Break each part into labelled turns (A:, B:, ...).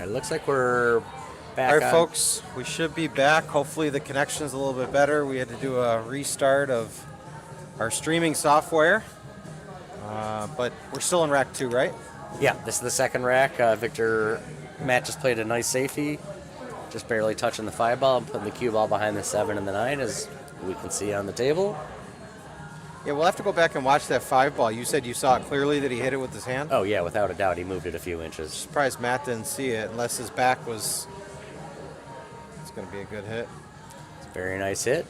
A: It looks like we're back
B: All right,
A: on.
B: folks, we should be back. Hopefully the connection's a little bit better. We had to do a restart of our streaming software, but we're still in rack 2, right?
A: Yeah, this is the second rack. Matt just played a nice safety, just barely touching the 5 ball and putting the cue ball behind the 7 and the 9, as we can see on the table.
B: Yeah, we'll have to go back and watch that 5 ball. You said you saw it clearly that he hit it with his hand?
A: Oh, yeah, without a doubt, he moved it a few inches.
B: Surprised Matt didn't see it, unless his back was... It's going to be a good hit.
A: It's a very nice hit.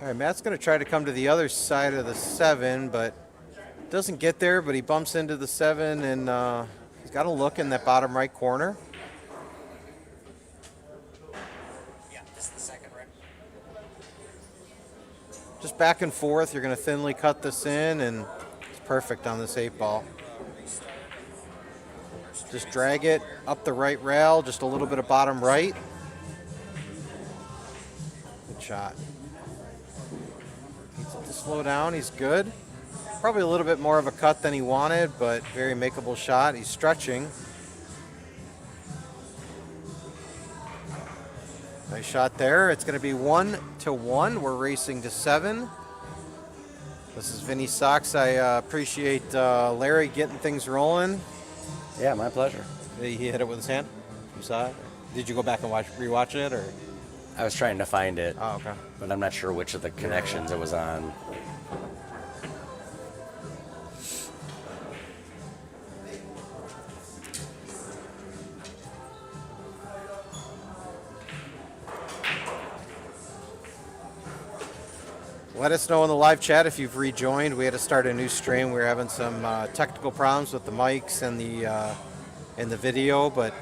B: All right, Matt's going to try to come to the other side of the 7, but doesn't get there, but he bumps into the 7, and he's got to look in that bottom right corner.
A: Yeah, this is the second rack.
B: Just back and forth. You're going to thinly cut this in, and it's perfect on this 8 ball. Just drag it up the right rail, just a little bit of bottom right. Good shot. Needs it to slow down. He's good. Probably a little bit more of a cut than he wanted, but very makeable shot. He's stretching. Nice shot there. It's going to be 1-1. We're racing to 7. This is Vinny Sox. I appreciate Larry getting things rolling.
A: Yeah, my pleasure.
B: He hit it with his hand. You saw it? Did you go back and rewatch it, or?
A: I was trying to find it,
B: Oh, okay.
A: but I'm not sure which of the connections it was on.
B: Let us know in the live chat if you've rejoined. We had to start a new stream. We were having some technical problems with the mics and the video, but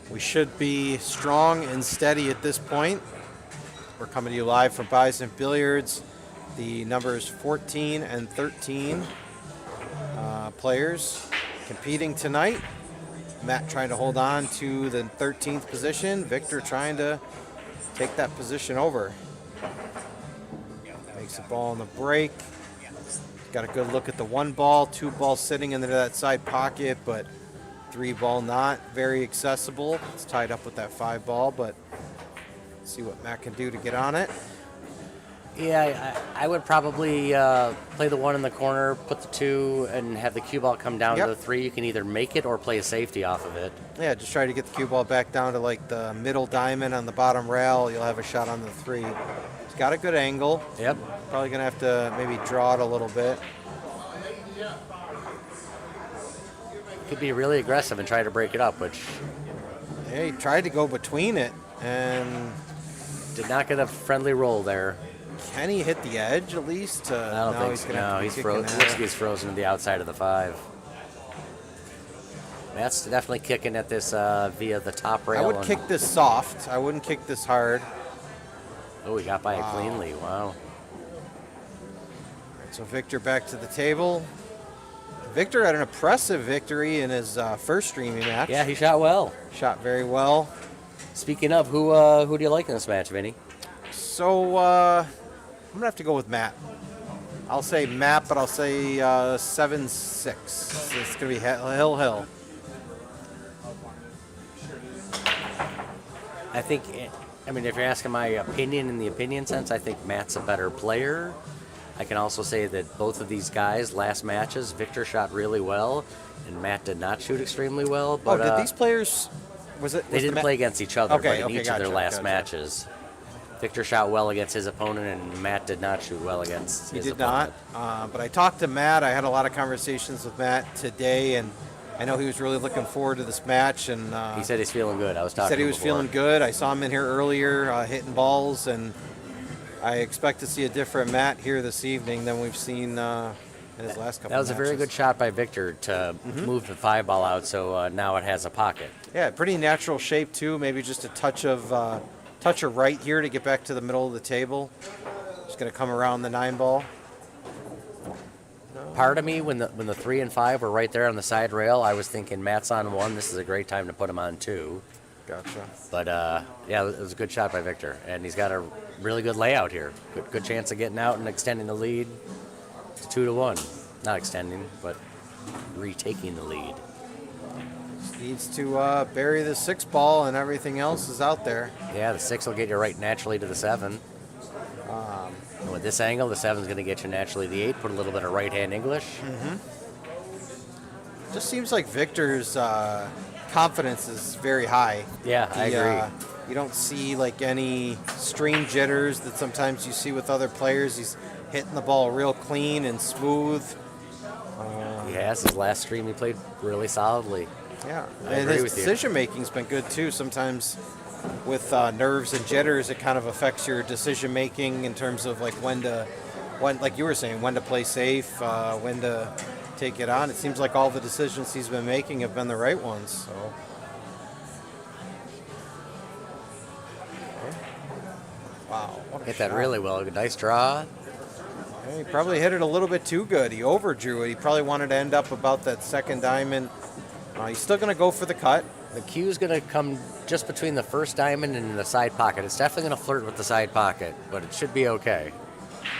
B: we should be strong and steady at this point. We're coming to you live from Bison Billiards. The numbers 14 and 13 players competing tonight. Matt trying to hold on to the 13th position. Victor trying to take that position over. Makes the ball in the break. Got a good look at the 1 ball, 2 ball sitting into that side pocket, but 3 ball not very accessible. It's tied up with that 5 ball, but let's see what Matt can do to get on it.
A: Yeah, I would probably play the 1 in the corner, put the 2, and have the cue ball come down to the 3. You can either make it or play a safety off of it.
B: Yeah, just try to get the cue ball back down to like the middle diamond on the bottom rail. You'll have a shot on the 3. He's got a good angle.
A: Yep.
B: Probably going to have to maybe draw it a little bit.
A: Could be really aggressive and try to break it up, which
B: Yeah, he tried to go between it, and
A: did not get a friendly roll there.
B: can he hit the edge at least?
A: I don't think so. No, he's frozen. Looks like he's frozen to the outside of the 5. Matt's definitely kicking at this via the top rail.
B: I would kick this soft. I wouldn't kick this hard.
A: Oh, he got by it cleanly. Wow.
B: So Victor back to the table. Victor had an impressive victory in his first streaming match.
A: Yeah, he shot well.
B: Shot very well.
A: Speaking of, who do you like in this match, Vinny?
B: So I'm going to have to go with Matt. I'll say Matt, but I'll say 7-6. It's going to be hill.
A: I think, if you're asking my opinion in the opinion sense, I think Matt's a better player. I can also say that both of these guys, last matches, Victor shot really well, and Matt did not shoot extremely well. But,
B: did these players...
A: They didn't play against each other, but in each of their last
B: gotcha.
A: matches. Victor shot well against his opponent, and Matt did not shoot well against his opponent.
B: He did not, but I talked to Matt. I had a lot of conversations with Matt today, and I know he was really looking forward to this match. And
A: he said he's feeling good. I was talking to him
B: He said he was feeling good. I saw him in here earlier hitting balls, and I expect to see a different Matt here this evening than we've seen in his last couple
A: That was
B: matches.
A: a very good shot by Victor to move the 5 ball out, so now it has a pocket.
B: Yeah, pretty natural shape, too. Maybe just a touch of right here to get back to the middle of the table. Just going to come around the 9 ball.
A: Part of me, when the 3 and 5 were right there on the side rail, I was thinking Matt's on 1. This is a great time to put him on 2.
B: Gotcha.
A: But yeah, it was a good shot by Victor, and he's got a really good layout here. Good chance of getting out and extending the lead to 2-1. Not extending, but retaking the lead.
B: Needs to bury the 6 ball, and everything else is out there.
A: Yeah, the 6 will get you right naturally to the 7. And with this angle, the 7's going to get you naturally to the 8. Put a little bit of right-hand English.
B: Just seems like Victor's confidence is very high.
A: Yeah, I agree.
B: You don't see like any stream jitters that sometimes you see with other players. He's hitting the ball real clean and smooth.
A: He has. His last stream, he played really solidly.
B: Yeah,
A: I
B: and
A: agree
B: his
A: with you.
B: decision making's been good too. Sometimes with nerves and jitters, it kind of affects your decision making in terms of like when, like you were saying, when to play safe, when to take it on. It seems like all the decisions he's been making have been the right ones. So. Okay. Wow, what a
A: Hit
B: shot.
A: that really well. Nice draw.
B: Yeah, he probably hit it a little bit too good. He overdrew it. He probably wanted to end up about that second diamond. He's still going to go for the cut.
A: The cue's going to come just between the first diamond and the side pocket. It's definitely going to flirt with the side pocket, but it should be okay.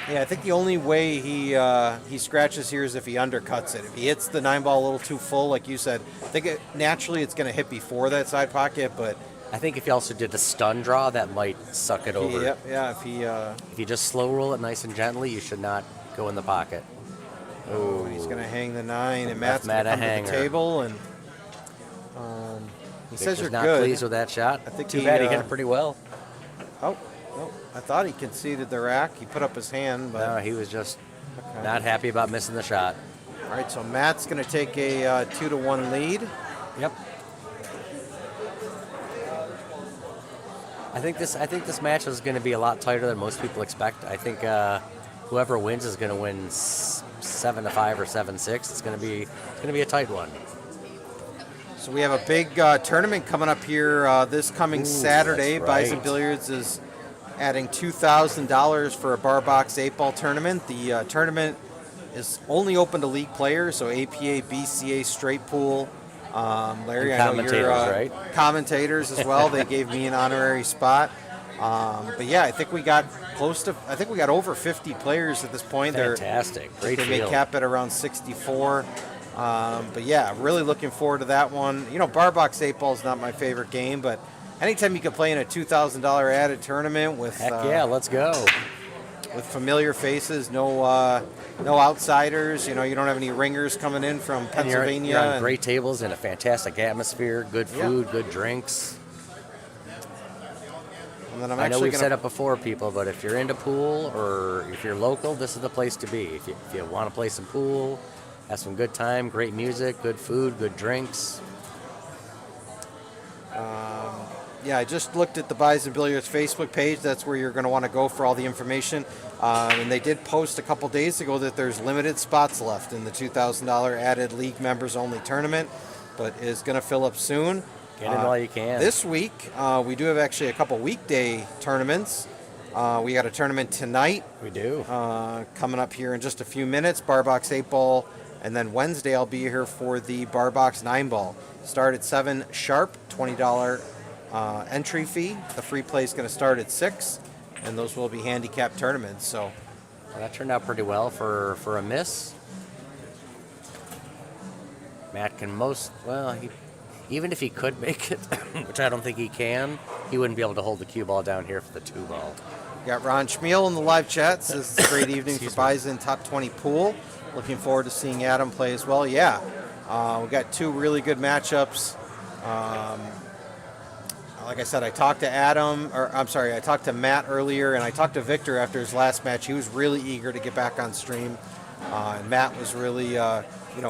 B: Yeah, I think the only way he scratches here is if he undercuts it. If he hits the 9 ball a little too full, like you said, I think naturally it's going to hit before that side pocket, but...
A: I think if you also did the stun draw, that might suck it over.
B: Yeah, if he...
A: If you just slow roll it nice and gently, you should not go in the pocket.
B: Oh, he's going to hang the 9, and Matt's
A: Matt
B: going to
A: a
B: come to the
A: hanger.
B: table, and he says
A: Victor's
B: you're
A: not
B: good.
A: pleased with that shot.
B: I think
A: Too
B: he,
A: bad he hit it pretty well.
B: Oh, I thought he conceded the rack. He put up his hand, but...
A: No, he was just not happy about missing the shot.
B: All right, so Matt's going to take a 2-1 lead.
A: Yep. I think this match is going to be a lot tighter than most people expect. I think whoever wins is going to win 7-5 or 7-6. It's going to be a tight one.
B: So we have a big tournament coming up here this coming Saturday.
A: that's right.
B: Bison Billiards is adding $2,000 for a bar box 8-ball tournament. The tournament is only open to league players, so APA, BCA, straight pool. Larry,
A: And
B: I know you're
A: right?
B: commentators as well. They gave me an honorary spot. But yeah, I think we got over 50 players at this point.
A: Fantastic. Great
B: They may
A: field.
B: cap at around 64. But yeah, really looking forward to that one. You know, bar box 8-ball is not my favorite game, but anytime you can play in a $2,000 added tournament with
A: Heck yeah, let's go.
B: with familiar faces, no outsiders. You know, you don't have any ringers coming in from
A: And
B: Pennsylvania.
A: you're on great tables in a fantastic atmosphere, good food, good drinks.
B: And then I'm
A: I know
B: actually
A: we've
B: gonna,
A: said it before, people, but if you're into pool or if you're local, this is the place to be. If you want to play some pool, have some good time, great music, good food, good drinks.
B: Yeah, I just looked at the Bison Billiards Facebook page. That's where you're going to want to go for all the information. And they did post a couple days ago that there's limited spots left in the $2,000 added league members only tournament, but is going to fill up soon.
A: Get in while you can.
B: This week, we do have actually a couple weekday tournaments. We got a tournament tonight
A: We do.
B: coming up here in just a few minutes, bar box 8-ball. And then Wednesday, I'll be here for the bar box 9-ball. Start at 7 sharp, $20 entry fee. The free play is going to start at 6, and those will be handicap tournaments. So
A: Well, that turned out pretty well for a miss. Matt can even if he could make it, which I don't think he can, he wouldn't be able to hold the cue ball down here for the 2-ball.
B: we got Ron Schmiel in the live chat. Says it's a great evening for
A: Excuse me.
B: Bison Top 20 Pool. Looking forward to seeing Adam play as well. Yeah, we got 2 really good matchups. Like I said, I talked to Matt earlier, and I talked to Victor after his last match. He was really eager to get back on stream, and Matt was really,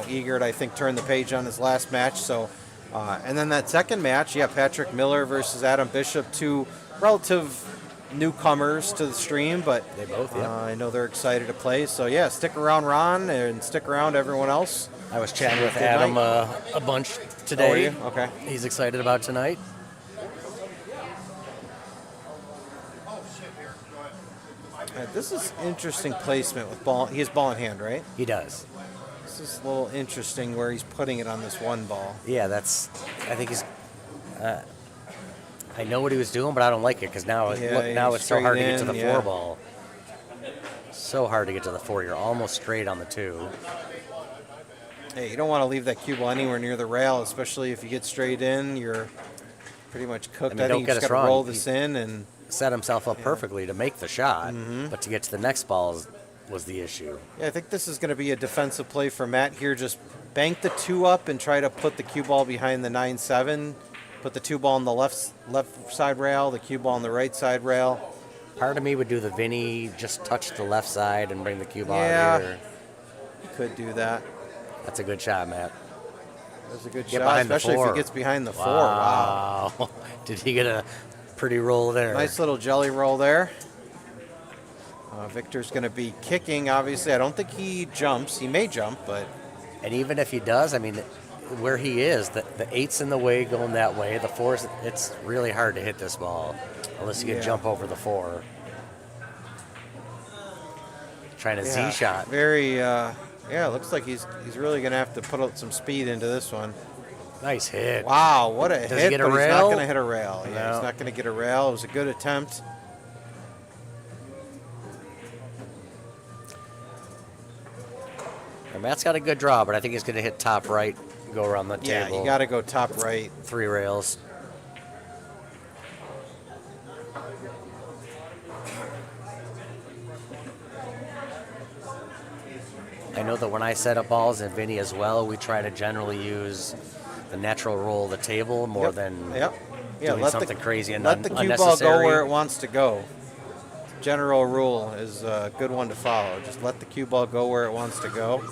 B: eager to, I think, turn the page on his last match. So, and then that second match, Patrick Miller versus Adam Bishop, 2 relative newcomers to the stream, but
A: They both, yeah.
B: I know they're excited to play. So yeah, stick around, Ron, and stick around, everyone else.
A: I was chatting with
B: Good
A: Adam
B: night.
A: a bunch
B: Oh, are
A: today.
B: you? Okay.
A: He's excited about tonight.
B: This is interesting placement with ball. He has ball in hand, right?
A: He does.
B: This is a little interesting where he's putting it on this 1 ball.
A: Yeah, I think he's. I know what he was doing, but I don't like it because now, now it's so
B: straight
A: hard to get to the
B: in,
A: 4 ball. So hard to get to the 4. You're almost straight on the 2.
B: Hey, you don't want to leave that cue ball anywhere near the rail, especially if you get straight in. You're pretty much cooked.
A: I mean, don't
B: think
A: get
B: you
A: us
B: just got
A: wrong.
B: to roll this in and.
A: Set himself up perfectly to make the shot, but to get to the next ball was the issue.
B: Yeah, I think this is going to be a defensive play for Matt here. Just bank the 2 up and try to put the cue ball behind the 9-7. Put the 2 ball on the left side rail, the cue ball on the right side rail.
A: Part of me would do the Vinny, just touch the left side and bring the cue ball out here.
B: You could do that.
A: That's a good shot, Matt.
B: That's a good
A: Get
B: shot,
A: behind the
B: especially if
A: 4.
B: he gets behind the 4. Wow.
A: Did he get a pretty roll there?
B: Nice little jelly roll there. Victor's going to be kicking, obviously. I don't think he jumps. He may jump, but...
A: And even if he does, I mean, where he is, the 8's in the way going that way. The 4's, it's really hard to hit this ball unless you can jump over the 4. Trying a Z shot.
B: Very, it looks like he's really going to have to put out some speed into this one.
A: Nice hit.
B: Wow, what a hit,
A: Does he get a
B: but he's
A: rail?
B: not going to hit a rail. Yeah,
A: No.
B: he's not going to get a rail. It was a good attempt.
A: And Matt's got a good draw, but I think he's going to hit top right, go around the
B: Yeah,
A: table.
B: you got to go top right.
A: 3 rails. I know that when I set up balls and Vinny as well, we try to generally use the natural roll of the table more than doing something crazy and
B: let the cue ball
A: unnecessary.
B: go where it wants to go. General rule is a good one to follow. Just let the cue ball go where it wants to go.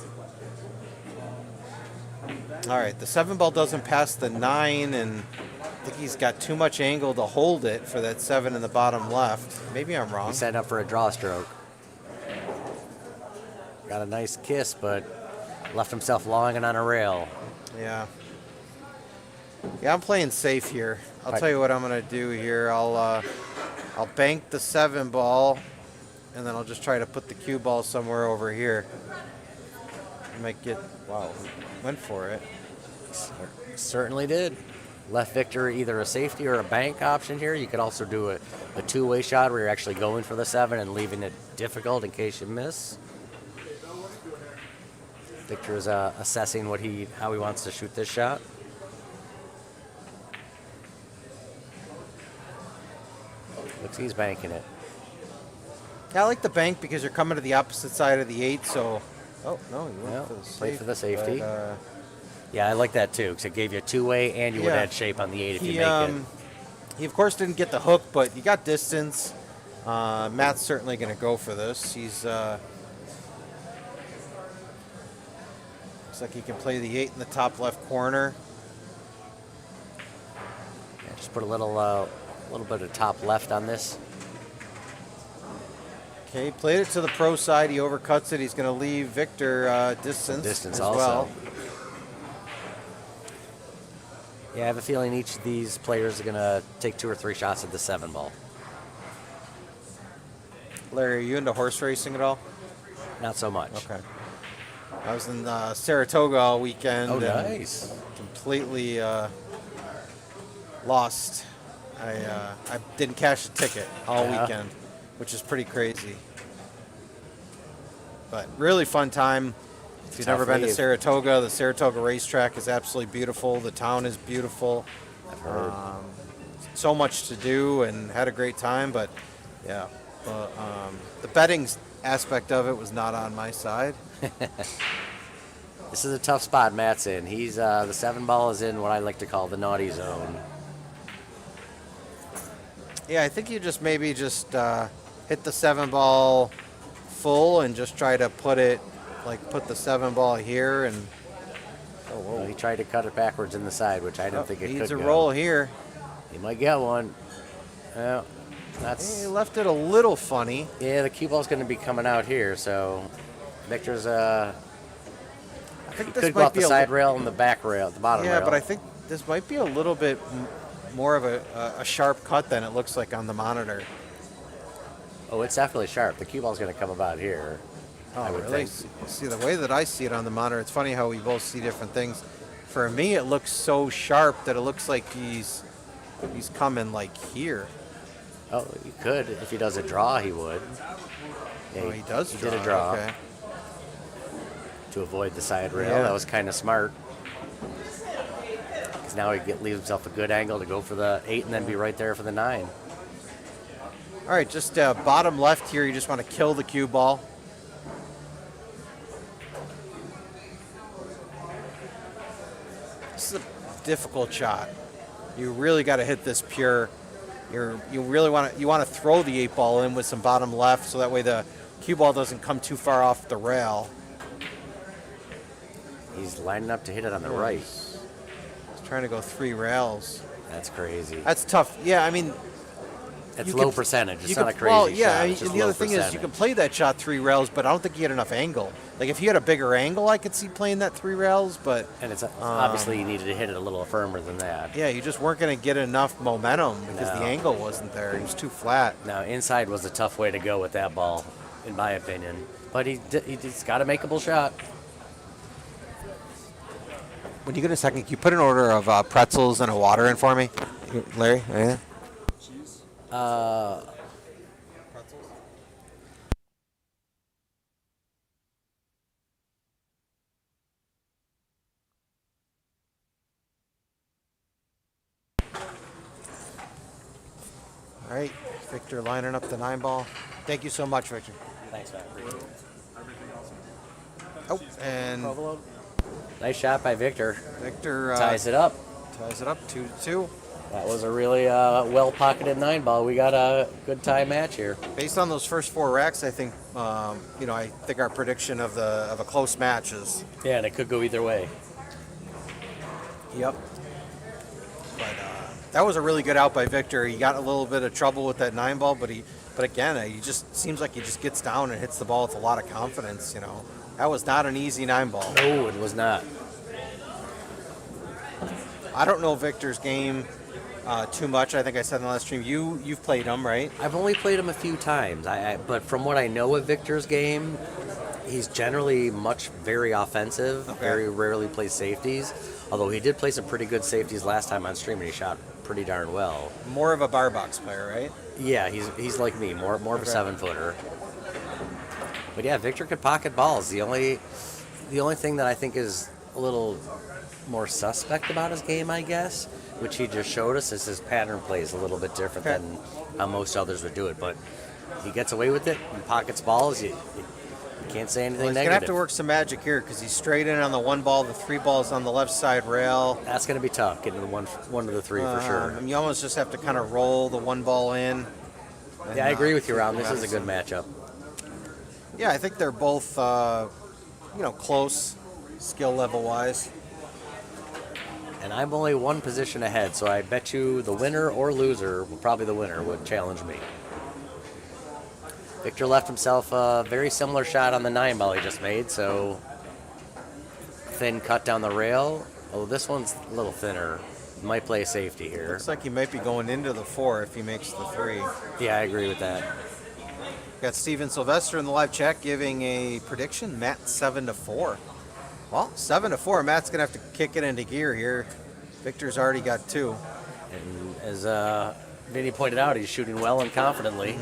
B: All right, the 7 ball doesn't pass the 9, and I think he's got too much angle to hold it for that 7 in the bottom left. Maybe I'm wrong.
A: He's setting up for a draw stroke. Got a nice kiss, but left himself longing on a rail.
B: Yeah. Yeah, I'm playing safe here. I'll tell you what I'm going to do here. I'll bank the 7 ball, and then I'll just try to put the cue ball somewhere over here. I might get, wow, went for it.
A: Certainly did. Left Victor either a safety or a bank option here. You could also do a two-way shot where you're actually going for the 7 and leaving it difficult in case you miss. Victor is assessing how he wants to shoot this shot. Looks like he's banking it.
B: Yeah, I like the bank because you're coming to the opposite side of the 8, so... Oh, no, you went for the safety.
A: Play for the safety.
B: But,
A: yeah, I like that too because it gave you a two-way and you would add shape on the 8 if you make it.
B: He, of course, didn't get the hook, but you got distance. Matt's certainly going to go for this. He's... looks like he can play the 8 in the top left corner.
A: Yeah, just put a little bit of top left on this.
B: Okay, he played it to the pro side. He overcuts it. He's going to leave Victor distance as
A: also.
B: well.
A: Yeah, I have a feeling each of these players are going to take 2 or 3 shots at the 7 ball.
B: Larry, are you into horse racing at all?
A: Not so much.
B: Okay. I was in Saratoga all weekend.
A: Oh,
B: and
A: nice.
B: Completely lost. I didn't cash a ticket all weekend, which is pretty crazy. But really fun time. If you've never been to Saratoga, the Saratoga racetrack is absolutely beautiful. The town is beautiful.
A: I've heard.
B: So much to do and had a great time, but yeah. The betting aspect of it was not on my side.
A: This is a tough spot Matt's in. He's the 7 ball is in what I like to call the naughty zone.
B: Yeah, I think you just maybe hit the 7 ball full and just try to put the 7 ball here and. Oh, whoa.
A: Well, he tried to cut it backwards in the side, which I don't think it could go.
B: Needs a roll here.
A: He might get one. Well,
B: He left it a little funny.
A: Yeah, the cue ball's going to be coming out here, so Victor's
B: I think this
A: could go
B: might
A: off
B: be
A: the side rail and the back rail, the bottom rail.
B: Yeah, but I think this might be a little bit more of a sharp cut than it looks like on the monitor.
A: Oh, it's definitely sharp. The cue ball's going to come about here.
B: Oh,
A: I would
B: really?
A: think.
B: See, the way that I see it on the monitor, it's funny how we both see different things. For me, it looks so sharp that it looks like he's He's coming like here.
A: Oh, he could. If he does a draw, he would. Yeah,
B: Oh, he does
A: He
B: draw.
A: did a draw
B: Okay.
A: to avoid the side rail.
B: Yeah.
A: That was kind of smart. Because now he leaves himself a good angle to go for the 8 and then be right there for the 9.
B: All right, just bottom left here. You just want to kill the cue ball. This is a difficult shot. You really got to hit this pure. You really want to throw the 8 ball in with some bottom left, so that way the cue ball doesn't come too far off the rail.
A: He's lining up to hit it on the right.
B: He's trying to go 3 rails.
A: That's crazy.
B: That's tough. Yeah, I mean,
A: It's
B: you
A: low
B: can-
A: percentage. It's
B: you
A: not
B: can-
A: a crazy
B: well, yeah,
A: shot.
B: I mean,
A: It's just
B: the other
A: low
B: thing is you
A: percentage.
B: can play that shot 3 rails, but I don't think you had enough angle. Like if you had a bigger angle, I could see playing that 3 rails, but
A: And it's obviously you needed to hit it a little firmer than that.
B: yeah, you just weren't going to get enough momentum because the
A: No.
B: angle wasn't there. He was too flat.
A: Now, inside was a tough way to go with that ball, in my opinion. But he's got a makeable shot.
B: When you get a second, can you put an order of pretzels and a water in for me, Larry? Yeah. All right, Victor lining up the 9 ball. Thank you so much, Victor.
A: Thanks, man. Appreciate it.
B: Oh, and
A: Nice shot by Victor.
B: Victor
A: Ties it up.
B: ties it up 2-2.
A: That was a really well-pocketed 9 ball. We got a good tie match here.
B: Based on those first 4 racks, I think I think our prediction of a close match is.
A: Yeah, and it could go either way.
B: Yep. But that was a really good out by Victor. He got a little bit of trouble with that 9 ball, but again, he just seems like he just gets down and hits the ball with a lot of confidence. That was not an easy 9 ball.
A: No, it was not.
B: I don't know Victor's game too much. I think I said in the last stream, you've played him, right?
A: I've only played him a few times. But from what I know of Victor's game, he's generally very offensive.
B: Okay.
A: Very rarely plays safeties. Although he did play some pretty good safeties last time on stream, and he shot pretty darn well.
B: More of a bar box player, right?
A: Yeah, he's like me, more of a
B: Okay.
A: 7-footer. But yeah, Victor could pocket balls. The only thing that I think is a little more suspect about his game, I guess, which he just showed us, is his pattern play is a little bit different
B: Okay.
A: than how most others would do it. But he gets away with it and pockets balls. You can't say anything
B: Well, he's
A: negative.
B: gonna have to work some magic here because he's straight in on the 1 ball. The 3 ball's on the left side rail.
A: That's going to be tough, getting one of the 3 for sure.
B: You almost just have to kind of roll the 1 ball in.
A: Yeah, I agree with you, Ron. This is a good matchup.
B: Yeah, I think they're both, close, skill level wise.
A: And I'm only one position ahead, so I bet you the winner or loser, well, probably the winner, would challenge me. Victor left himself a very similar shot on the 9 ball he just made, so thin cut down the rail. Oh, this one's a little thinner. Might play safety here.
B: Looks like he might be going into the 4 if he makes the 3.
A: Yeah, I agree with that.
B: Got Steven Sylvester in the live chat giving a prediction. Matt 7-4. Well, 7-4. Matt's gonna have to kick it into gear here. Victor's already got 2.
A: And as Vinny pointed out, he's shooting well and confidently.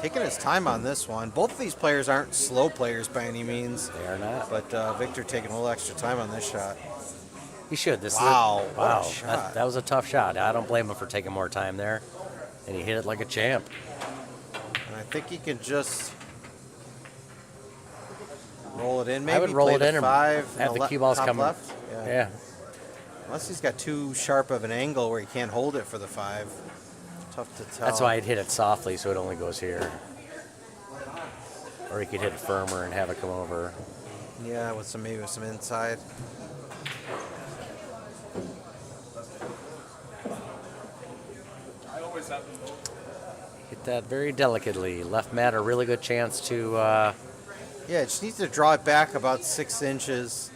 B: Taking his time on this one. Both of these players aren't slow players by any means,
A: They are not.
B: but Victor taking a little extra time on this shot.
A: He should.
B: Wow, what a
A: Wow.
B: shot.
A: That was a tough shot. I don't blame him for taking more time there. And he hit it like a champ.
B: And I think he can just roll it in. Maybe
A: I would roll
B: play
A: it
B: the
A: in and
B: 5
A: have
B: and
A: the cue balls
B: top
A: come.
B: left.
A: Yeah.
B: Unless he's got too sharp of an angle where he can't hold it for the 5. Tough to tell.
A: That's why I'd hit it softly so it only goes here. Or he could hit it firmer and have it come over.
B: Yeah, with some inside.
A: Hit that very delicately. Left Matt a really good chance to.
B: Yeah, just needs to draw it back about 6 inches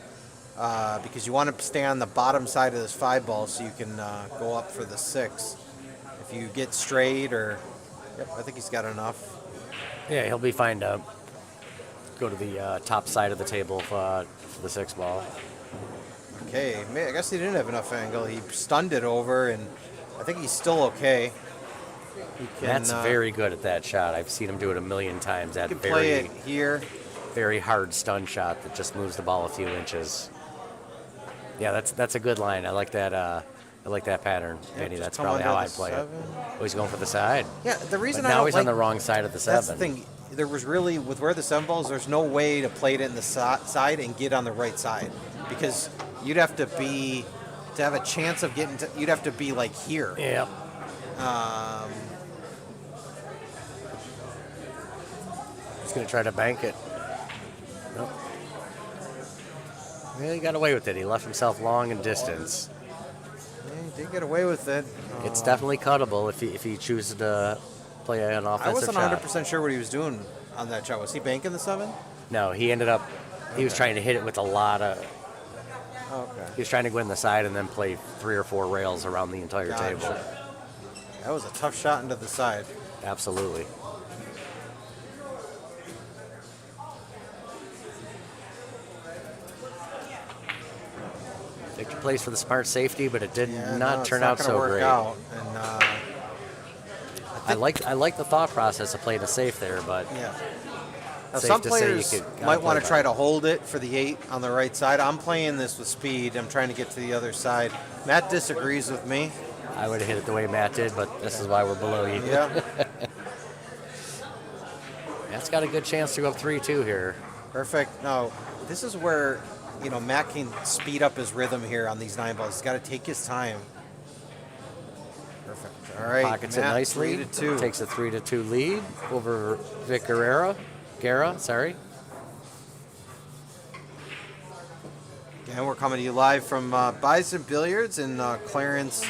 B: because you want to stay on the bottom side of this 5 ball so you can go up for the 6. If you get straight or, yep, I think he's got enough.
A: Yeah, he'll be fine to go to the top side of the table for the 6 ball.
B: okay. I guess he didn't have enough angle. He stunned it over, and I think he's still okay. He can,
A: Matt's very good at that shot. I've seen him do it a million times. That
B: he can play it here.
A: very hard stun shot that just moves the ball a few inches. Yeah, that's a good line. I like that. I like that pattern, Danny. That's probably how I play it. Oh, he's going for the side.
B: Yeah, the reason
A: But
B: I
A: now
B: don't
A: he's
B: like,
A: on the wrong side of the
B: that's
A: seven.
B: the thing. There was really, with where the 7 balls, there's no way to play it in the side and get on the right side, because you'd have to have a chance of getting to, you'd have to be like here.
A: Yep. He's going to try to bank it. Nope. Yeah, he got away with it. He left himself long in distance.
B: Yeah, he did get away with it.
A: It's definitely cuttable if he chooses to play an offensive shot.
B: I wasn't 100% sure what he was doing on that shot. Was he banking the 7?
A: No, he ended up. He was trying to hit it with a lot of.
B: Okay.
A: He was trying to go in the side and then play 3 or 4 rails around the entire table.
B: That was a tough shot into the side.
A: Absolutely. Victor plays for the smart safety, but it did not turn out so great.
B: Out. And,
A: I like the thought process of playing a safe there, but
B: yeah. Now,
A: safe
B: some
A: to say
B: players
A: you could
B: might want to
A: play
B: try
A: by.
B: to hold it for the 8 on the right side. I'm playing this with speed. I'm trying to get to the other side. Matt disagrees with me.
A: I would have hit it the way Matt did, but this is why we're below you.
B: Yeah.
A: Matt's got a good chance to go up 3-2 here.
B: Perfect. Now, this is where, Matt can speed up his rhythm here on these 9 balls. He's got to take his time. Perfect. All right.
A: Pockets
B: Matt,
A: it nicely.
B: 3-2.
A: Takes a 3-2 lead over Vic Guerra. Sorry.
B: And we're coming to you live from Bison Billiards in Clarence,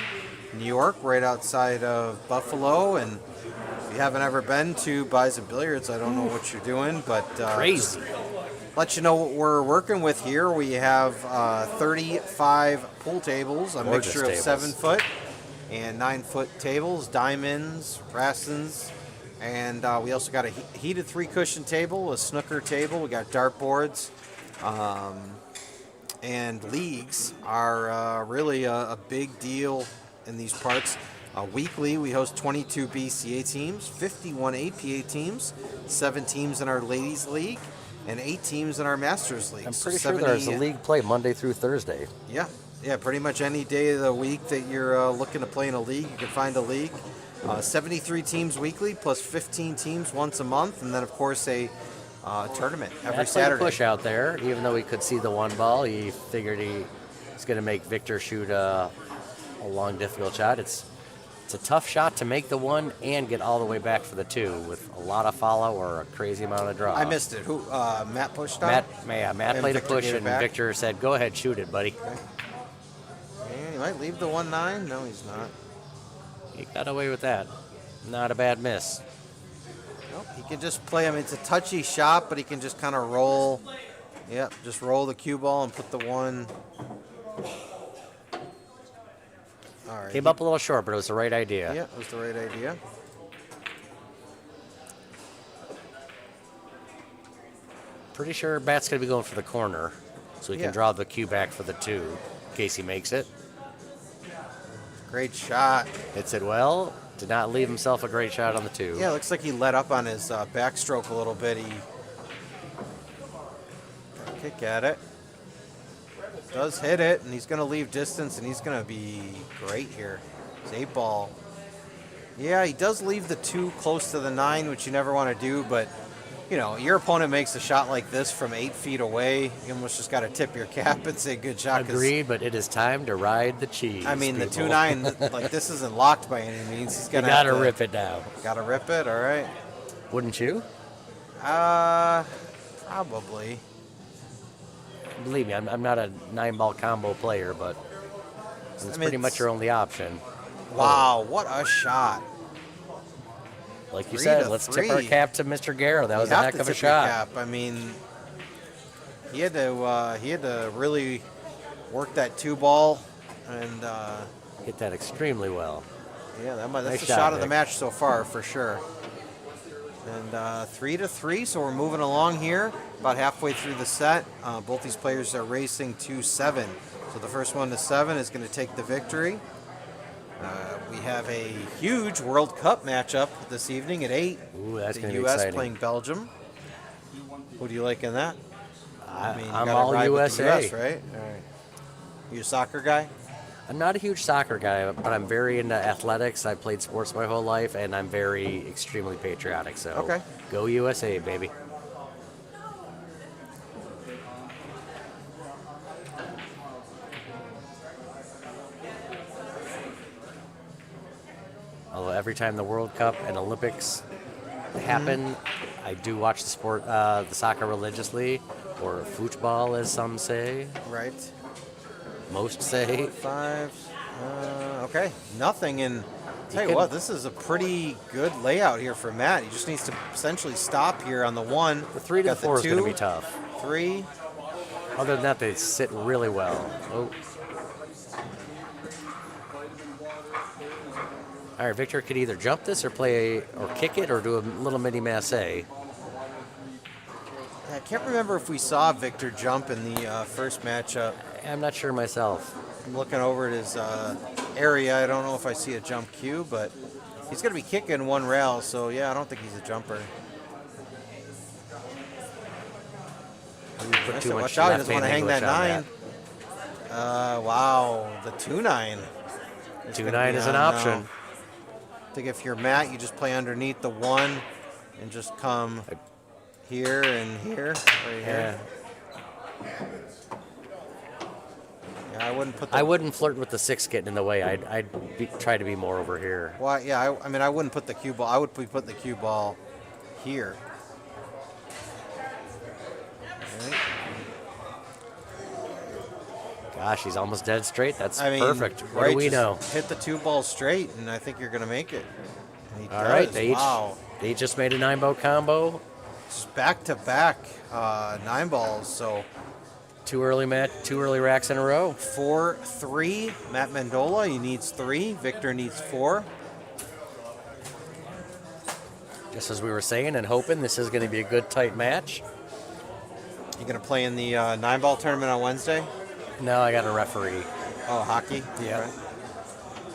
B: New York, right outside of Buffalo. And if you haven't ever been to Bison Billiards, I don't know what you're doing, but
A: Crazy.
B: let you know what we're working with here. We have 35 pool tables, a
A: Gorgeous
B: mixture of
A: tables.
B: 7-foot and 9-foot tables, diamonds, Rastons, and we also got a heated 3-cushion table, a snooker table. We got dartboards, and leagues are really a big deal in these parts. Weekly, we host 22 BCA teams, 51 APA teams, 7 teams in our Ladies League, and 8 teams in our Masters League.
A: I'm
B: So
A: pretty sure there's a league play Monday through Thursday.
B: Yeah, pretty much any day of the week that you're looking to play in a league, you can find a league. 73 teams weekly, plus 15 teams once a month, and then, of course, a tournament every
A: Matt played a
B: Saturday.
A: push out there, even though he could see the 1 ball. He figured he's going to make Victor shoot a long, difficult shot. It's a tough shot to make the 1 and get all the way back for the 2 with a lot of follow or a crazy amount of draw.
B: I missed it. Who? Matt pushed out?
A: Matt played
B: Victor
A: a push
B: gave it
A: and
B: back?
A: Victor said, "Go ahead, shoot it, buddy."
B: Okay. And he might leave the 1-9. No, he's not.
A: He got away with that. Not a bad miss.
B: Nope, he can just play. I mean, it's a touchy shot, but he can just kind of roll. Yep, just roll the cue ball and put the 1. All right.
A: Came up a little short, but it was the right idea.
B: Yeah, it was the right idea.
A: Pretty sure Matt's going to be going for the corner, so he
B: Yeah.
A: can draw the cue back for the 2 in case he makes it.
B: Great shot.
A: Hits it well. Did not leave himself a great shot on the 2.
B: Yeah, looks like he let up on his backstroke a little bit. He got a kick at it. Does hit it, and he's going to leave distance, and he's going to be great here. It's 8 ball. Yeah, he does leave the 2 close to the 9, which you never want to do, but, your opponent makes a shot like this from 8 feet away. You almost just got to tip your cap and say good shot. 'Cause,
A: Agreed, but it is time to ride the cheese.
B: I mean, the
A: people.
B: 2-9, like, this isn't locked by any means. He's
A: You
B: going to
A: gotta rip it down.
B: Got to rip it, all right.
A: Wouldn't you?
B: Probably.
A: Believe me, I'm not a 9-ball combo player, but it's pretty much your only option.
B: Wow, what a shot.
A: Like you
B: 3
A: said,
B: to
A: let's tip our
B: 3.
A: cap to Mr. Guerra. That was
B: You
A: a
B: have
A: heck
B: to
A: of a
B: tip your
A: shot.
B: cap. I mean, he had to really work that 2 ball, and
A: Hit that extremely well.
B: yeah, that's
A: Nice
B: the
A: shot,
B: shot of the
A: Vic.
B: match so far for sure. And 3 to 3, so we're moving along here. About halfway through the set, both these players are racing 2-7. So So the first one to 7 is going to take the victory. We have a huge World Cup matchup this evening at 8.
A: Ooh, that's
B: the
A: going to be
B: U.S.
A: exciting.
B: playing Belgium. Who do you like in that? You
A: I'm
B: gotta
A: all
B: ride with
A: USA.
B: the US, right? All right. You a soccer guy?
A: I'm not a huge soccer guy, but I'm very into athletics. I played sports my whole life, and I'm very extremely patriotic. So
B: Okay.
A: Go USA, baby. Although every time the World Cup and Olympics happen, I do watch the soccer religiously, or football, as some say.
B: Right.
A: Most say.
B: 5. Okay. Nothing in. Tell you what, this is a pretty good layout here for Matt. He just needs to essentially stop here on the 1.
A: The 3 to
B: Got
A: 4 is going to
B: 2,
A: be tough.
B: 3.
A: Other than that, they sit really well. Oh. All right, Victor could either jump this or kick it or do a little mini masse.
B: I can't remember if we saw Victor jump in the first matchup.
A: I'm not sure myself.
B: I'm looking over at his area. I don't know if I see a jump cue, but he's going to be kicking 1 rail, so yeah, I don't think he's a jumper.
A: Put too much
B: Watch out, he doesn't
A: left-hand
B: want to hang
A: English
B: that
A: on
B: 9. Wow, the 2-9.
A: 2-9 is an option.
B: I think if you're Matt, you just play underneath the 1 and just come here and here, right here. Yeah, I wouldn't
A: flirt with the 6 getting in the way. I'd try to be more over here.
B: Well, yeah, I mean, I wouldn't put the cue ball. I would put the cue ball here. Right.
A: Gosh, he's almost dead straight. That's perfect. What
B: right,
A: do we know?
B: Hit the 2 balls straight, and I think you're going to make it. And he
A: All
B: does.
A: right,
B: Wow.
A: they just made a 9-boat combo.
B: Just back-to-back 9 balls, so...
A: Two early racks in a row.
B: 4-3. Matt Mendola, he needs 3. Victor needs 4.
A: Just as we were saying and hoping, this is going to be a good, tight match.
B: You going to play in the 9-ball tournament on Wednesday?
A: No, I got a referee.
B: Oh, hockey?
A: Yeah.
B: Right.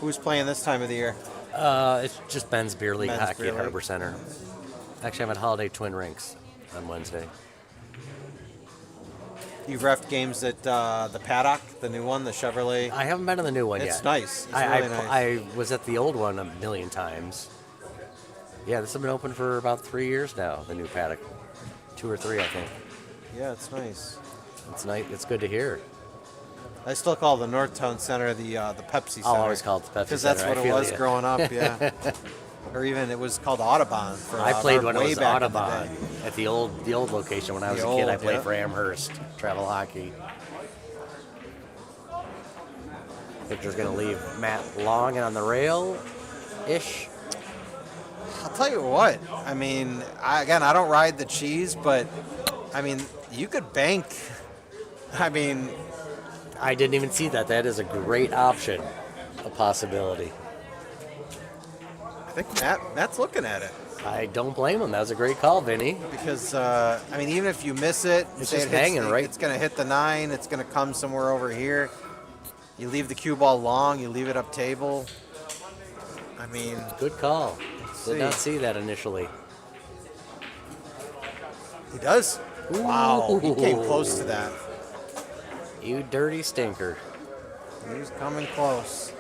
B: Who's playing this time of the year?
A: It's just Ben's Beer League
B: Ben's
A: hockey
B: Beer
A: at
B: League.
A: Harbor Center. Actually, I'm at Holiday Twin Rinks on Wednesday.
B: You've reffed games at the Paddock, the new one, the Chevrolet.
A: I haven't been to the new one yet.
B: It's nice. It's really nice.
A: I was at the old one a million times. Yeah, this has been open for about 3 years now, the new Paddock. 2 or 3, I think.
B: Yeah, it's nice.
A: It's nice. It's good to hear.
B: I still call the Northtown Center the Pepsi Center.
A: I'll always call it the Pepsi Center.
B: Because that's what
A: I
B: it
A: feel
B: was
A: ya.
B: growing up, yeah. Or even it was called Audubon. For,
A: I played when it
B: way
A: was
B: back in the
A: Audubon
B: day.
A: at the old location when I was
B: The
A: a kid. I
B: old,
A: played
B: yeah.
A: for Amherst travel hockey. Victor's going to leave Matt long and on the rail-ish.
B: I'll tell you what. I mean, I don't ride the cheese, but I mean, you could bank. I mean,
A: I didn't even see that. That is a great option, a possibility.
B: I think Matt's looking at it.
A: I don't blame him. That was a great call, Vinny.
B: Because, I mean, even if you miss it,
A: It's
B: say
A: just
B: it hits
A: hanging, right?
B: It's going to hit the 9. It's going to come somewhere over here. You leave the cue ball long. You leave it up table. I mean,
A: Good call.
B: see.
A: Did not see that initially.
B: he does. Wow, he came close to that.
A: You dirty stinker.
B: He's coming close.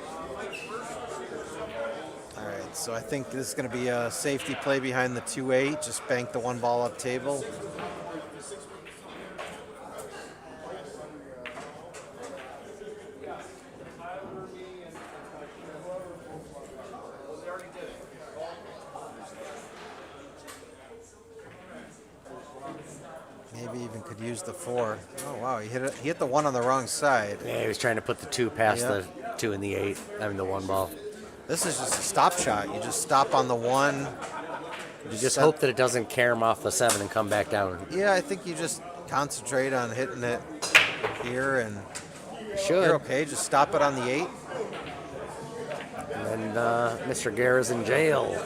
B: All right, so I think this is going to be a safety play behind the 2-8. Just bank the 1 ball up table. Maybe even could use the 4. Oh wow, he hit the 1 on the wrong side.
A: Yeah, he was trying to put the 2 past
B: Yeah.
A: the 2 and the 8. I mean, the 1 ball.
B: This is just a stop shot. You just stop on the 1.
A: You just hope that it doesn't carry him off the 7 and come back down.
B: Yeah, I think you just concentrate on hitting it here, and
A: Should.
B: you're okay. Just stop it on the 8.
A: And Mr. Guerra's in jail.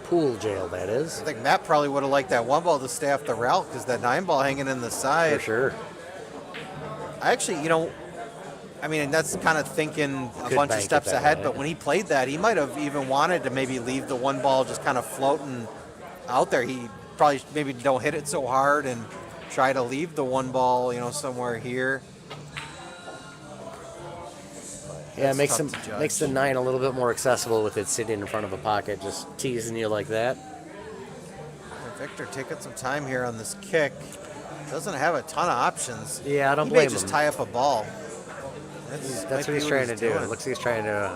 A: Pool jail, that is.
B: I think Matt probably would have liked that 1 ball to stay off the rail because that 9 ball hanging in the side.
A: For sure.
B: I actually, I mean, and that's kind of thinking a
A: Could
B: bunch of
A: bank it
B: steps
A: that
B: ahead,
A: way.
B: but when he played that, he might have even wanted to maybe leave the one ball just kind of floating out there. He probably maybe don't hit it so hard and try to leave the one ball, somewhere here.
A: Yeah, it
B: That's tough to judge.
A: makes the 9 a little bit more accessible with it sitting in front of a pocket, just teasing you like that.
B: Victor taking some time here on this kick. Doesn't have a ton of options.
A: Yeah, I don't
B: he
A: blame
B: may just
A: him.
B: tie up a ball.
A: That's
B: might
A: what
B: be
A: he's trying to do.
B: doing.
A: It looks like he's trying to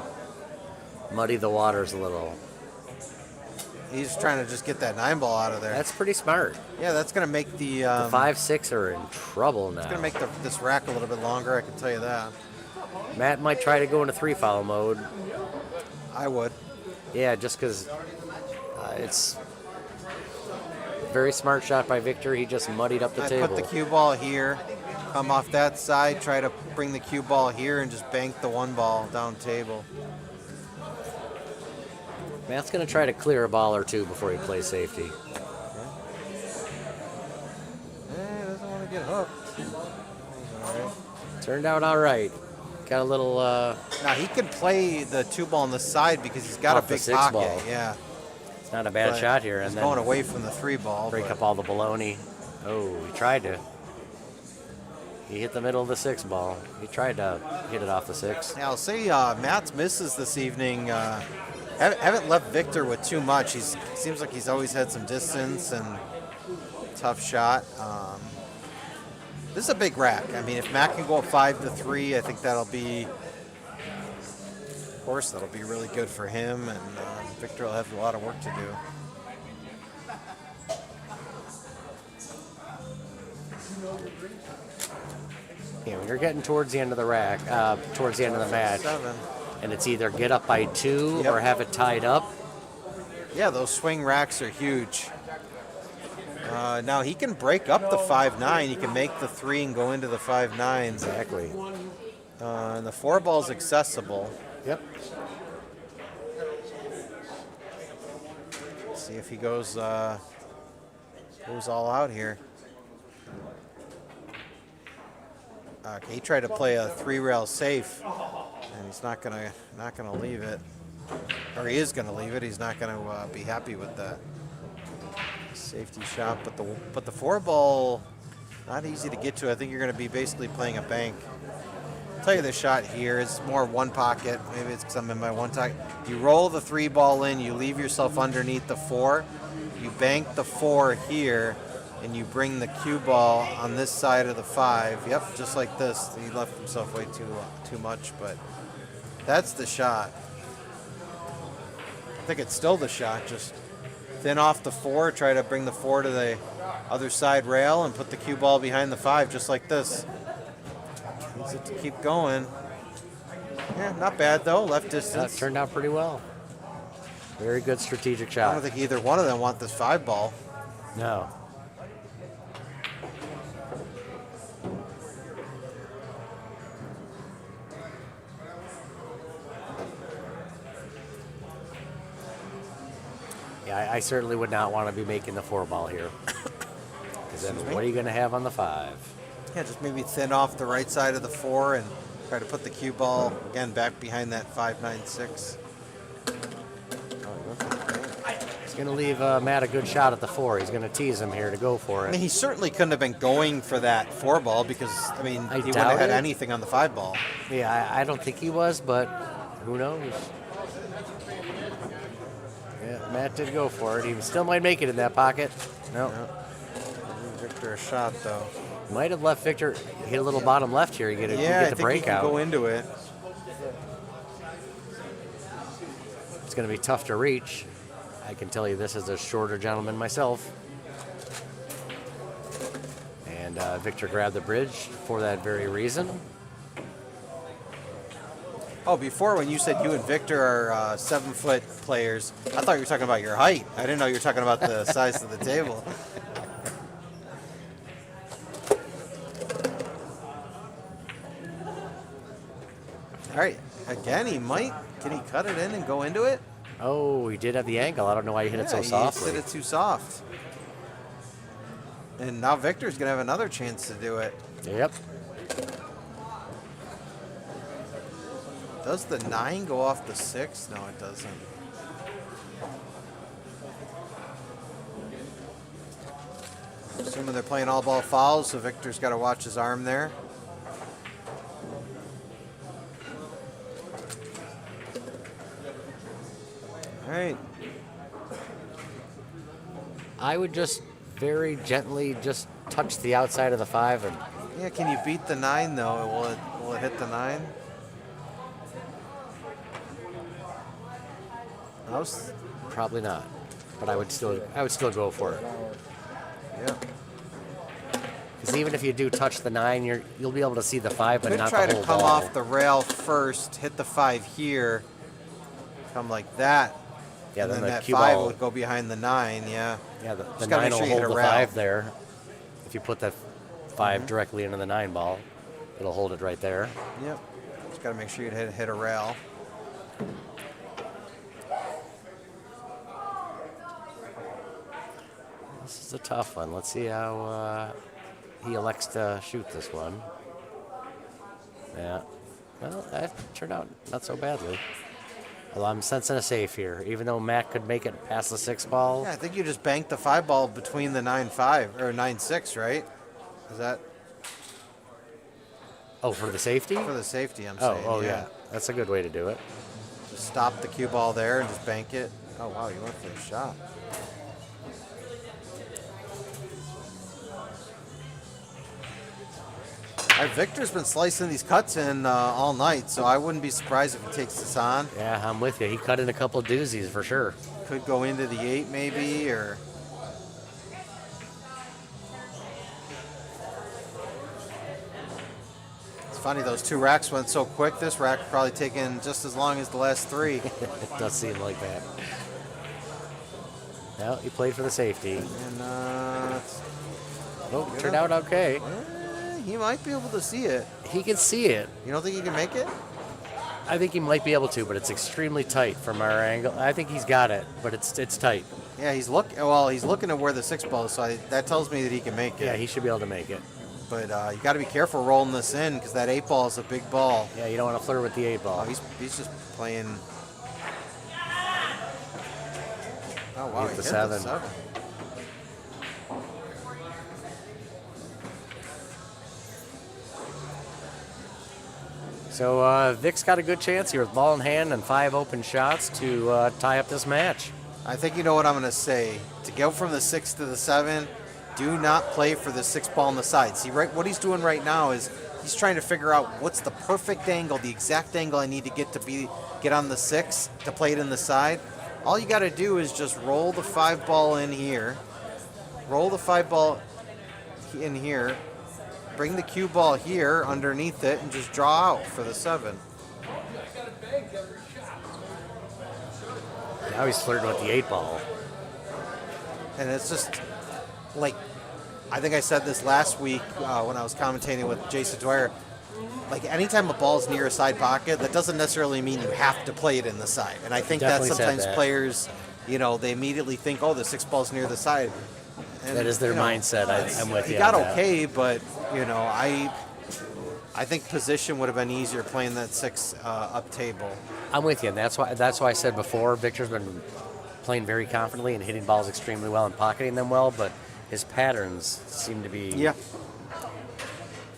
A: muddy the waters a little.
B: He's trying to just get that 9 ball out of there.
A: That's pretty smart.
B: Yeah, that's going to make the,
A: The 5-6 are in trouble now.
B: it's going to make this rack a little bit longer, I can tell you that.
A: Matt might try to go into 3-foul mode.
B: I would.
A: Yeah, just because it's a very smart shot by Victor. He just muddied up the
B: I'd
A: table.
B: put the cue ball here, come off that side, try to bring the cue ball here, and just bank the 1 ball down table.
A: Matt's going to try to clear a ball or two before he plays safety.
B: He doesn't want to get hooked. All right.
A: Turned out all right. Got a little
B: Now he could play the 2 ball on the side because he's got
A: Off
B: a
A: the
B: big
A: 6
B: pocket.
A: ball.
B: Yeah,
A: it's not a bad
B: but
A: shot here. And
B: he's
A: then
B: going away from the 3 ball.
A: break
B: but
A: up all the baloney. Oh, he tried to. He hit the middle of the 6 ball. He tried to hit it off the 6.
B: Yeah, I'll say Matt's misses this evening haven't left Victor with too much. Seems like he's always had some distance and tough shot. This is a big rack. I mean, if Matt can go up 5-3, I think that'll be, of course, that'll be really good for him, and Victor will have a lot of work to do.
A: Yeah, when you're getting towards the end of the rack, towards the end of the match,
B: 7.
A: and it's either get up by 2
B: Yep.
A: or have it tied up.
B: Yeah, those swing racks are huge. Now he can break up the 5-9. He can make the 3 and go into the 5-9s.
A: Exactly.
B: And the 4 ball's accessible.
A: Yep.
B: See if he goes all out here. Okay, he tried to play a 3-rail safe, and he's not gonna leave it, or he is gonna leave it. He's not gonna be happy with that safety shot. But the 4 ball, not easy to get to. I think you're gonna be basically playing a bank. I'll tell you the shot here is more 1 pocket. Maybe it's because I'm in my 1 pocket. You roll the 3 ball in. You leave yourself underneath the 4. You bank the 4 here. And you bring the cue ball on this side of the 5. Yep, just like this. He left himself way too much, but that's the shot. I think it's still the shot. Just thin off the 4, try to bring the 4 to the other side rail, and put the cue ball behind the 5, just like this. Needs it to keep going. Yeah, not bad though. Left
A: That
B: distance.
A: turned out pretty well. Very good strategic
B: I
A: shot.
B: don't think either one of them want this 5 ball.
A: No. Yeah, I certainly would not want to be making the 4 ball here. Because then what are you going to have on the 5?
B: Yeah, just maybe thin off the right side of the 4 and try to put the cue ball again back behind that 5-9-6.
A: He's going to leave Matt a good shot at the 4. He's going to tease him here to go for
B: I mean,
A: it.
B: he certainly couldn't have been going for that 4 ball because, I mean,
A: I
B: he wouldn't
A: doubt
B: have had
A: it.
B: anything on the 5 ball.
A: Yeah, I don't think he was, but who knows? Yeah, Matt did go for it. He still might make it in that pocket. No.
B: Victor a shot, though.
A: Might have left Victor hit a little bottom left here. You get,
B: Yeah,
A: get
B: I
A: the
B: think he can
A: breakout.
B: go into it.
A: It's going to be tough to reach. I can tell you this as a shorter gentleman myself. And Victor grabbed the bridge for that very reason.
B: Oh, before when you said you and Victor are 7-foot players, I thought you were talking about your height. I didn't know you were talking about the size of the table. All right, again, can he cut it in and go into it?
A: Oh, he did have the angle. I don't know why he hit it so softly.
B: He hit it too soft. And now Victor's going to have another chance to do it.
A: Yep.
B: Does the 9 go off the 6? No, it doesn't. Assuming they're playing all ball fouls, so Victor's got to watch his arm there. All right.
A: I would just very gently just touch the outside of the 5 and
B: Yeah, can you beat the 9 though? Will it hit the 9? I was,
A: probably not. But I would still go for it.
B: yeah.
A: Because even if you do touch the 9, you'll be able to see the 5, but
B: Could
A: not
B: try
A: the
B: to
A: whole
B: come
A: ball.
B: off the rail first, hit the 5 here, come like that.
A: Yeah,
B: and
A: then
B: then
A: the
B: that
A: cue
B: 5
A: ball-
B: would go behind the 9, yeah.
A: Yeah, the
B: Just gotta
A: 9
B: make sure
A: will
B: you hit
A: hold
B: a
A: the
B: rail.
A: 5 there. If you put the 5 directly into the 9 ball, it'll hold it right there.
B: Yep. Just got to make sure you hit a rail.
A: This is a tough one. Let's see how he elects to shoot this one. Yeah. Well, that turned out not so badly. Well, I'm sensing a safe here, even though Matt could make it past the 6 ball.
B: Yeah, I think you just banked the 5 ball between the 9-5 or 9-6, right? Is that
A: Oh, for the safety?
B: for the safety? I'm
A: Oh,
B: saying.
A: yeah. That's a good way to do it.
B: Just stop the cue ball there and just bank it. Oh wow, you went for the shot. Victor's been slicing these cuts in all night, so I wouldn't be surprised if he takes this on.
A: Yeah, I'm with you. He cut in a couple doozies for sure.
B: Could go into the 8 maybe, or it's funny those 2 racks went so quick. This rack probably taken just as long as the last 3.
A: It does seem like that. Well, he played for the safety.
B: And
A: Oh, turned out okay.
B: he might be able to see it.
A: He can see it.
B: You don't think he can make it?
A: I think he might be able to, but it's extremely tight from our angle. I think he's got it, but it's tight.
B: Yeah, he's looking at where the 6 ball is, so that tells me that he can make it.
A: Yeah, he should be able to make it.
B: But you got to be careful rolling this in because that 8 ball is a big ball.
A: Yeah, you don't want to flirt with the 8 ball.
B: Oh, he's just playing. Oh wow,
A: Hit
B: he
A: the
B: hit
A: 7.
B: the 7.
A: So Vic's got a good chance here with ball in hand and 5 open shots to tie up this match.
B: I think you know what I'm going to say. To go from the 6 to the 7, do not play for the 6 ball on the side. See, right, what he's doing right now is he's trying to figure out what's the perfect angle, the exact angle I need to get on the 6 to play it in the side. All you got to do is just roll the 5 ball in here, roll the 5 ball in here, bring the cue ball here underneath it, and just draw out for the 7.
A: Now he's flirting with the 8 ball.
B: And it's just like, I think I said this last week when I was commentating with Jason Dwyer. Like, anytime a ball's near a side pocket, that doesn't necessarily mean you have to play it in the side. And I think that
A: Definitely said
B: sometimes
A: that.
B: players, they immediately think, oh, the 6 ball's near the side. And,
A: That is their mindset. I'm with you.
B: He got
A: on that.
B: okay, but, I think position would have been easier playing that 6 up table.
A: I'm with you, and that's why I said before, Victor's been playing very confidently and hitting balls extremely well and pocketing them well, but his patterns seem to be
B: Yeah.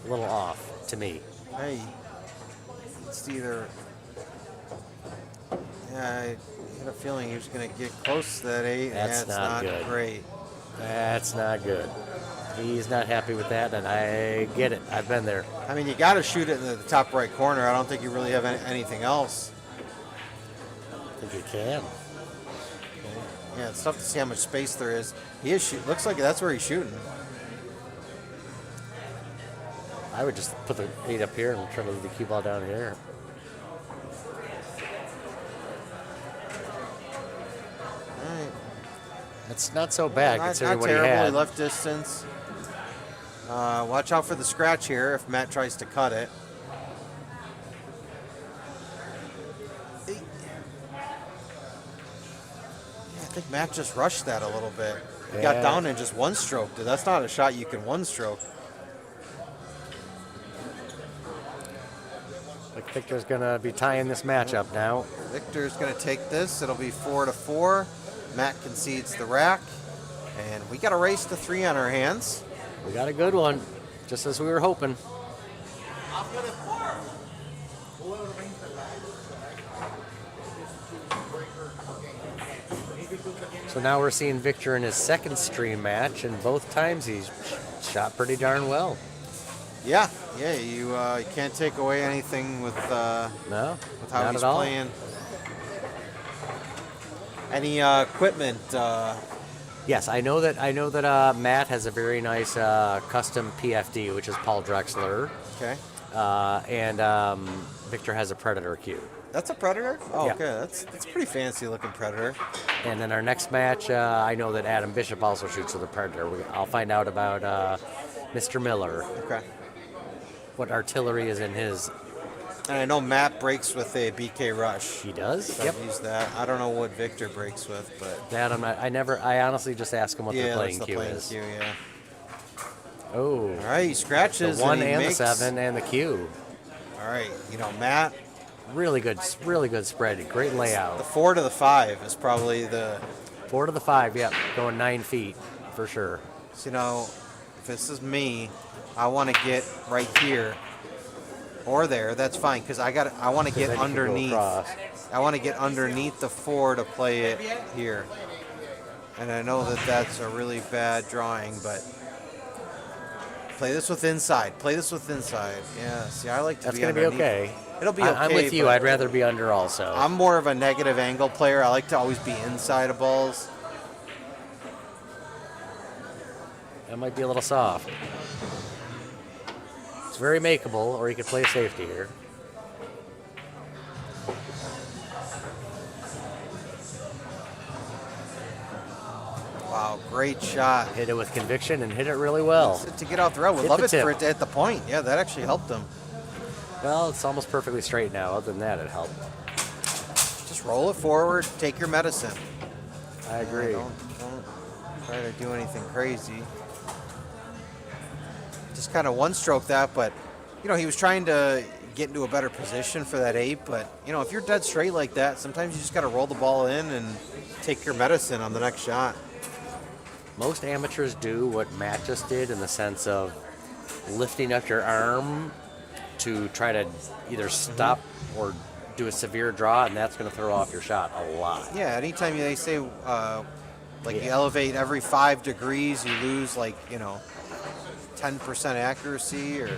A: a little off to me.
B: Hey, it's either. Yeah, I had a feeling he was going to get close to that 8.
A: That's
B: It's
A: not good.
B: great.
A: That's not good. He's not happy with that, and I get it. I've been there.
B: I mean, you got to shoot it in the top right corner. I don't think you really have anything else.
A: I think he can.
B: Yeah, it's tough to see how much space there is. He is looks like that's where he's shooting.
A: I would just put the 8 up here and try to leave the cue ball down here.
B: All right.
A: It's not so bad
B: Not
A: considering what
B: terrible.
A: he had.
B: left distance. Watch out for the scratch here if Matt tries to cut it. Yeah, I think Matt just rushed that a little bit. He got
A: Yeah.
B: down in just one stroke. That's not a shot you can one stroke.
A: Like Victor's going to be tying this match up now.
B: Victor's going to take this. It'll be 4-4. Matt concedes the rack. And we got a race to 3 on our hands.
A: We got a good one, just as we were hoping. So now we're seeing Victor in his second stream match, and both times he's shot pretty darn well.
B: Yeah, you can't take away anything with
A: No,
B: with how
A: not
B: he's
A: at all.
B: playing. Any equipment?
A: Yes, I know that Matt has a very nice custom PFD, which is Paul Drexler,
B: Okay,
A: and Victor has a Predator cue.
B: that's a Predator. Oh,
A: Yeah.
B: okay, that's pretty fancy looking Predator.
A: And then our next match, I know that Adam Bishop also shoots with a Predator. I'll find out about Mr. Miller,
B: Okay,
A: what artillery is in his.
B: and I know Matt breaks with a BK Rush.
A: He does.
B: So
A: Yep.
B: I've used that. I don't know what Victor breaks with, but
A: That I'm not. I honestly just ask him what
B: yeah,
A: their
B: that's
A: playing
B: the
A: cue
B: playing
A: is.
B: cue. Yeah.
A: Oh,
B: All right, he scratches
A: the 1
B: he
A: and
B: makes,
A: the 7 and the cue.
B: All right, Matt.
A: Really good spread. Great
B: The
A: layout.
B: 4 to the 5 is probably the.
A: 4 to the 5. Yep, going 9 feet for sure.
B: So, if this is me, I want to get right here or there. That's fine because I want to get
A: Then you can go
B: underneath.
A: across.
B: I want to get underneath the 4 to play it here. And I know that that's a really bad drawing, but play this with inside. Yeah. See, I like to
A: That's
B: be
A: going to be
B: underneath.
A: okay.
B: It'll be okay.
A: I'm with you.
B: but
A: I'd rather be under also.
B: I'm more of a negative angle player. I like to always be inside of balls.
A: That might be a little soft. It's very makeable, or you could play safety here.
B: Wow, great shot.
A: Hit it with conviction and hit it really well.
B: To get off the rail, would
A: Hit
B: love
A: the
B: it
A: tip.
B: for it to hit the point. Yeah, that actually helped him.
A: Well, it's almost perfectly straight now. Other than that, it helped.
B: Just roll it forward, take your medicine.
A: I agree.
B: Don't try to do anything crazy. Just kind of one stroke that, but he was trying to get into a better position for that 8. But if you're dead straight like that, sometimes you just got to roll the ball in and take your medicine on the next shot.
A: Most amateurs do what Matt just did in the sense of lifting up your arm to try to either stop or do a severe draw, and that's going to throw off your shot a lot.
B: Yeah, anytime they say you elevate every 5 degrees, you lose 10% accuracy or.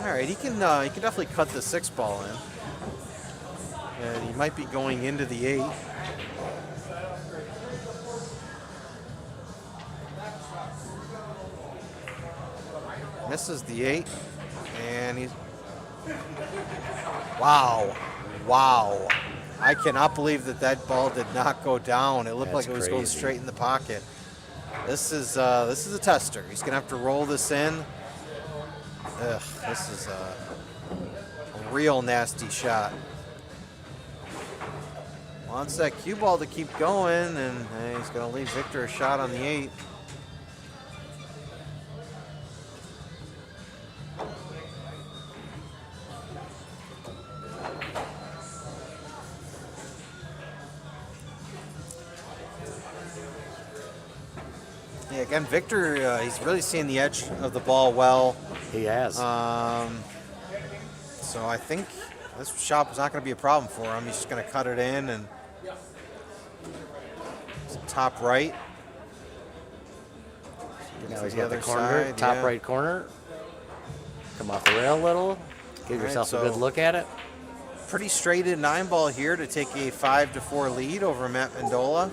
B: All right, he can definitely cut the 6 ball in. And he might be going into the 8. Misses the 8. And he's. Wow. I cannot believe that ball did not go down. It looked
A: That's
B: like it was going
A: crazy.
B: straight in the pocket. This is a tester. He's going to have to roll this in. Ugh, this is a real nasty shot. Wants that cue ball to keep going, and he's going to leave Victor a shot on the 8. Yeah, again, Victor, he's really seeing the edge of the ball well.
A: He has.
B: So I think this shot is not going to be a problem for him. He's just going to cut it in and top right.
A: Now
B: to
A: he's
B: the
A: got the
B: other
A: corner,
B: side,
A: top
B: yeah.
A: right corner. Come off the rail a little. Give
B: All right,
A: yourself a
B: so-
A: good look at it.
B: Pretty straighted 9 ball here to take a 5-4 lead over Matt Mendola.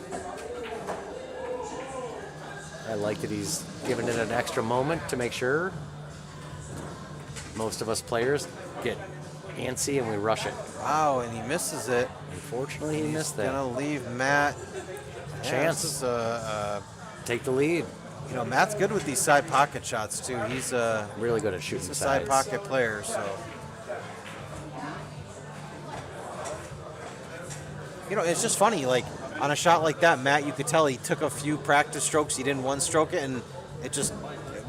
A: I like that he's giving it an extra moment to make sure. Most of us players get antsy and we rush it.
B: Wow, and he misses it.
A: Unfortunately, he
B: He's
A: missed
B: gonna
A: that.
B: leave Matt. Yeah,
A: Chance.
B: this is
A: Take the lead.
B: Matt's good with these side pocket shots too. He's
A: Really good at shooting
B: a side
A: sides.
B: pocket player, so. It's just funny, like on a shot like that, Matt, you could tell he took a few practice strokes. He didn't one stroke it, and it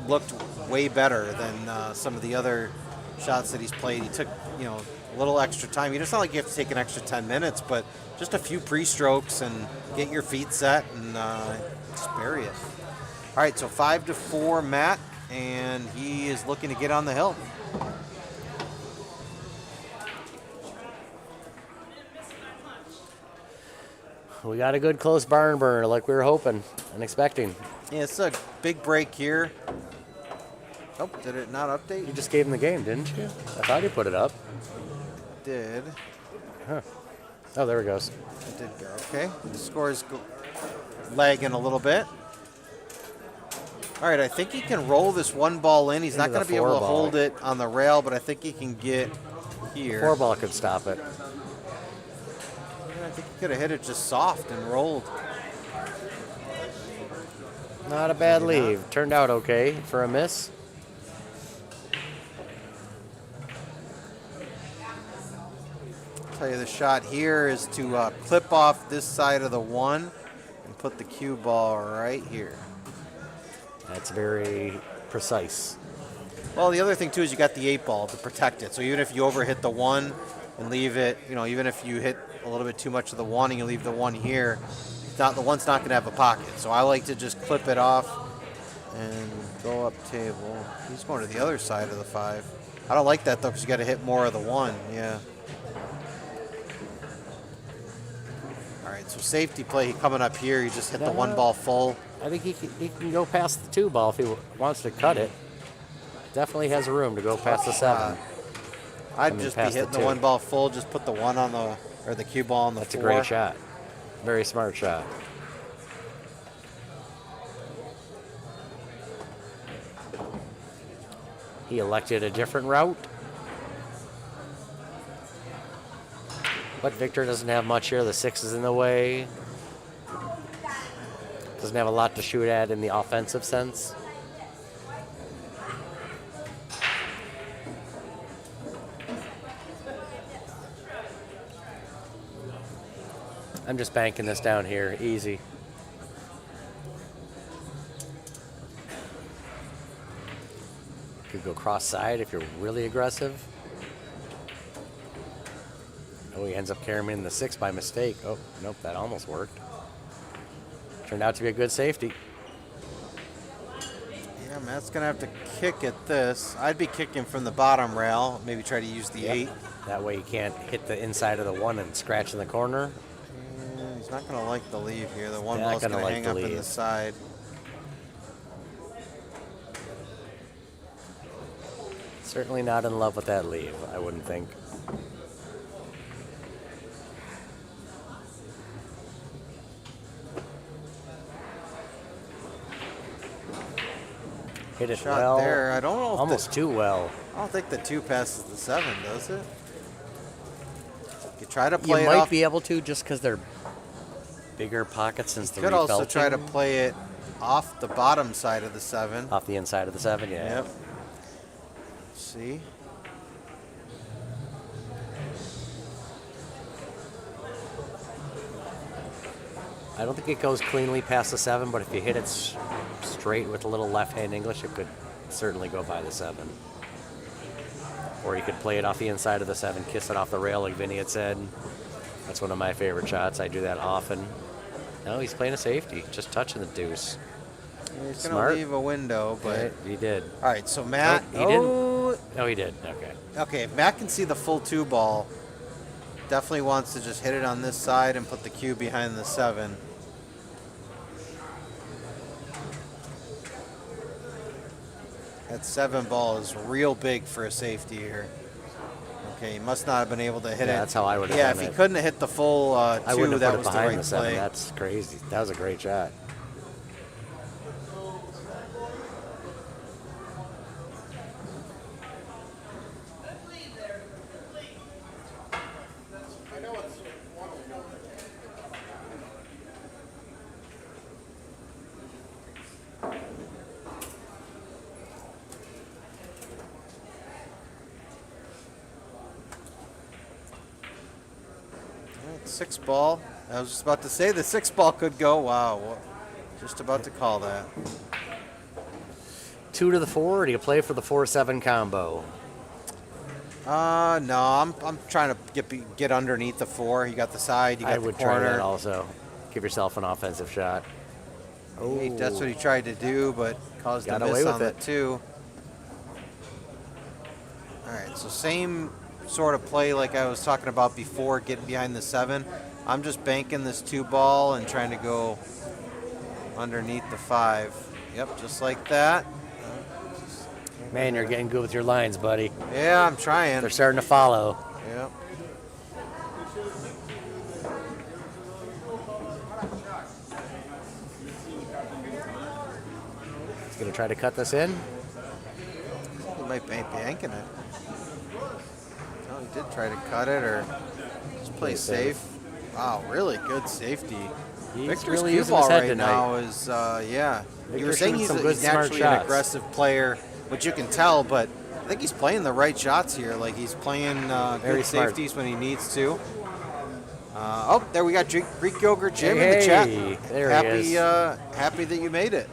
B: looked way better than some of the other shots that he's played. He took, a little extra time. It's not like you have to take an extra 10 minutes, but just a few pre-strokes and get your feet set and just bury it. All right, so 5-4 Matt, and he is looking to get on the hill.
A: We got a good close barn burner like we were hoping and expecting.
B: Yeah, it's a big break here. Oh, did it not update?
A: You just gave him the game, didn't you? I thought you put it up.
B: Did.
A: Huh. Oh, there it goes.
B: It did go. Okay. The score is lagging a little bit. All right, I think he can roll this one ball in. He's not going to be able to hold it on the rail, but I think he can get here.
A: 4-ball could stop it.
B: I think he could have hit it just soft and rolled.
A: Not a bad leave. Turned out okay for a miss.
B: I'll tell you, the shot here is to clip off this side of the one and put the cue ball right here.
A: That's very precise.
B: Well, the other thing, too, is you got the 8-ball to protect it. So even if you overhit the one and leave it, even if you hit a little bit too much of the one and you leave the one here, the one's not going to have a pocket. So I like to just clip it off and go up table. He's going to the other side of the 5. I don't like that, though, because you got to hit more of the one. Yeah. All right, so safety play coming up here. You just hit the 1-ball full.
A: I think he can go past the 2-ball if he wants to cut it. Definitely has room to go past the 7.
B: I'd just be hitting the 1-ball full. Just put the 1 on the cue ball on the 4.
A: That's a great shot. Very smart shot. He elected a different route. But Victor doesn't have much here. The 6 is in the way. Doesn't have a lot to shoot at in the offensive sense. I'm just banking this down here, easy. Could go cross side if you're really aggressive. Oh, he ends up carrying the 6 by mistake. Oh, nope, that almost worked. Turned out to be a good safety.
B: Yeah, Matt's going to have to kick at this. I'd be kicking from the bottom rail, maybe try to use the 8.
A: That way you can't hit the inside of the 1 and scratch in the corner.
B: Yeah, he's not going to like the leave here. The 1 ball's going to hang up in the side.
A: Certainly not in love with that leave, I wouldn't think. Hit it
B: Shot
A: well.
B: there. I don't know if
A: almost too well.
B: I don't think the 2 passes the 7, does it? You try to play
A: You
B: it
A: might
B: off.
A: be able to just because they're bigger pockets since the
B: Could also
A: refelting.
B: try to play it off the bottom side of the 7.
A: Off the inside of the 7, yeah.
B: Yep. See?
A: I don't think it goes cleanly past the 7, but if you hit it straight with a little left-hand English, it could certainly go by the 7. Or you could play it off the inside of the 7, kiss it off the rail like Vinny had said. That's one of my favorite shots. I do that often. No, he's playing a safety, just touching the deuce.
B: Yeah, he's going to leave a window, but...
A: Yeah, he did.
B: All right, so Matt...
A: he didn't. Oh, he did. Okay.
B: Okay, if Matt can see the full 2 ball, definitely wants to just hit it on this side and put the cue behind the 7. That 7 ball is real big for a safety here. Okay, he must not have been able to hit it.
A: That's how I would have
B: Yeah,
A: done
B: if
A: it.
B: he couldn't have hit the full 2,
A: I wouldn't have
B: that
A: put
B: was
A: it
B: the
A: behind
B: right
A: the 7.
B: play.
A: That's crazy. That was a great shot.
B: All right, 6 ball. I was just about to say the 6 ball could go. Wow, just about to call that.
A: 2 to the 4, or do you play for the 4-7 combo?
B: No, I'm trying to get underneath the 4. You got the side, you got
A: I
B: the
A: would
B: corner.
A: try that also. Give yourself an offensive shot.
B: Hey, that's what he tried to do, but caused
A: Got
B: a
A: away
B: miss
A: with
B: on the
A: it.
B: 2. All right, so same sort of play like I was talking about before, getting behind the 7. I'm just banking this 2 ball and trying to go underneath the 5. Yep, just like that.
A: Man, you're getting good with your lines, buddy.
B: Yeah, I'm trying.
A: They're starting to follow.
B: Yep.
A: He's going to try to cut this in.
B: He might be yanking it. No, he did try to cut it or just play safe. Wow, really good safety.
A: He's
B: Victor's
A: really
B: cue
A: using his
B: ball
A: head
B: right
A: tonight.
B: now is, yeah. You
A: Victor's
B: were saying
A: shooting
B: he's,
A: some good,
B: he's
A: smart
B: naturally an
A: shots.
B: aggressive player, which you can tell, but I think he's playing the right shots here. Like he's playing
A: Very
B: good
A: smart.
B: safeties when he needs to. Oh, there we got Greek Yogurt Jim in the chat.
A: There
B: Happy,
A: he is.
B: happy that you made it.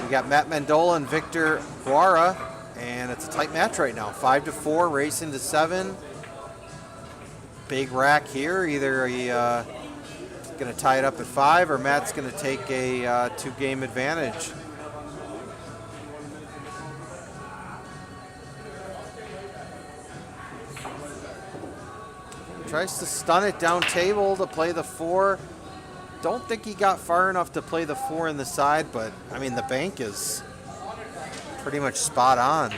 B: We got Matt Mendola and Victor Guerra, and it's a tight match right now. 5 to 4, racing to 7. Big rack here. Either he going to tie it up at 5, or Matt's going to take a 2-game advantage. Tries to stun it down table to play the 4. Don't think he got far enough to play the 4 in the side, but I mean the bank is pretty much spot on.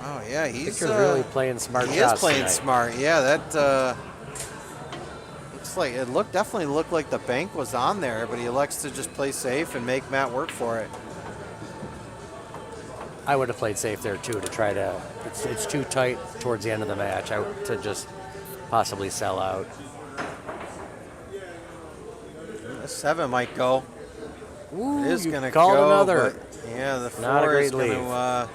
B: Oh yeah, he's
A: Victor's really playing smart
B: he
A: shots
B: is playing
A: tonight.
B: smart. Yeah, that looks like it definitely looked like the bank was on there, but he elects to just play safe and make Matt work for it.
A: I would have played safe there too to try to. It's too tight towards the end of the match to just possibly sell out.
B: A 7 might go.
A: Ooh,
B: It is
A: you
B: going to
A: called
B: go.
A: another.
B: But yeah, the 4
A: Not a great
B: is going
A: leave.
B: to.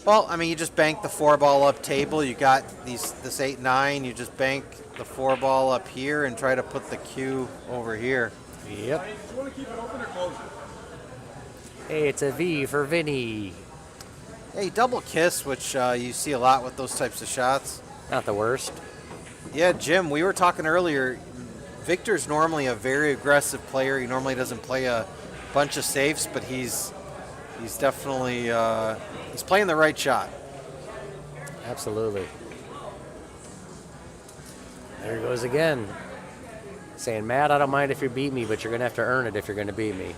B: Well, I mean, you just bank the 4 ball up table. You got this 8-9. You just bank the 4 ball up here and try to put the cue over here.
A: Yep. Hey, it's a V for Vinny.
B: Hey, double kiss, which you see a lot with those types of shots.
A: Not the worst.
B: Yeah, Jim, we were talking earlier. Victor's normally a very aggressive player. He normally doesn't play a bunch of safes, but he's definitely he's playing the right shot.
A: Absolutely. There he goes again. Saying, Matt, I don't mind if you beat me, but you're going to have to earn it if you're going to beat me.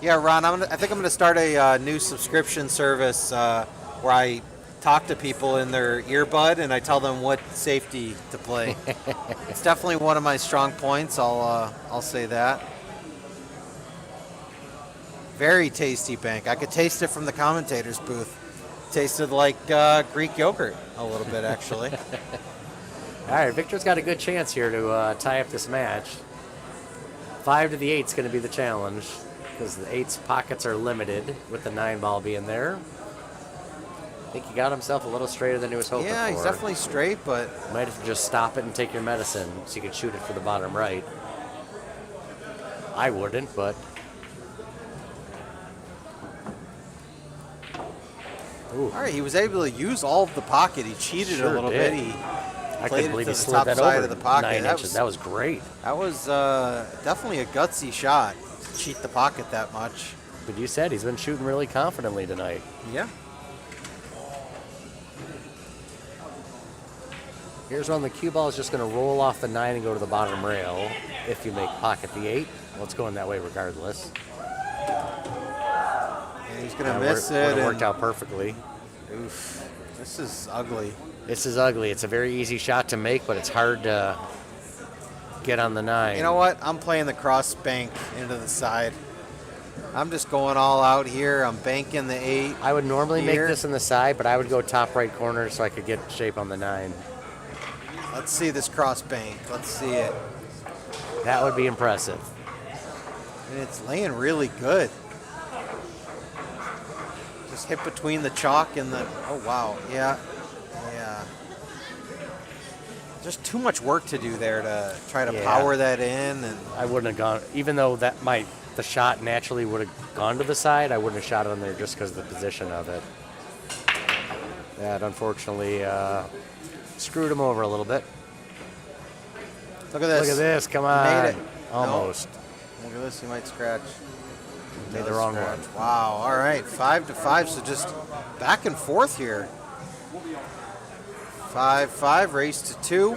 B: Yeah, Ron, I think I'm going to start a new subscription service where I talk to people in their earbud and I tell them what safety to play. It's definitely one of my strong points. I'll say that. Very tasty bank. I could taste it from the commentator's booth. Tasted like Greek yogurt a little bit, actually.
A: All right, Victor's got a good chance here to tie up this match. 5 to the 8 is going to be the challenge because the 8's pockets are limited with the 9 ball being there. I think he got himself a little straighter than he was hoping for.
B: Yeah, he's definitely straight, but
A: Might have to just stop it and take your medicine so you could shoot it for the bottom right. I wouldn't, but... Ooh.
B: all right, he was able to use all of the pocket. He cheated
A: Sure
B: a little
A: did.
B: bit. He
A: I
B: played
A: couldn't
B: it
A: believe
B: to
A: he
B: the
A: slid
B: top
A: that
B: side
A: over
B: of the pocket.
A: 9 inches. That was great.
B: That was definitely a gutsy shot to cheat the pocket that much.
A: But you said he's been shooting really confidently tonight.
B: Yeah.
A: Here's one. The cue ball is just going to roll off the 9 and go to the bottom rail if you make pocket the 8. Well, it's going that way regardless.
B: And he's going to miss
A: Would
B: it.
A: have worked
B: and-
A: out perfectly.
B: Oof. This is ugly.
A: This is ugly. It's a very easy shot to make, but it's hard to get on the 9.
B: You know what? I'm playing the cross bank into the side. I'm just going all out here. I'm banking the 8.
A: I would normally make
B: here.
A: this in the side, but I would go top right corner so I could get shape on the 9.
B: Let's see this cross bank. Let's see it.
A: That would be impressive.
B: And it's laying really good. Just hit between the chalk and the... oh, wow. Yeah. Yeah. just too much work to do there to try to
A: Yeah.
B: power that in. And
A: I wouldn't have gone, even though the shot naturally would have gone to the side, I wouldn't have shot it on there just because of the position of it. That unfortunately screwed him over a little bit.
B: look at this.
A: Look at this, come
B: He
A: on.
B: made it.
A: Almost.
B: Look at this. He might scratch.
A: Made the
B: Does
A: wrong
B: scratch.
A: one.
B: Wow. All right. 5-5. So just back and forth here. 5-5. Race to 2.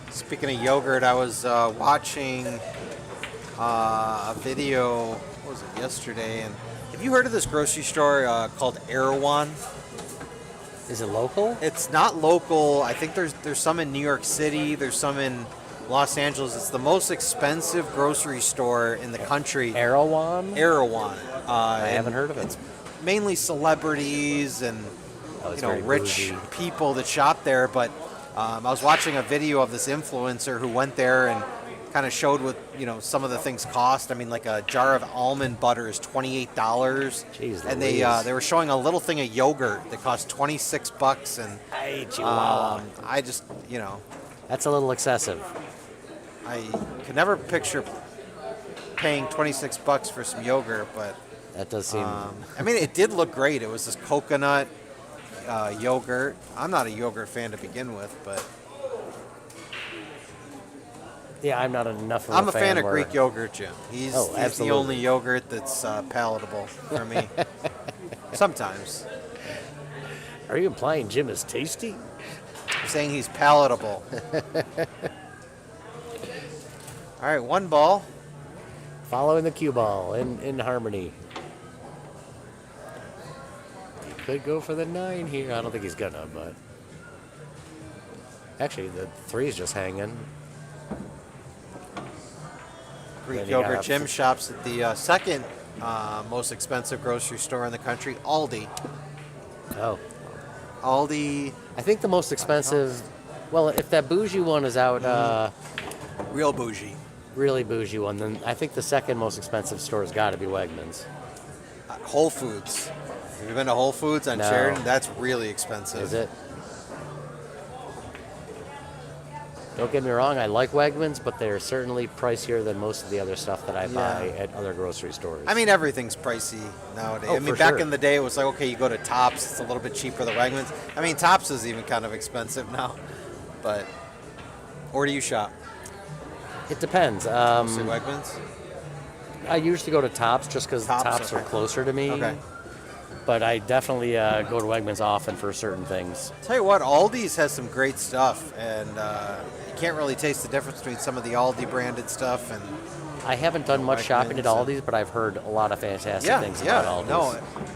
B: Speaking of yogurt, I was watching a video, what was it, yesterday? And have you heard of this grocery store called Erewhon?
A: Is it local?
B: It's not local. I think there's some in New York City. There's some in Los Angeles. It's the most expensive grocery store in the country.
A: Erewhon?
B: Erewhon.
A: I haven't heard of it.
B: It's mainly celebrities and
A: Oh, it's
B: you know
A: very
B: rich
A: bougie.
B: people that shop there. But I was watching a video of this influencer who went there and kind of showed what some of the things cost. I mean, like a jar of almond butter is $28,
A: Jeez
B: and
A: Louise.
B: they were showing a little thing of yogurt that cost $26, and
A: Hey, Chihuahua.
B: I just
A: That's a little excessive.
B: I could never picture paying $26 for some yogurt, but
A: That does seem.
B: I mean, it did look great. It was this coconut yogurt. I'm not a yogurt fan to begin with, but
A: Yeah, I'm not enough of
B: I'm
A: a
B: a fan of
A: where-
B: Greek yogurt, Jim. He's the
A: absolutely.
B: only yogurt that's palatable for me. Sometimes.
A: Are you implying Jim is tasty?
B: I'm saying he's palatable. All right, 1 ball.
A: Following the cue ball in harmony. He could go for the 9 here. I don't think he's gonna, but actually the 3's just hanging.
B: Greek
A: Then you got
B: yogurt.
A: a-
B: Jim shops at the second most expensive grocery store in the country, Aldi.
A: Oh,
B: Aldi,
A: I think the most expensive. Well, if that bougie one is out,
B: real bougie.
A: really bougie one, then I think the second most expensive store has got to be Wegmans.
B: Whole Foods. Have you been to Whole Foods on
A: No.
B: Sheridan? That's really expensive.
A: Is it? Don't get me wrong, I like Wegmans, but they're certainly pricier than most of the other stuff that I buy at other grocery stores.
B: I mean, everything's pricey nowadays.
A: Oh,
B: I mean,
A: for
B: back
A: sure.
B: in the day, it was like, okay, you go to Tops, it's a little bit cheaper than Wegmans. I mean, Tops is even kind of expensive now. But, where do you shop?
A: It depends.
B: Mostly Wegmans?
A: I usually go to Tops just because
B: Tops,
A: Tops are
B: okay.
A: closer to me.
B: Okay.
A: But I definitely go to Wegmans often for certain things.
B: Tell you what, Aldi's has some great stuff, and you can't really taste the difference between some of the Aldi branded stuff and
A: I haven't done much shopping at
B: Wegmans,
A: Aldi's, but I've heard a lot of fantastic things about Aldi's.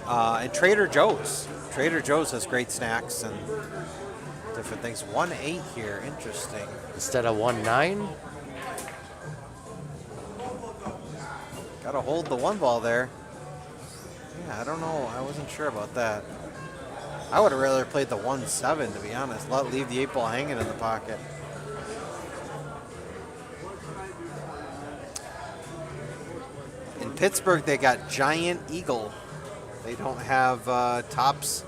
B: no, and Trader Joe's. Trader Joe's has great snacks and different things. 1.8 here, interesting.
A: Instead of 1.9,
B: Got to hold the 1 ball there. Yeah, I don't know. I wasn't sure about that. I would have rather played the 1-7, to be honest. Leave the 8 ball hanging in the pocket. In Pittsburgh, they got Giant Eagle. They don't have Tops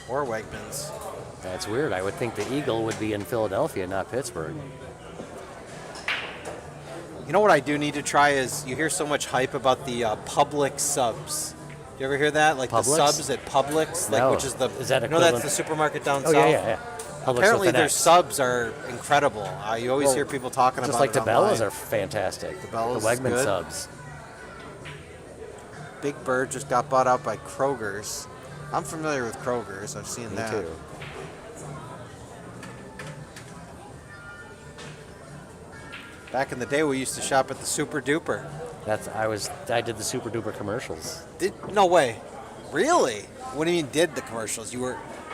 B: or Wegmans.
A: that's weird. I would think the Eagle would be in Philadelphia, not Pittsburgh.
B: You know what I do need to try is you hear so much hype about the Publix subs. You ever hear that? Like
A: Publix?
B: the subs at Publix, like
A: No.
B: which is the
A: Is that
B: you know that's
A: equivalent-
B: the supermarket down
A: Oh,
B: south.
A: yeah. Publix
B: Apparently
A: with an
B: their
A: X.
B: subs are incredible. You always
A: Well,
B: hear people talking
A: Just
B: about
A: like
B: it
A: the Bellas
B: online.
A: are fantastic. The
B: Bellas
A: Wegman
B: good.
A: subs.
B: Big Bird just got bought out by Kroger's. I'm familiar with Kroger's. I've seen
A: Me
B: that.
A: too.
B: Back in the day, we used to shop at the Super Duper.
A: I did the Super Duper commercials.
B: No way, really? What do you mean did the commercials? You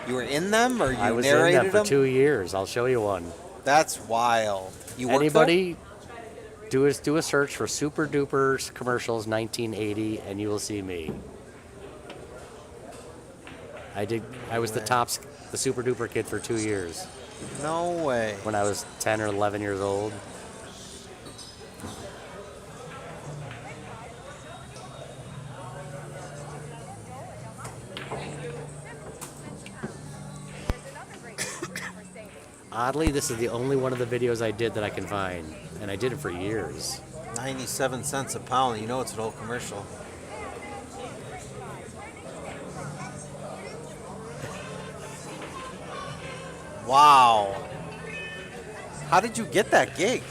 B: were in them or you
A: I was
B: narrated
A: in them for 2 years. I'll show you one.
B: That's wild. You worked
A: Anybody do a search for Super Duper commercials 1980 and you will see me. I was the Super Duper kid for 2 years
B: there? No way.
A: when I was 10 or 11 years old. Oddly, this is the only one of the videos I did that I can find, and I did it for years.
B: 97 cents a pound. You know it's an old commercial. Wow. How did you get that gig?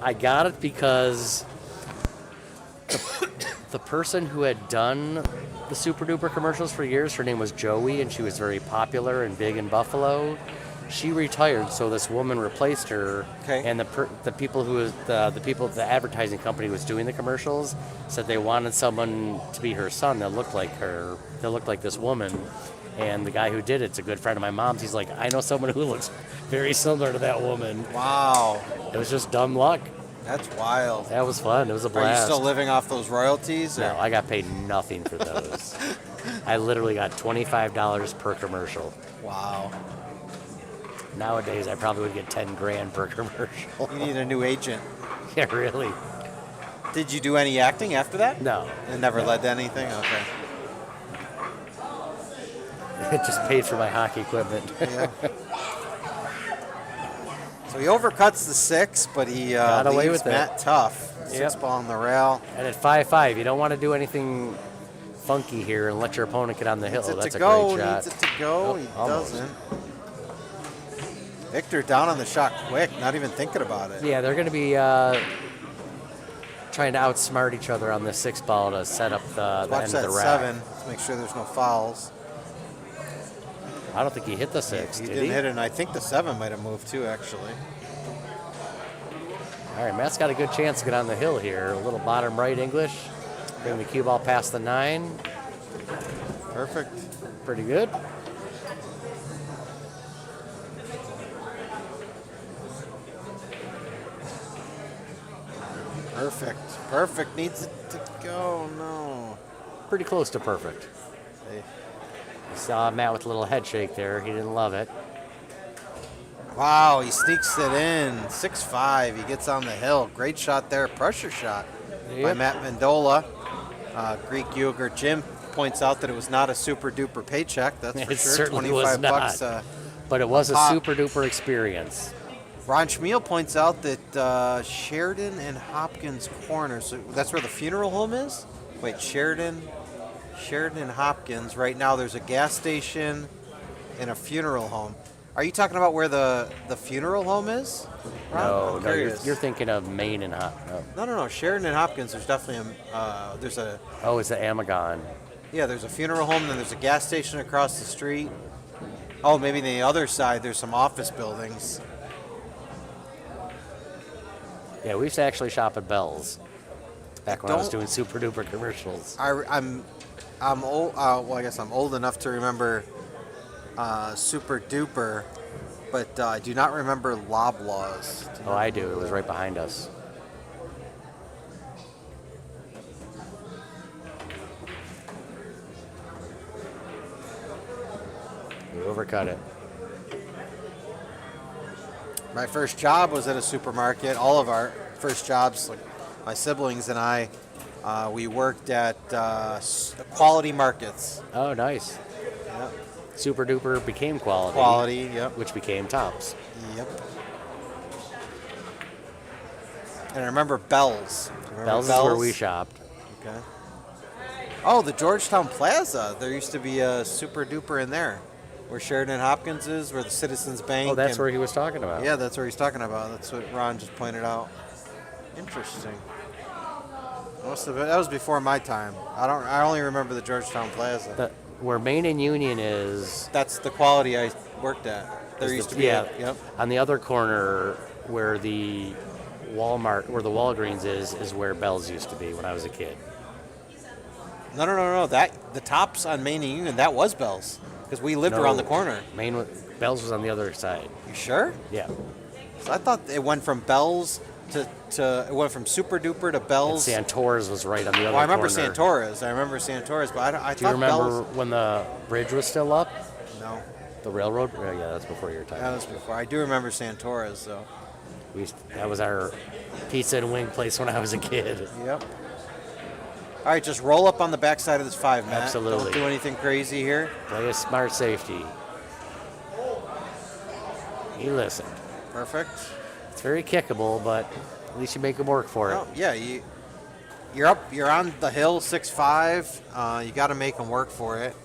A: I got it because the person who had done the Super Duper commercials for years, her name was Joey, and she was very popular and big in Buffalo. She retired, so this woman replaced her.
B: Okay.
A: And the people who was the advertising company who was doing the commercials said they wanted someone to be her son that looked like her, that looked like this woman. And the guy who did it's a good friend of my mom's. He's like, I know someone who looks very similar to that woman.
B: Wow.
A: It was just dumb luck.
B: That's wild.
A: That was fun. It was a
B: Are
A: blast.
B: you still living off those royalties? Or?
A: No, I got paid nothing for those. I literally got $25 per commercial.
B: Wow.
A: Nowadays, I probably would get 10 grand per commercial.
B: You need a new agent.
A: Yeah, really.
B: Did you do any acting after that?
A: No.
B: It never led to anything? Okay.
A: It just paid for my hockey equipment.
B: Yeah. So he overcuts the 6, but he
A: Got away
B: leaves
A: with it.
B: Matt tough.
A: Yep.
B: 6 ball on the rail.
A: And at 5-5, you don't want to do anything funky here and let your opponent get on the hill.
B: Needs it
A: That's
B: to
A: a
B: go.
A: great shot.
B: Needs it to go.
A: Oh,
B: He
A: almost.
B: doesn't. Victor down on the shot quick, not even thinking about it.
A: Yeah, they're going to be trying to outsmart each other on the 6 ball to set up the
B: Watch
A: end of
B: that
A: the rack.
B: 7. Let's make sure there's no fouls.
A: I don't think he hit the 6,
B: He
A: did
B: didn't
A: he?
B: hit it, and I think the 7 might have moved too, actually.
A: All right, Matt's got a good chance to get on the hill here. A little bottom right English. Bring the cue ball past the 9.
B: Perfect.
A: Pretty good.
B: Perfect. Perfect. Needs it to go. No.
A: Pretty close to perfect.
B: Hey.
A: I saw Matt with a little head shake there. He didn't love it.
B: Wow, he sneaks it in. 6-5. He gets on the hill. Great shot there. Pressure shot by
A: Yep.
B: Matt Mendola. Greek yogurt Jim points out that it was not a super duper paycheck. That's for
A: It
B: sure.
A: certainly
B: 25
A: was
B: bucks.
A: not. But it was a
B: pop.
A: super duper experience.
B: Ron Schmiel points out that Sheridan and Hopkins Corner. So that's where the funeral home is. Wait, Sheridan and Hopkins. Right now, there's a gas station and a funeral home. Are you talking about where the funeral home is? Ron?
A: No,
B: I'm
A: no,
B: curious.
A: you're thinking of Maine and Hop. No.
B: No. Sheridan and Hopkins. There's definitely there's a
A: Oh, it's the Amagon.
B: there's a funeral home. Then there's a gas station across the street. Oh, maybe on the other side there's some office buildings.
A: Yeah, we used to actually shop at Bell's back when I was
B: Don't-
A: doing super duper commercials.
B: I'm old. Well, I guess I'm old enough to remember Super Duper, but I do not remember Loblaws.
A: Oh, I do. It was right behind us. We overcut it.
B: My first job was at a supermarket. All of our first jobs, like my siblings and I, we worked at Quality Markets.
A: Oh, nice.
B: Yep.
A: Super duper became quality.
B: Quality, yep.
A: Which became Tops.
B: Yep. And I remember Bell's. Do you remember
A: Bell's is where we shopped.
B: Okay. Oh, the Georgetown Plaza. There used to be a Super Duper in there, where Sheridan Hopkins is, where the Citizens Bank.
A: Oh, that's
B: and-
A: where he was talking about.
B: Yeah, that's what he's talking about. That's what Ron just pointed out. Interesting. That was before my time. I only remember the Georgetown Plaza.
A: Where Main and Union is.
B: That's the Quality I worked at. There
A: is
B: used
A: the-
B: to be.
A: yeah.
B: Yep.
A: On the other corner, where the Walmart, where the Walgreens is where Bell's used to be when I was a kid.
B: No. That the Tops on Main and Union. That was Bell's because we lived
A: No,
B: around the corner.
A: Bell's was on the other side.
B: You sure?
A: Yeah.
B: So I thought it went from Bell's to it went from Super Duper to
A: And
B: Bell's.
A: Santora's was right on the other
B: Well, I remember
A: corner.
B: Santora's. I remember Santora's, but I
A: Do you
B: thought
A: remember
B: Bell's.
A: when the bridge was still up?
B: No,
A: The railroad? Oh, yeah, that's before your time.
B: that was before. I do remember Santora's, though.
A: That was our pizza and wing place when I was a kid.
B: Yep. All right, just roll up on the backside of this 5, Matt.
A: Absolutely.
B: Don't do anything crazy here.
A: Play a smart safety. He listened.
B: Perfect.
A: It's very kickable, but at least you make them work for it.
B: Well, yeah, you're up. You're on the hill, 6-5. You got to make them work for it.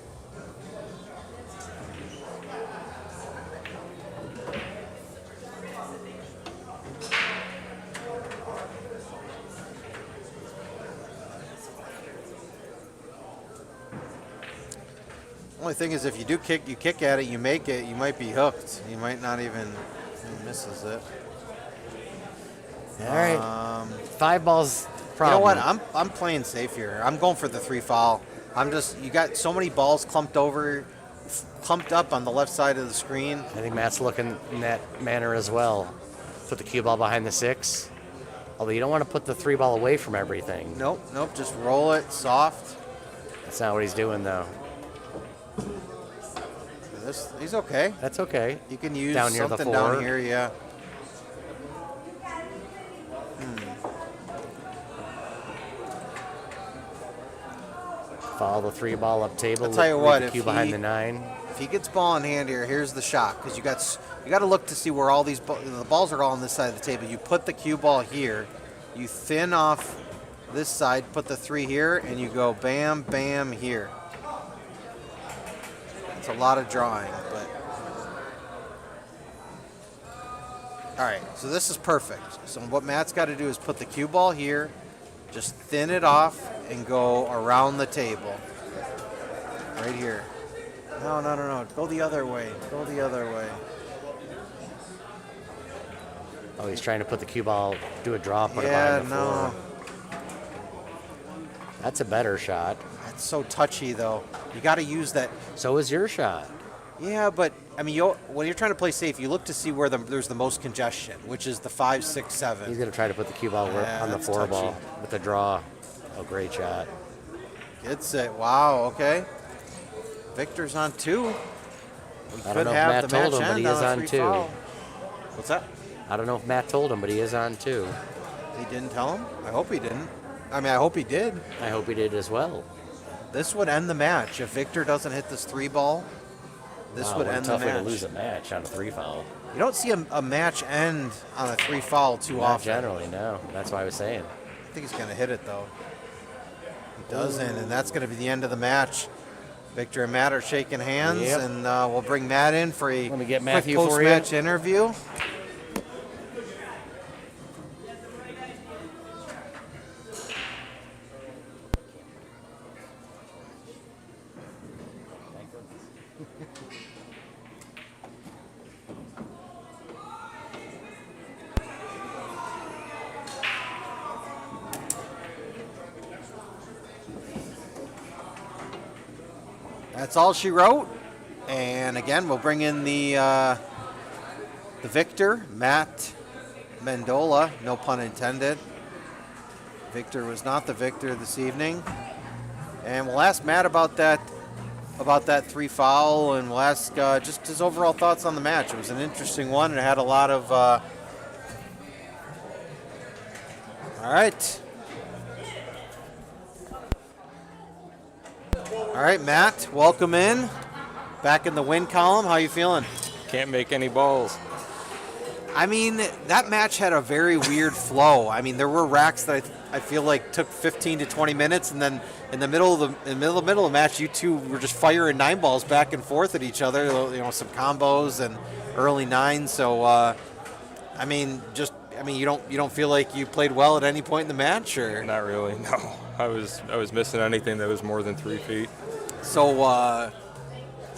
B: Only thing is, if you do kick, you kick at it, you make it, you might be hooked. You might not even he misses it.
A: All right. 5 balls. Problem.
B: You know what? I'm playing safe here. I'm going for the 3 foul. You got so many balls clumped up on the left side of the screen.
A: I think Matt's looking in that manner as well. Put the cue ball behind the 6. Although you don't want to put the 3 ball away from everything.
B: Nope. Just roll it soft.
A: That's not what he's doing though.
B: He's okay.
A: That's okay.
B: You can use
A: down near
B: something
A: the 4.
B: down here, yeah.
A: Follow the 3 ball up table.
B: I'll tell you what,
A: the cue behind the 9.
B: If he gets ball in hand here, here's the shot, because you got to look to see where all these the balls are all on this side of the table. You put the cue ball here, you thin off this side, put the 3 here, and you go bam, bam here. It's a lot of drawing, but all right. So this is perfect. So what Matt's got to do is put the cue ball here, just thin it off, and go around the table. Right here. No. Go the other way.
A: Oh, he's trying to put the cue ball, do a draw, put it
B: Yeah,
A: behind the
B: no.
A: 4. That's a better shot.
B: That's so touchy, though. You got to use that.
A: So is your shot.
B: Yeah, but I mean, when you're trying to play safe, you look to see where there's the most congestion, which is the 5, 6, 7.
A: He's going to try to put the cue ball on the 4 ball with the draw. Oh, great shot.
B: Gets it. Wow, okay. Victor's on 2. We
A: I don't know if Matt told him, but he is on 2.
B: What's that?
A: I don't know if Matt told him, but he is on 2.
B: He didn't tell him? I hope he didn't. I mean, I hope he did.
A: I hope he did as well.
B: This would end the match. If Victor doesn't hit this 3 ball, this would end the
A: tough way
B: match.
A: to lose a match on a 3 foul.
B: You don't see a match end on a 3 foul too
A: Not
B: often.
A: generally, no. That's why I was saying.
B: I think he's going to hit it, though. He doesn't, and that's going to be the end of the match. Victor and Matt are shaking hands,
A: Yep.
B: and we'll bring Matt in for a
A: Let me get
B: quick
A: Matthew for you.
B: post-match interview. That's all she wrote. And again, we'll bring in the victor, Matt Mendola, no pun intended. Victor was not the victor this evening. And we'll ask Matt about that 3 foul, and we'll ask just his overall thoughts on the match. It was an interesting one, and it had a lot of... all right. All right, Matt, welcome in. Back in the win column. How you feeling?
C: Can't make any balls.
B: I mean, that match had a very weird flow. I mean, there were racks that I feel like took 15 to 20 minutes, and then in the middle of the match, you two were just firing 9 balls back and forth at each other. You know, some combos and early 9s. So, I mean, you don't feel like you played well at any point in the match, or
C: Not really. No, I was missing anything that was more than 3 feet.
B: so.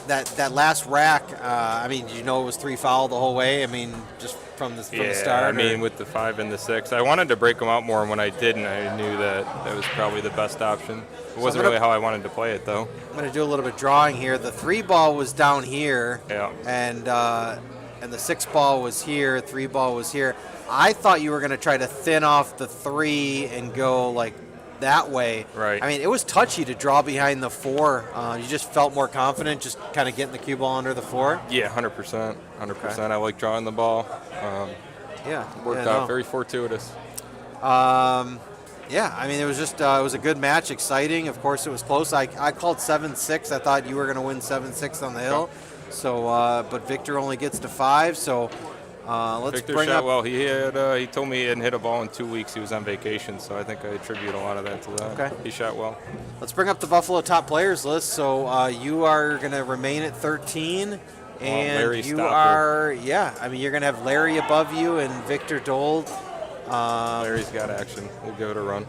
B: That last rack, I mean, did you know it was 3 foul the whole way? I mean, just from the start?
C: I mean, with the 5 and the 6, I wanted to break them out more, and when I didn't, I knew that was probably the best option. It wasn't really how I wanted to play it, though.
B: I'm going to do a little bit of drawing here. The 3 ball was down here,
C: Yeah.
B: and the 6 ball was here, 3 ball was here. I thought you were going to try to thin off the 3 and go like that way.
C: Right.
B: I mean, it was touchy to draw behind the 4. You just felt more confident just kind of getting the cue ball under the 4.
C: Yeah, 100%. 100%. I like drawing the ball. Worked out very fortuitous.
B: Yeah, I mean, it was just it was a good match, exciting. Of course, it was close. I called 7-6. I thought you were going to win 7-6 on the hill. So, but Victor only gets to 5. So, Let's
C: Victor
B: bring
C: shot
B: up.
C: well. He told me he hadn't hit a ball in 2 weeks. He was on vacation, so I think I attribute a lot of that to that.
B: Okay.
C: He shot well.
B: Let's bring up the Buffalo top players list. So you are going to remain at 13, and
C: Larry
B: you
C: Stopper.
B: are, yeah. I mean, you're going to have Larry above you and Victor Dole.
C: Larry's got action. We'll give it a run.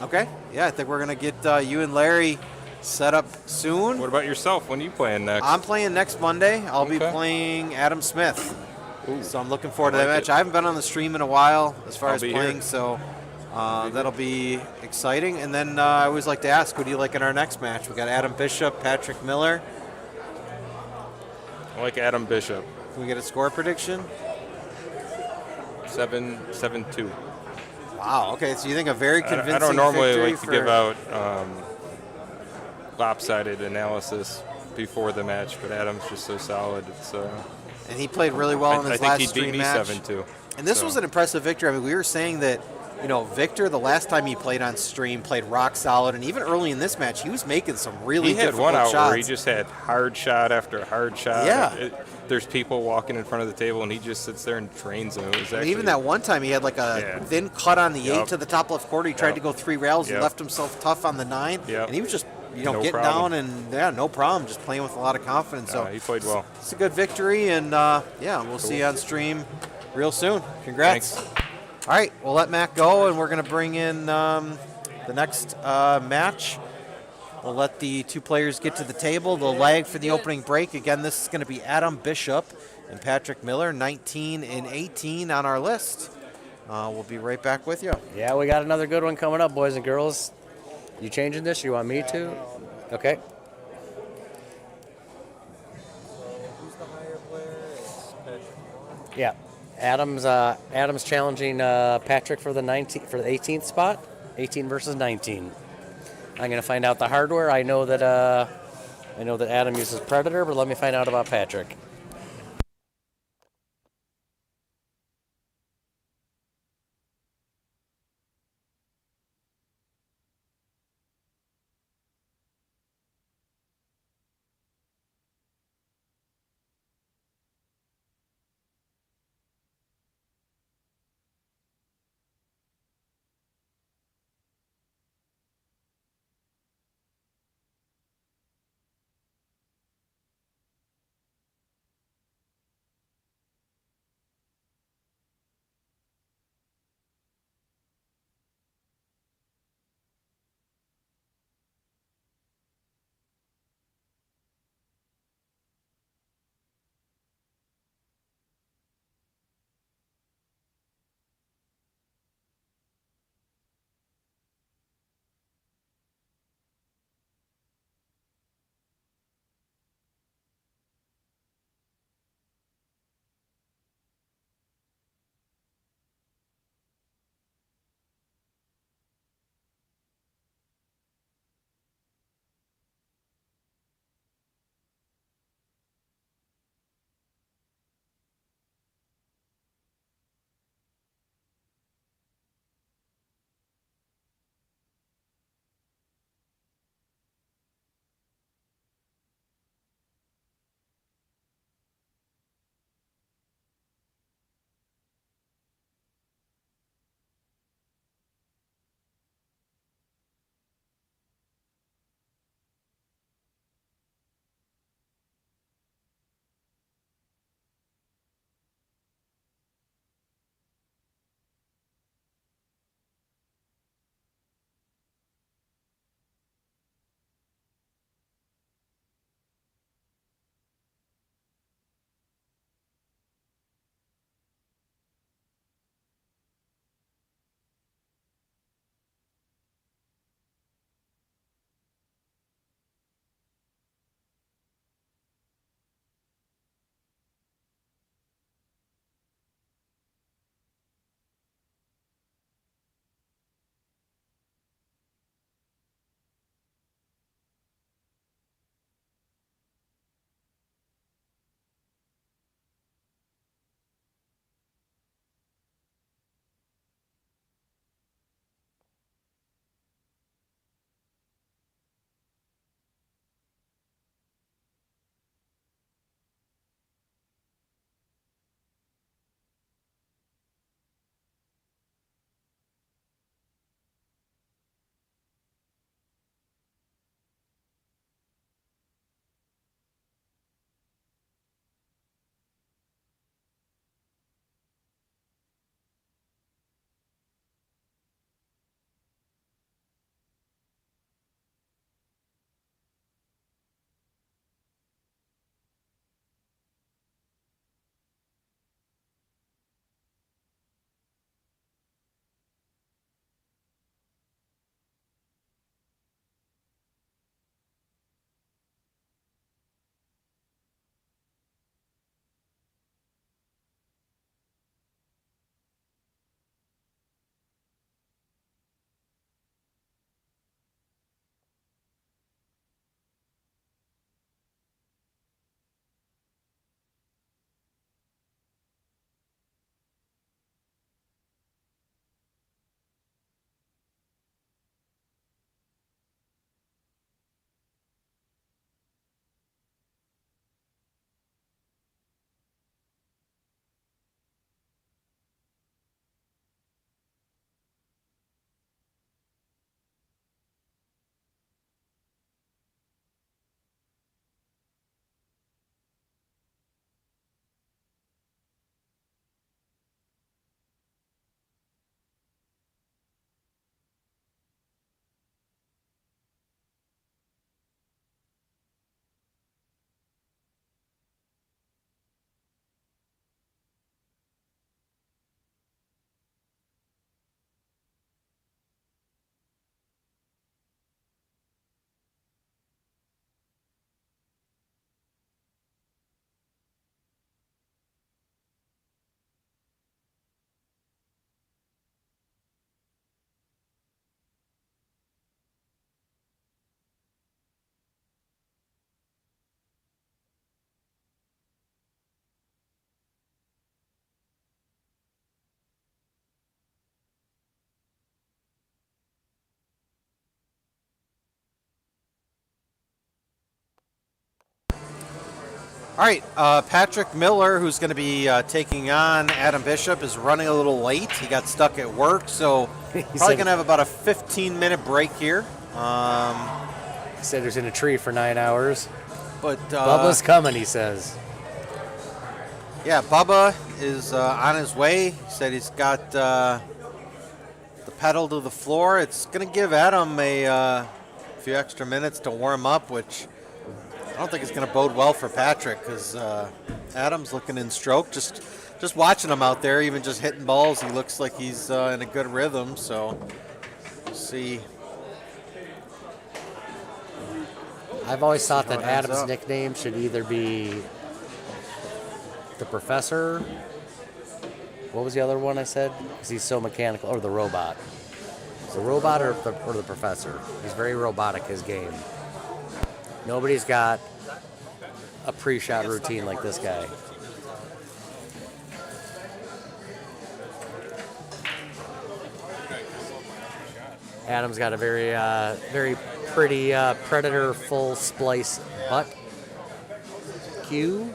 B: Okay. Yeah, I think we're going to get you and Larry set up soon.
C: What about yourself? When are you playing next?
B: I'm playing next Monday. I'll be
C: Okay.
B: playing Adam Smith.
C: Ooh,
B: So I'm looking forward to
C: I
B: that
C: like
B: match.
C: it.
B: I haven't been on the stream in a while as far
C: I'll
B: as
C: be
B: playing,
C: here.
B: so that'll be exciting. And then I always like to ask, who do you like in our next match? We got Adam Bishop, Patrick Miller.
C: I like Adam Bishop.
B: Can we get a score prediction?
C: 7-2.
B: Wow. Okay, so you think a very convincing
C: I don't normally
B: victory
C: like to
B: for
C: give out lopsided analysis before the match, but Adam's just so solid. It's
B: and he played really well in
C: I
B: his
C: think
B: last
C: he beat
B: stream
C: me
B: match.
C: 7-2.
B: And this
C: So,
B: was an impressive victory. I mean, we were saying that, Victor, the last time he played on stream, played rock solid, and even early in this match, he was making some really
C: he had
B: difficult
C: one out
B: shots.
C: where he just had hard shot after hard shot.
B: Yeah.
C: There's people walking in front of the table, and he just sits there and drains them. It was
B: And
C: actually,
B: even that one time, he had like a
C: Yeah.
B: thin cut on the
C: Yep.
B: 8 to the top left quarter. He tried
C: Yep.
B: to go 3 rails and
C: Yep.
B: left himself tough on the 9.
C: Yep.
B: And he was just,
C: No
B: getting
C: problem.
B: down and, no problem, just playing with a lot of confidence. So
C: he played well.
B: it's a good victory, and, we'll see you on stream real soon. Congrats.
C: Thanks.
B: All right, we'll let Matt go, and we're going to bring in the next match. We'll let the two players get to the table. They'll lag for the opening break. Again, this is going to be Adam Bishop and Patrick Miller, 19 and 18 on our list. We'll be right back with you.
A: Yeah, we got another good one coming up, boys and girls. You changing this? You want me to? Okay.
B: Who's the higher player? It's Patrick.
A: Yeah. Adam's challenging Patrick for the 18th spot. 18 versus 19. I'm gonna find out the hardware. I know that Adam uses Predator, but let me find out about Patrick.
B: All right, Patrick Miller, who's going to be taking on Adam Bishop, is running a little late. He got stuck at work, so probably going to have about a 15-minute break here.
A: He said he was in a tree for 9 hours.
B: But
A: Bubba's coming, he says.
B: Yeah, Bubba is on his way. He said he's got the pedal to the floor. It's going to give Adam a few extra minutes to warm up, which I don't think it's going to bode well for Patrick because Adam's looking in stroke. Just watching him out there, even just hitting balls, he looks like he's in a good rhythm. So we'll see.
A: I've always thought that
B: how it ends
A: Adam's
B: up.
A: nickname should either be the Professor. What was the other one I said? Because he's so mechanical. Or the Robot. The Robot or the Professor. He's very robotic, his game. Nobody's got a pre-shot routine like this guy. Adam's got a very pretty Predator full splice butt cue.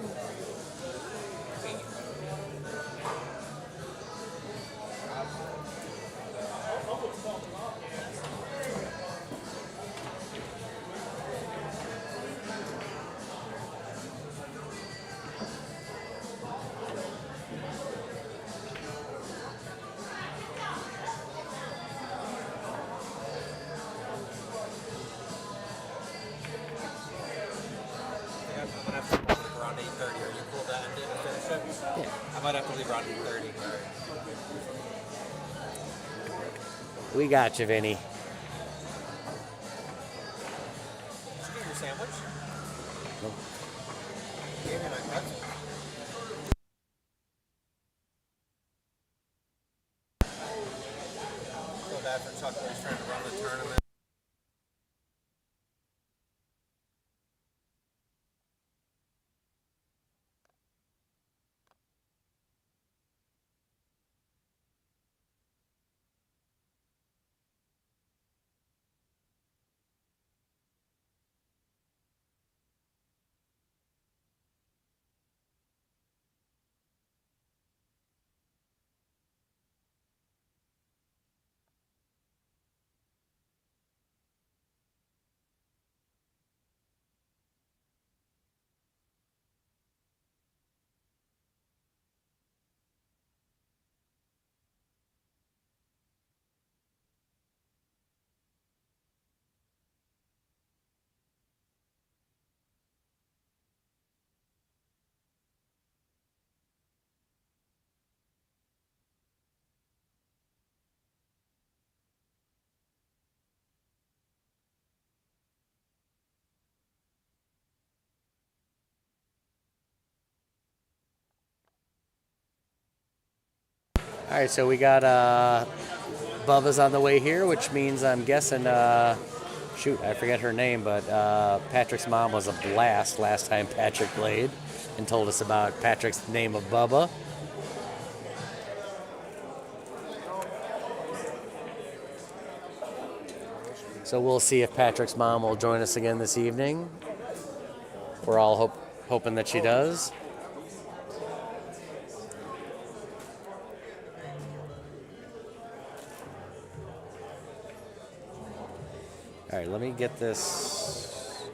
B: Around 8:30. Are you cool to end it and finish it?
A: Yeah.
B: I might have to leave around 8:30.
A: We got you, Vinny.
B: Did you get your sandwich?
A: Nope.
B: Gave me my pretzel. So bad for Chuck when he's trying to run the tournament.
A: All right, so we got Bubba's on the way here, which means I'm guessing, shoot, I forget her name, but Patrick's mom was a blast last time Patrick played and told us about Patrick's name of Bubba. So we'll see if Patrick's mom will join us again this evening. We're all hoping that she does. All right, let me get this.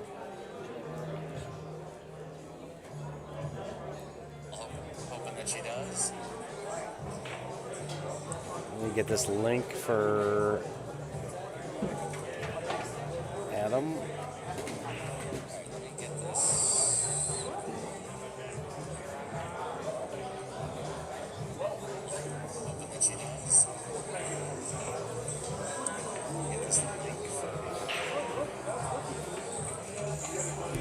A: Hoping that she does. Let me get this link for Adam. Let me get this. Hoping that she does. Get this link for.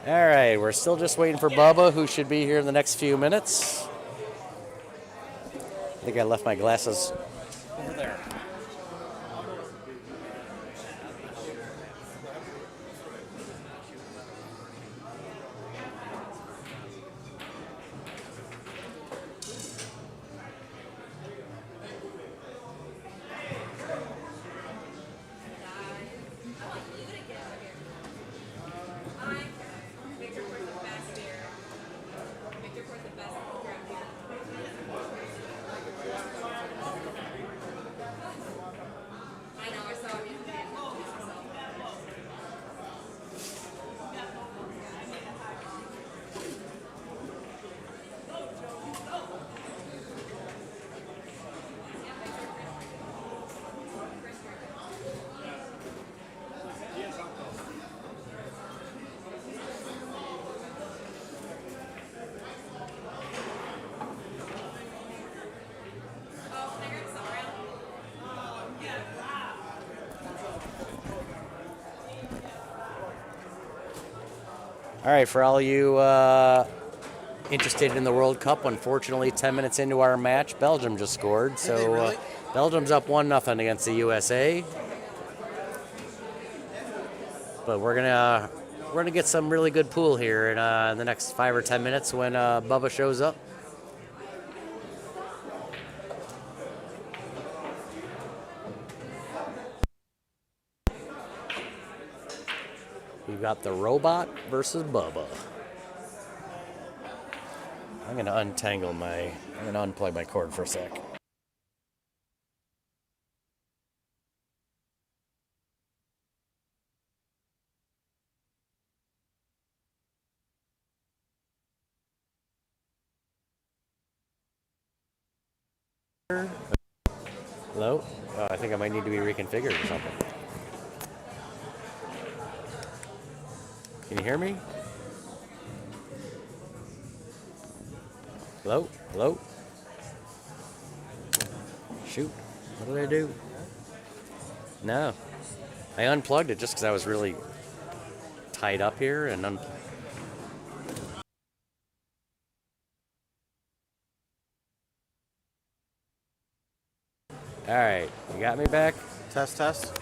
A: All right, we're still just waiting for Bubba, who should be here in the next few minutes. I think I left my glasses over there. All right, for all you interested in the World Cup, unfortunately, 10 minutes into our match, Belgium just scored. So Belgium's up 1-0 against the USA. But we're gonna get some really good pool here in the next 5 or 10 minutes when Bubba shows up. We've got the robot versus Bubba. I'm gonna unplug my cord for a sec. Hello? I think I might need to be reconfigured or something. Can you hear me? Hello? Hello? Shoot. What did I do? No. I unplugged it just because I was really tied up here and All right. You got me back?
B: Test, test.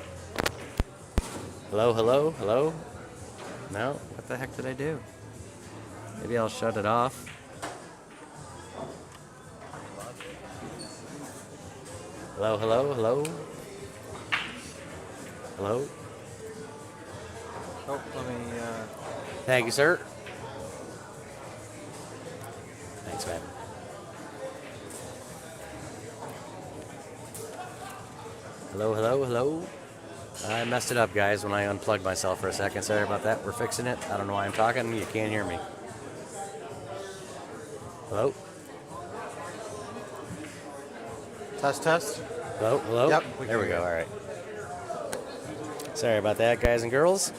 A: Hello, hello, hello? No? What the heck did I do? Maybe I'll shut it off. Hello, hello, hello? Hello?
B: Oh, let me.
A: Thank you, sir. Thanks, man. Hello, hello, hello? I messed it up, guys, when I unplugged myself for a second. Sorry about that. We're fixing it. I don't know why I'm talking. You can't hear me. Hello?
B: Test, test.
A: Hello? Hello?
B: Yep,
A: There we go. All right. Sorry about that, guys and girls.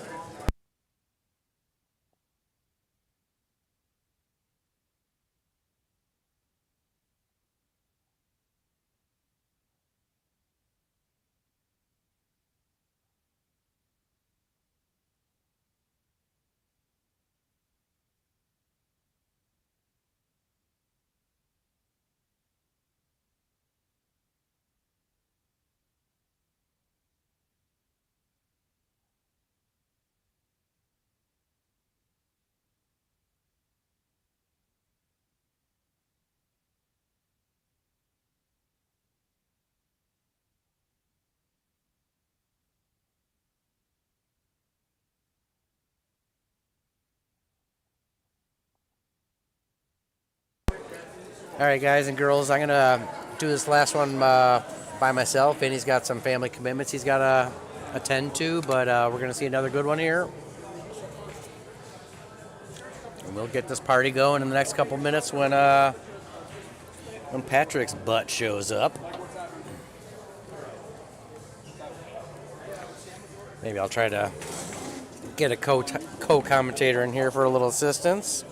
A: All right, guys and girls, I'm going to do this last one by myself. Vinny's got some family commitments he's got to attend to, but we're going to see another good one here. And we'll get this party going in the next couple minutes when Patrick's butt shows up. Maybe I'll try to get a co-commentator in here for a little assistance.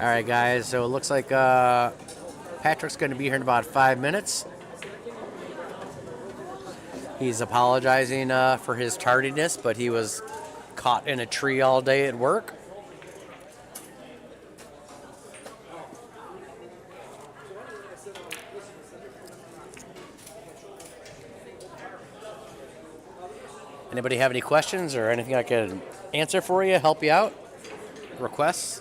A: All right, guys, so it looks like Patrick's going to be here in about 5 minutes. He's apologizing for his tardiness, but he was caught in a tree all day at work. Anybody have any questions or anything I can answer for you, help you out? Requests?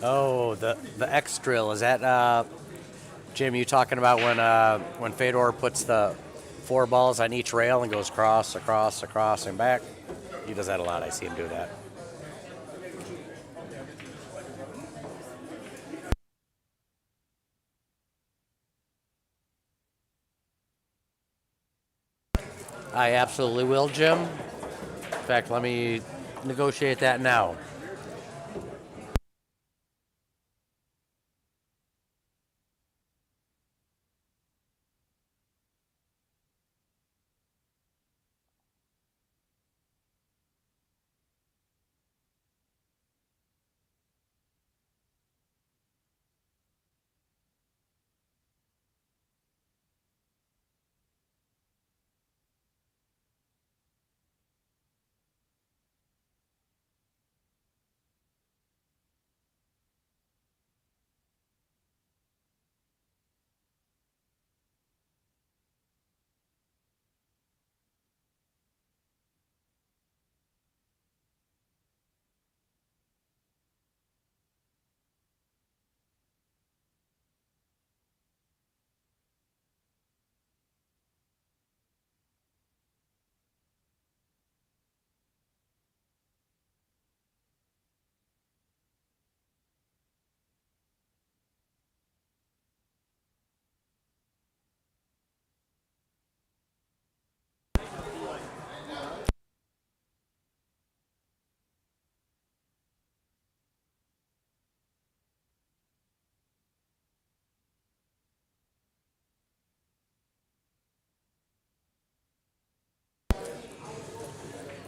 A: Oh, the X drill. Is that Jim? You talking about when Fedor puts the 4 balls on each rail and goes across, and back? He does that a lot. I see him do that. I absolutely will, Jim. In fact, let me negotiate that now.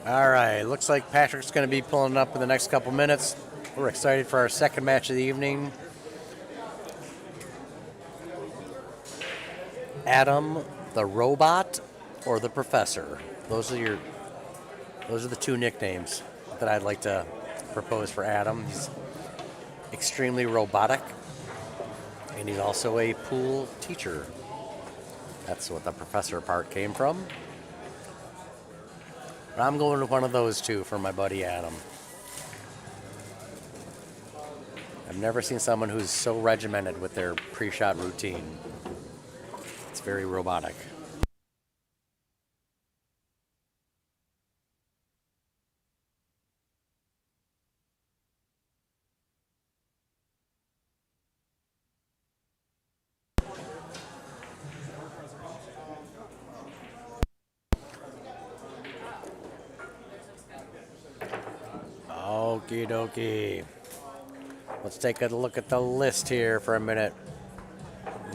A: All right, looks like Patrick's going to be pulling up in the next couple minutes. We're excited for our second match of the evening. Adam, the robot, or the professor? Those are the 2 nicknames that I'd like to propose for Adam. He's extremely robotic, and he's also a pool teacher. That's what the professor part came from. But I'm going with one of those 2 for my buddy Adam. I've never seen someone who's so regimented with their pre-shot routine. It's very robotic. Okie dokie. Let's take a look at the list here for a minute.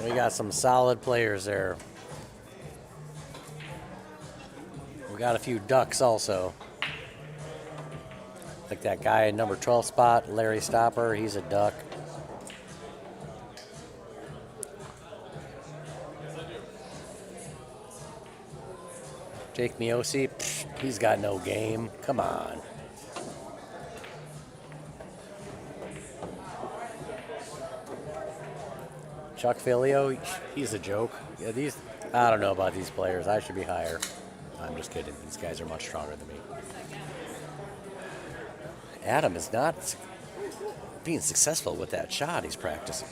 A: We got some solid players there. We got a few ducks also. Like that guy in number 12 spot, Larry Stopper, he's a duck. Jake Miosi, he's got no game. Come on. Chuck Filio, he's a joke. Yeah, I don't know about these players. I should be higher. I'm just kidding. These guys are much stronger than me. Adam is not being successful with that shot he's practicing.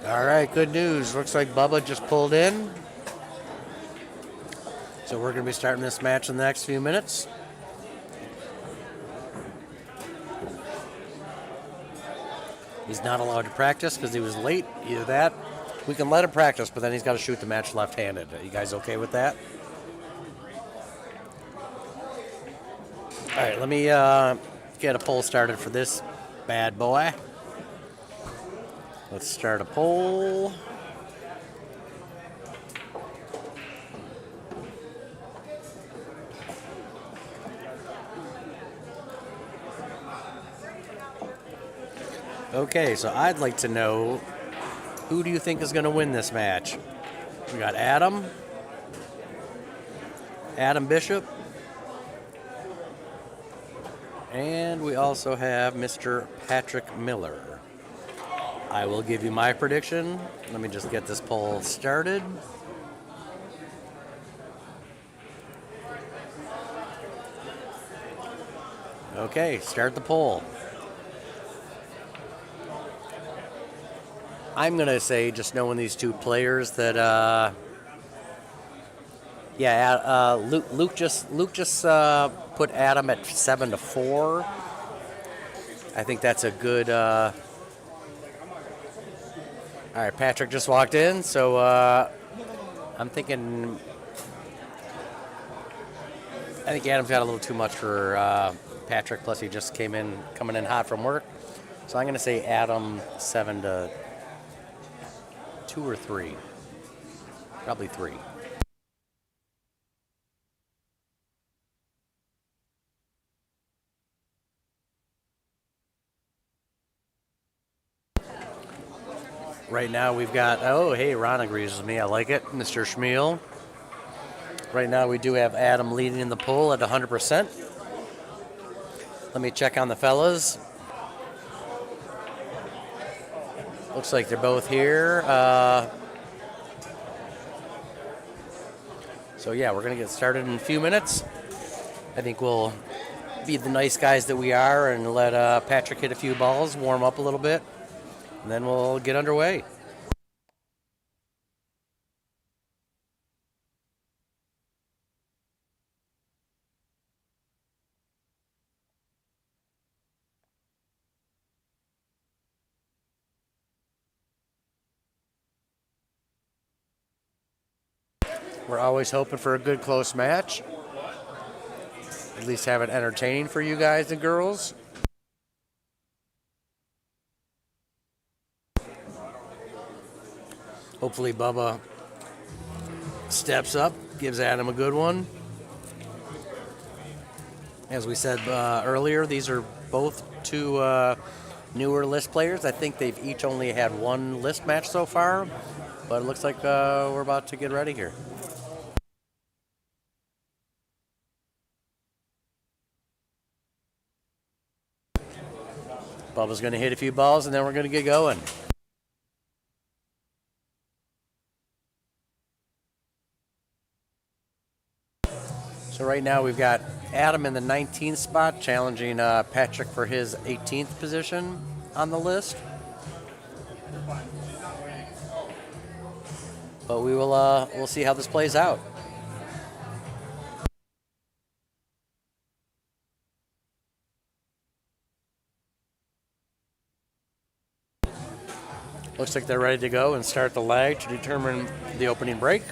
A: All right, good news. Looks like Bubba just pulled in. So we're going to be starting this match in the next few minutes. He's not allowed to practice because he was late. Either that, we can let him practice, but then he's got to shoot the match left-handed. Are you guys okay with that? All right, let me get a poll started for this bad boy. Let's start a poll. Okay, so I'd like to know, who do you think is going to win this match? We got Adam Bishop, and we also have Mr. Patrick Miller. I will give you my prediction. Let me just get this poll started. Okay, start the poll. I'm going to say, just knowing these two players, that Luke just put Adam at 7-4. I think that's a good. All right, Patrick just walked in, so I'm thinking. I think Adam's got a little too much for Patrick. Plus, he just coming in hot from work. So I'm going to say Adam 7-2 or 3. Probably 3. Right now we've got, oh, hey, Ron agrees with me. I like it, Mr. Schmiel. Right now we do have Adam leading in the poll at 100%. Let me check on the fellas. Looks like they're both here. So yeah, we're going to get started in a few minutes. I think we'll be the nice guys that we are and let Patrick hit a few balls, warm up a little bit, and then we'll get underway. We're always hoping for a good close match. At least have it entertaining for you guys and girls. Hopefully Bubba steps up, gives Adam a good one. As we said earlier, these are both two newer list players. I think they've each only had one list match so far, but it looks like we're about to get ready here. Bubba's going to hit a few balls, and then we're going to get going. So right now we've got Adam in the 19th spot, challenging Patrick for his 18th position on the list. But we'll see how this plays out. Looks like they're ready to go and start the lag to determine the opening break.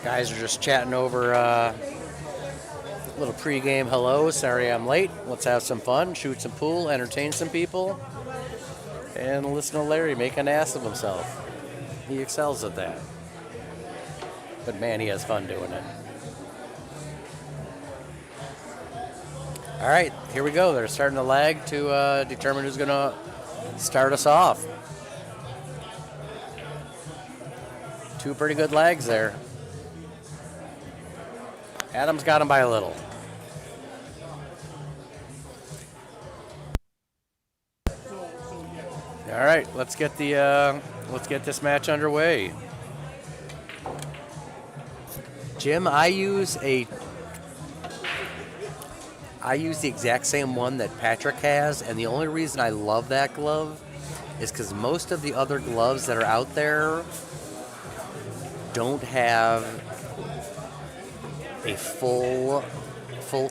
A: Guys are just chatting over a little pregame hello. Sorry I'm late. Let's have some fun, shoot some pool, entertain some people, and listen to Larry make an ass of himself. He excels at that. But man, he has fun doing it. All right, here we go. They're starting the lag to determine who's going to start us off. Two pretty good lags there. Adam's got him by a little. All right, let's get this match underway. Jim, I use the exact same one that Patrick has, and the only reason I love that glove is because most of the other gloves that are out there don't have a full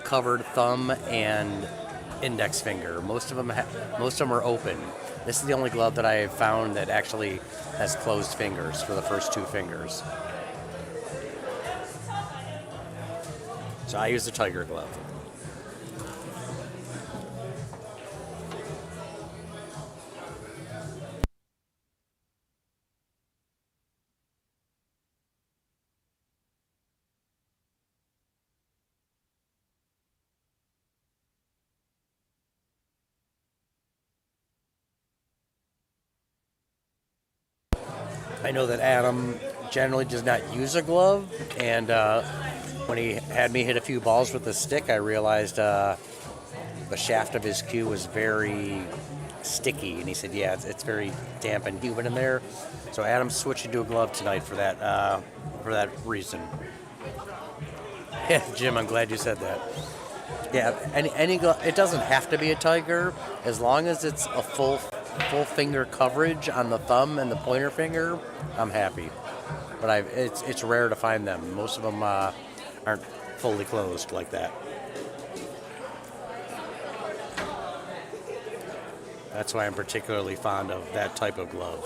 A: covered thumb and index finger. Most of them are open. This is the only glove that I have found that actually has closed fingers for the first two fingers. So I use the Tiger glove. I know that Adam generally does not use a glove, and when he had me hit a few balls with the stick, I realized the shaft of his cue was very sticky, and he said, "Yeah, it's very damp and humid in there." So Adam's switching to a glove tonight for that reason. Yeah, Jim, I'm glad you said that. Yeah, any glove. It doesn't have to be a Tiger, as long as it's a full finger coverage on the thumb and the pointer finger. I'm happy, but it's rare to find them. Most of them aren't fully closed like that. That's why I'm particularly fond of that type of glove.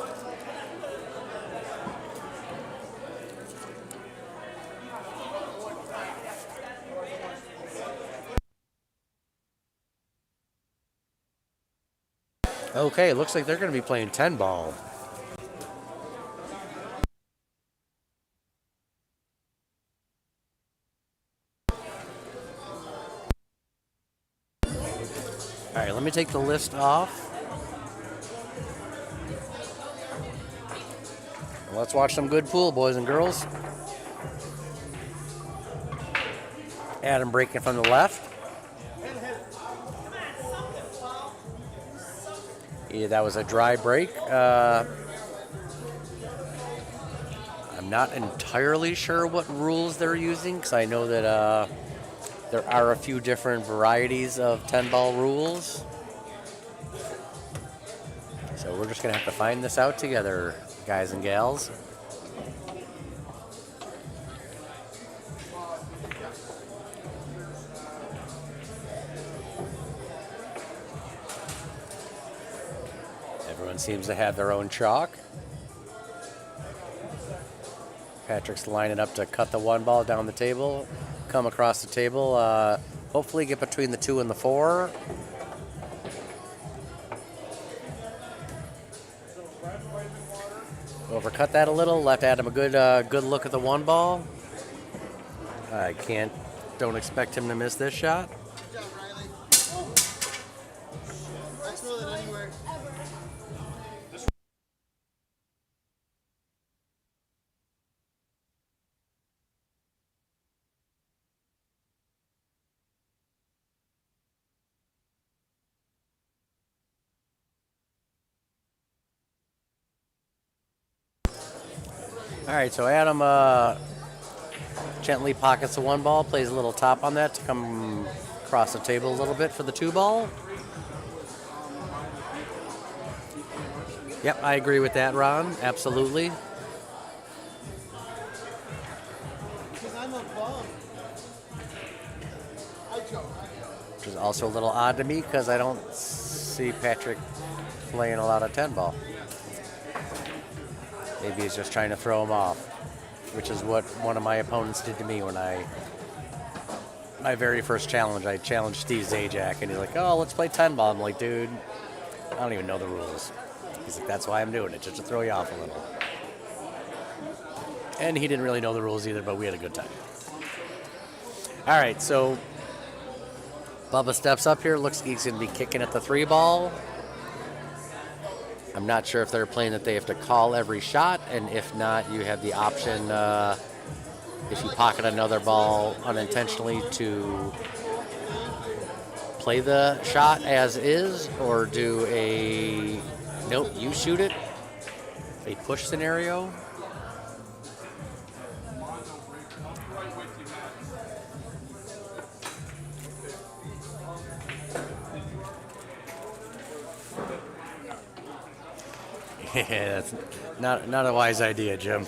A: Okay, looks like they're going to be playing 10 ball. All right, let me take the list off. Let's watch some good pool, boys and girls. Adam breaking from the left. Yeah, that was a dry break. I'm not entirely sure what rules they're using, because I know that there are a few different varieties of 10-ball rules. So we're just going to have to find this out together, guys and gals. Everyone seems to have their own chalk. Patrick's lining up to cut the one ball down the table, come across the table, hopefully get between the 2 and the 4. Overcut that a little, left Adam a good look at the one ball. Don't expect him to miss this shot.
D: Good job, Riley. Let's throw that anywhere.
A: All right, so Adam gently pockets the one ball, plays a little top on that to come across the table a little bit for the 2 ball. Yep, I agree with that, Ron. Absolutely.
D: Because I'm a bum. I joke.
A: Which is also a little odd to me because I don't see Patrick playing a lot of 10 ball. Maybe he's just trying to throw him off, which is what one of my opponents did to me when my very first challenge. I challenged Steve Zajac, and he's like, "Oh, let's play 10 ball." I'm like, "Dude, I don't even know the rules." He's like, "That's why I'm doing it, just to throw you off a little." And he didn't really know the rules either, but we had a good time. All right, so Bubba steps up here. Looks like he's going to be kicking at the 3 ball. I'm not sure if they're playing that they have to call every shot, and if not, you have the option, if you pocket another ball unintentionally, to play the shot as is, or do a, nope, you shoot it, a push scenario. Yeah, that's not a wise idea, Jim.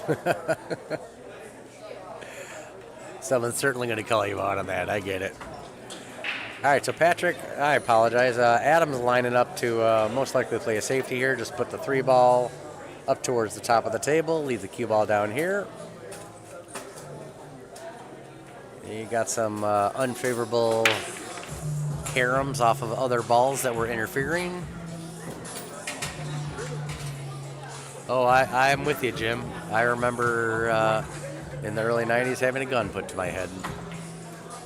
A: Someone's certainly going to call you out on that. I get it. All right, so Patrick, I apologize. Adam's lining up to most likely play a safety here. Just put the 3 ball up towards the top of the table. Leave the cue ball down here. You got some unfavorable caroms off of other balls that were interfering. Oh, I'm with you, Jim. I remember in the early 90s having a gun put to my head.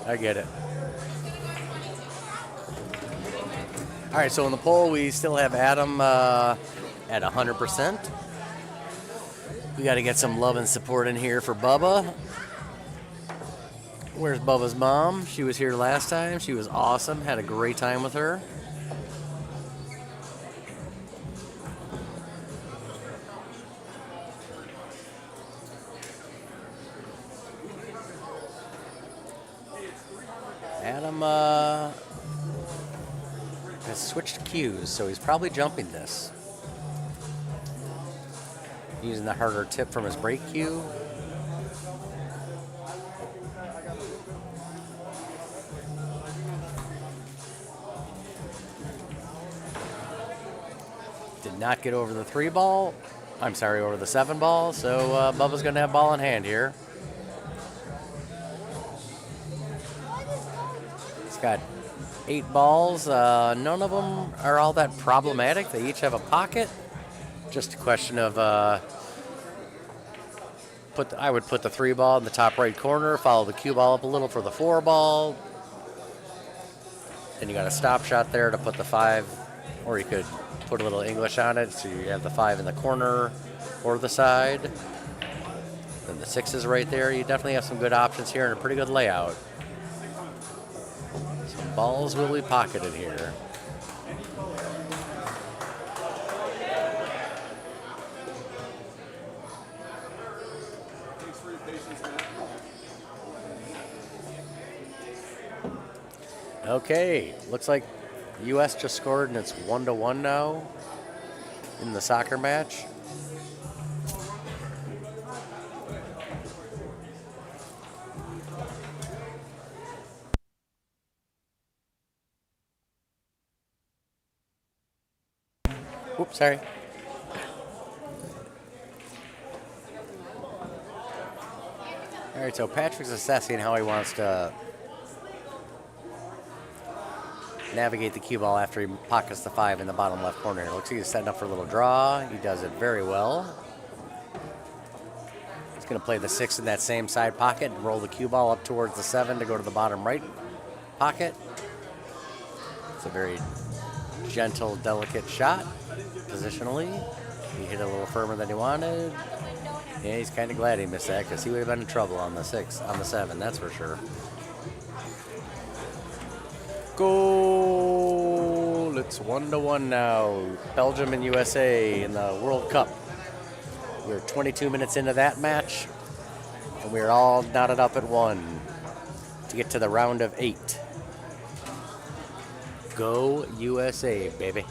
A: I get it. All right, so in the poll, we still have Adam at 100%. We got to get some love and support in here for Bubba. Where's Bubba's mom? She was here last time. She was awesome. Had a great time with her. Adam has switched cues, so he's probably jumping this. Using the harder tip from his brake cue. Did not get over the 3 ball. I'm sorry, over the 7 ball. So Bubba's going to have ball in hand here. He's got 8 balls. None of them are all that problematic. They each have a pocket. Just a question of I would put the 3 ball in the top right corner, follow the cue ball up a little for the 4 ball. Then you got a stop shot there to put the 5, or you could put a little English on it, so you have the 5 in the corner or the side. Then the 6 is right there. You definitely have some good options here and a pretty good layout. Some balls will be pocketed here. Okay, looks like U.S. just scored and it's 1-1 now in the soccer match. Oops, sorry. All right, so Patrick's assessing how he wants to navigate the cue ball after he pockets the 5 in the bottom left corner. It looks like he's setting up for a little draw. He does it very well. He's going to play the 6 in that same side pocket and roll the cue ball up towards the 7 to go to the bottom right pocket. It's a very gentle, delicate shot positionally. He hit it a little firmer than he wanted. Yeah, he's kind of glad he missed that because he would have been in trouble on the 7, that's for sure. Goal! It's 1-1 now. Belgium and USA in the World Cup. We're 22 minutes into that match, and we're all knotted up at 1 to get to the round of 8. Go USA, baby.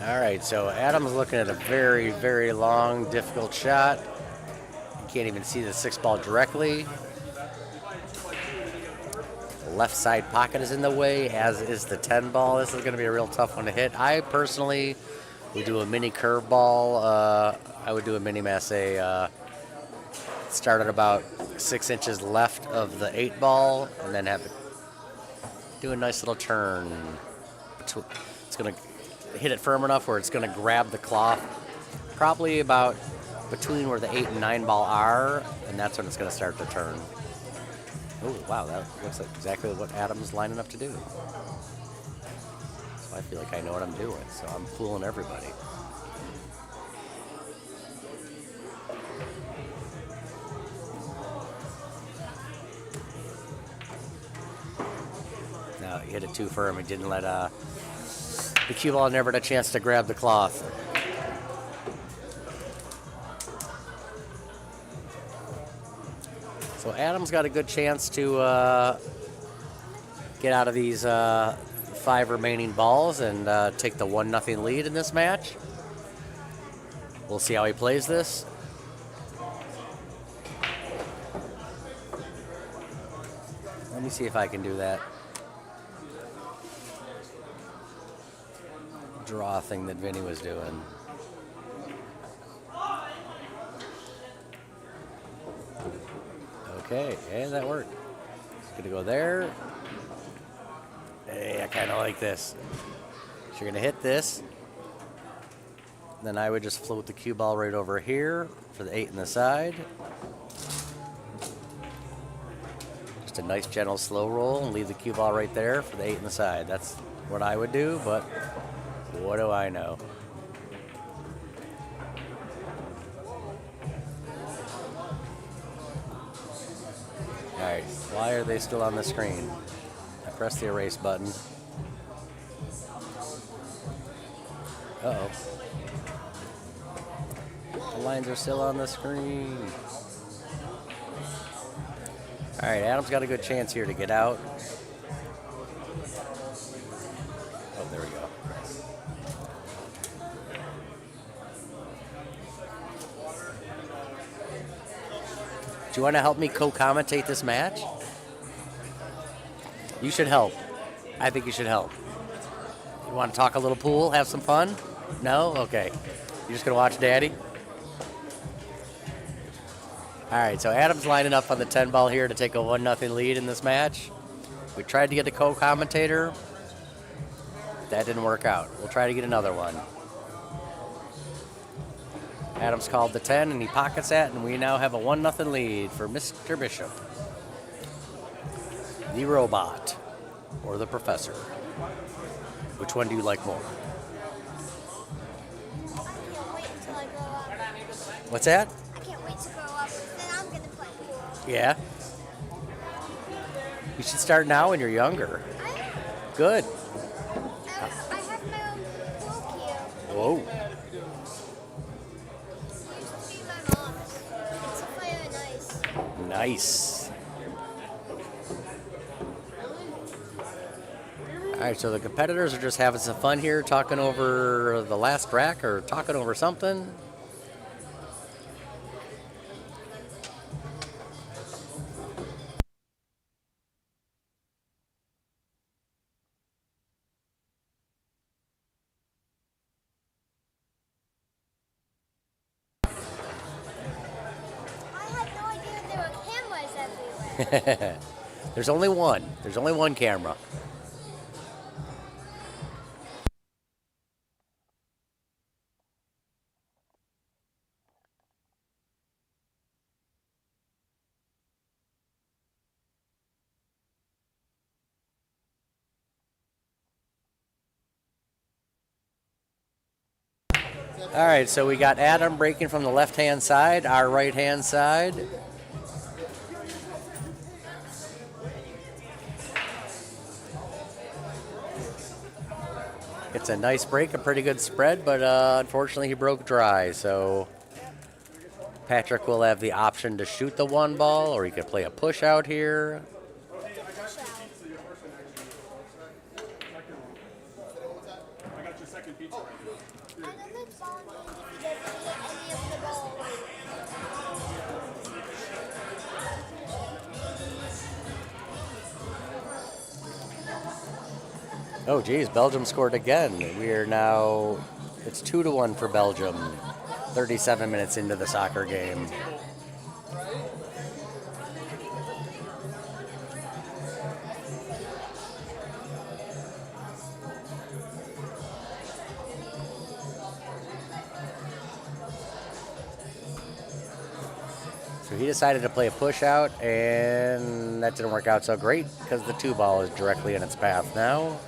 A: All right, so Adam's looking at a very, very long, difficult shot. You can't even see the 6 ball directly. The left side pocket is in the way, as is the 10 ball. This is going to be a real tough one to hit. I personally would do a mini curve ball. I would do a mini masse. Start at about 6 inches left of the 8 ball, and then have it do a nice little turn. It's going to hit it firm enough where it's going to grab the cloth probably about between where the 8 and 9 ball are, and that's when it's going to start to turn. Oh, wow, that looks like exactly what Adam's lining up to do. So I feel like I know what I'm doing, so I'm fooling everybody. He hit it too firm. He didn't let the cue ball never had a chance to grab the cloth. So Adam's got a good chance to get out of these 5 remaining balls and take the 1-0 lead in this match. We'll see how he plays this. Let me see if I can do that draw thing that Vinny was doing. Okay, and that worked. Gonna go there. Hey, I kind of like this. So you're gonna hit this. Then I would just float the cue ball right over here for the 8 in the side. Just a nice gentle slow roll and leave the cue ball right there for the 8 in the side. That's what I would do, but what do I know? All right, why are they still on the screen? I pressed the erase button. Uh-oh. The lines are still on the screen. All right, Adam's got a good chance here to get out. Oh, there we go. Do you want to help me co-commentate this match? You should help. I think you should help. You want to talk a little pool, have some fun? No? Okay. You're just going to watch Daddy? All right, so Adam's lining up on the 10 ball here to take a 1-0 lead in this match. We tried to get a co-commentator. That didn't work out. We'll try to get another one. Adams called the 10, and he pockets that, and we now have a 1-0 lead for Mr. Bishop. The robot or the professor? Which one do you like more?
E: I can't wait until I grow up.
A: What's that?
E: I can't wait to grow up. Then I'm gonna play pool.
A: Yeah? You should start now when you're younger. Good.
E: I have my own pool cue.
A: Whoa.
E: It used to be my mom's. It's a fire and ice.
A: Nice. All right, so the competitors are just having some fun here, talking over the last rack or talking over something.
E: I had no idea there were cameras everywhere.
A: There's only one. There's only one camera. All right, so we got Adam breaking from the left-hand side, our right-hand side. It's a nice break, a pretty good spread, but unfortunately he broke dry, so Patrick will have the option to shoot the 1 ball, or he could play a push out here. Oh, geez, Belgium scored again. We are now, it's 2-1 for Belgium, 37 minutes into the soccer game. So he decided to play a push out, and that didn't work out so great because the 2 ball is directly in its path now.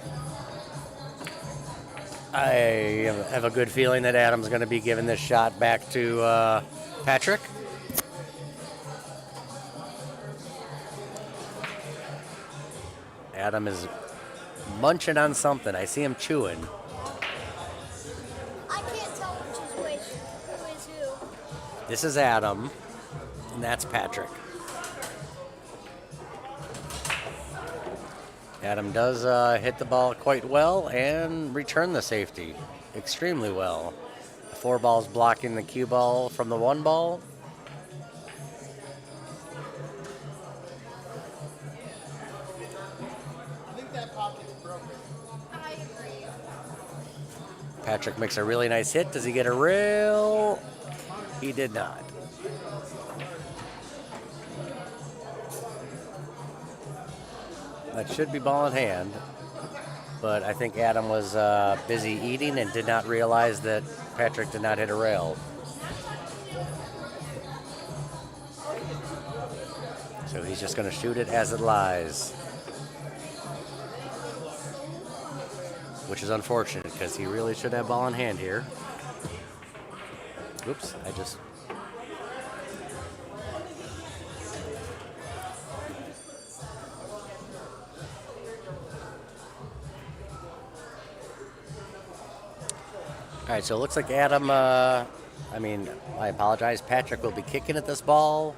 A: I have a good feeling that Adam's going to be giving this shot back to Patrick. Adam is munching on something. I see him chewing.
E: I can't tell which is which. Who is who?
A: This is Adam, and that's Patrick. Adam does hit the ball quite well and return the safety extremely well. 4 balls blocking the cue ball from the 1 ball.
D: I think that pocket's broken.
E: I agree.
A: Patrick makes a really nice hit. Does he get a rail? He did not. That should be ball in hand. But I think Adam was busy eating and did not realize that Patrick did not hit a rail. So he's just going to shoot it as it lies. Which is unfortunate because he really should have ball in hand here. Oops, I just... All right, so it looks like Adam, I apologize, Patrick will be kicking at this ball.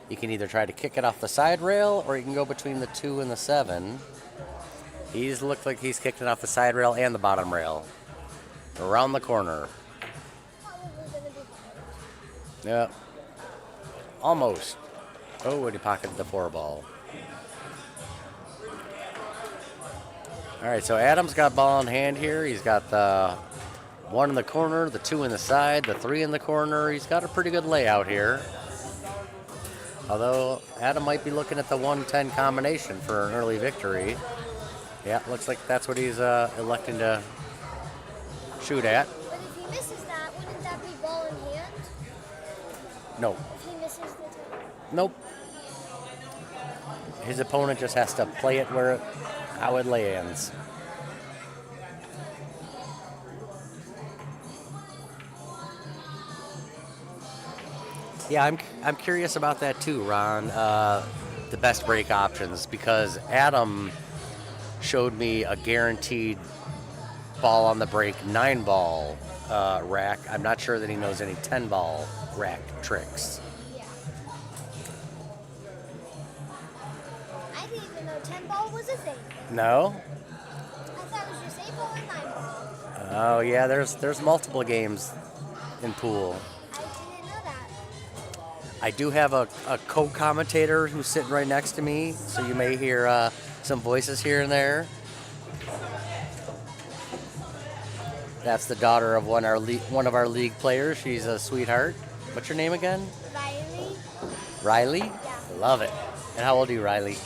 A: You can either try to kick it off the side rail or you can go between the 2 and the 7. He's looked like he's kicked it off the side rail and the bottom rail. Around the corner. Yeah. Almost. Oh, and he pocketed the 4 ball. All right, so Adam's got ball in hand here. He's got the 1 in the corner, the 2 in the side, the 3 in the corner. He's got a pretty good layout here. Although Adam might be looking at the 1-10 combination for an early victory. Yeah, looks like that's what he's electing to shoot at.
E: But if he misses that, wouldn't that be ball in hand?
A: No.
E: If he misses the 10?
A: Nope. His opponent just has to play it how it lands. Yeah, I'm curious about that too, Ron. The best break options, because Adam showed me a guaranteed ball on the break 9-ball rack. I'm not sure that he knows any 10-ball rack tricks.
E: Yeah. I didn't even know 10 ball was a thing.
A: No?
E: I thought it was just 8 ball and 9 ball.
A: Oh yeah, there's multiple games in pool.
E: I didn't know that.
A: I do have a co-commentator who's sitting right next to me, so you may hear some voices here and there. That's the daughter of one of our league players. She's a sweetheart. What's your name again?
E: Riley?
A: Riley?
E: Yeah.
A: Love it. And how old are you, Riley?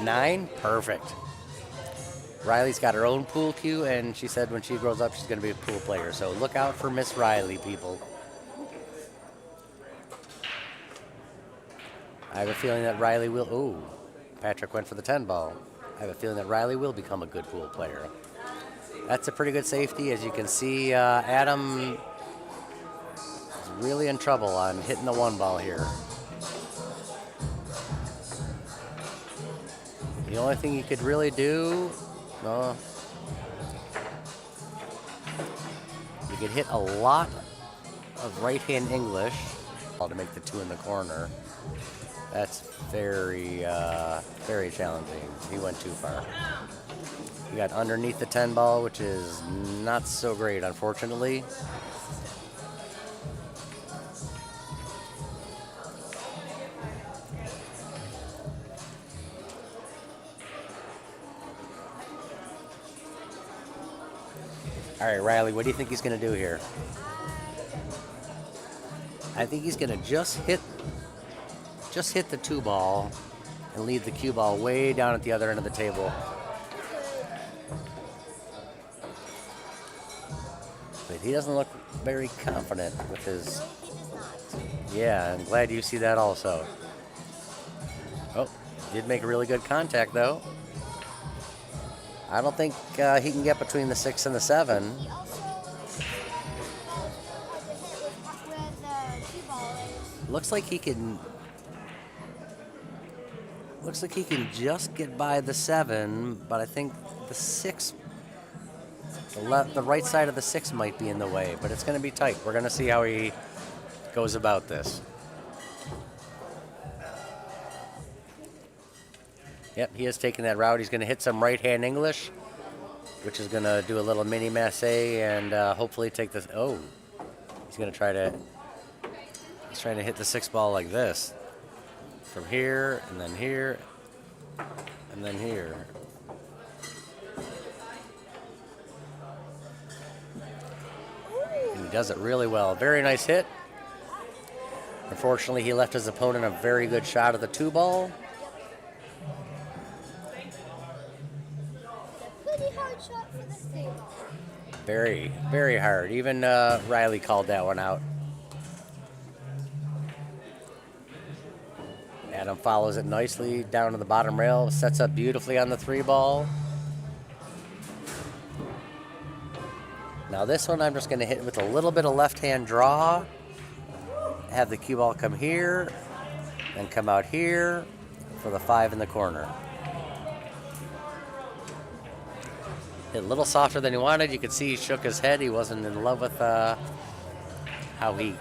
A: 9? Perfect. Riley's got her own pool cue, and she said when she grows up, she's going to be a pool player. So look out for Miss Riley, people. I have a feeling that Riley will... Ooh, Patrick went for the 10 ball. I have a feeling that Riley will become a good pool player. That's a pretty good safety. As you can see, Adam is really in trouble on hitting the 1 ball here. The only thing you could really do... you could hit a lot of right-hand English to make the 2 in the corner. That's very, very challenging. He went too far. He got underneath the 10 ball, which is not so great, unfortunately. All right, Riley, what do you think he's going to do here? I think he's going to just hit the 2 ball and leave the cue ball way down at the other end of the table. But he doesn't look very confident with his... Yeah, I'm glad you see that also. Oh, did make a really good contact, though. I don't think he can get between the 6 and the 7.
E: He also where the cue ball is.
A: Looks like he can... Looks like he can just get by the 7, but I think the 6, the right side of the 6 might be in the way, but it's going to be tight. We're going to see how he goes about this. Yep, he is taking that route. He's going to hit some right-hand English, which is going to do a little mini masse and hopefully take this. Oh, he's going to try to. He's trying to hit the 6 ball like this, from here and then here, and then here. And he does it really well. Very nice hit. Unfortunately, he left his opponent a very good shot at the 2 ball.
E: Pretty hard shot for the 3.
A: Very, very hard. Even Riley called that one out. Adam follows it nicely down to the bottom rail, sets up beautifully on the 3 ball. Now this one I'm just going to hit with a little bit of left-hand draw. Have the cue ball come here, and come out here for the 5 in the corner. Hit a little softer than he wanted. You could see he shook his head. He wasn't in love with how he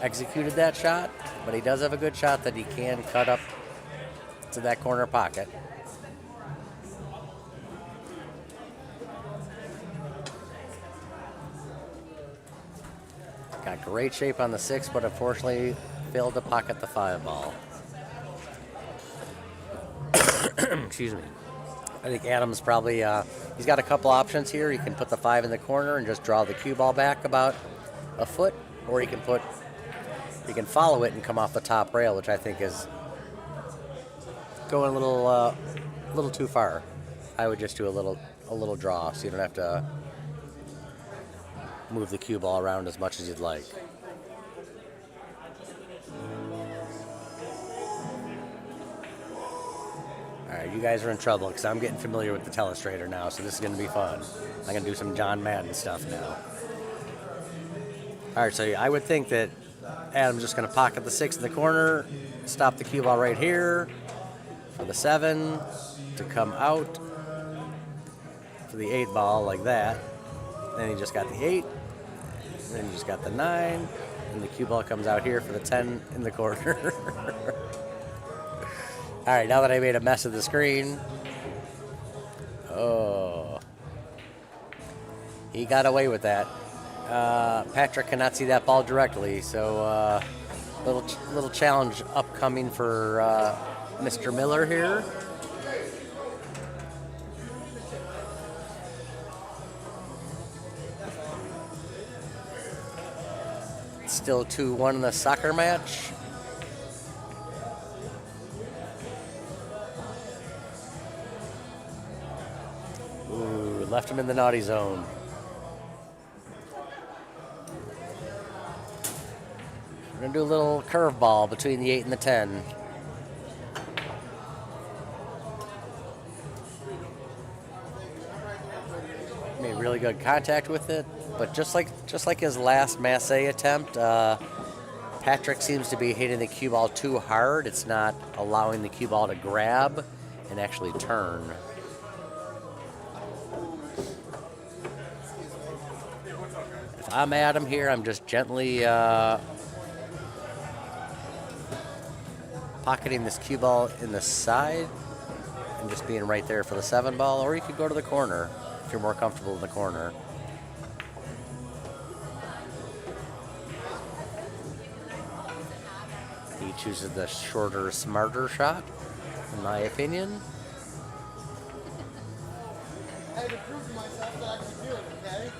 A: executed that shot, but he does have a good shot that he can cut up to that corner pocket. Got great shape on the 6, but unfortunately failed to pocket the 5 ball. Excuse me. I think Adam's probably, he's got a couple options here. He can put the 5 in the corner and just draw the cue ball back about a foot, or he can follow it and come off the top rail, which I think is going a little too far. I would just do a little draw, so you don't have to move the cue ball around as much as you'd like. All right, you guys are in trouble because I'm getting familiar with the telestrator now, so this is going to be fun. I'm going to do some John Madden stuff now. All right, so I would think that Adam's just going to pocket the 6 in the corner, stop the cue ball right here for the 7 to come out for the 8 ball like that. Then he just got the 8, then he just got the 9, and the cue ball comes out here for the 10 in the corner. All right, now that I made a mess of the screen. Oh. He got away with that. Patrick cannot see that ball directly, so little challenge upcoming for Mr. Miller here. Still 2-1 in the soccer match. Ooh, left him in the naughty zone. We're going to do a little curveball between the 8 and the 10. Made really good contact with it, but just like his last masse attempt, Patrick seems to be hitting the cue ball too hard. It's not allowing the cue ball to grab and actually turn. If I'm Adam here, I'm just gently pocketing this cue ball in the side and just being right there for the 7 ball, or you could go to the corner if you're more comfortable in the corner. He chooses the shorter, smarter shot, in my opinion.
D: I had to prove to myself that I could do it, okay?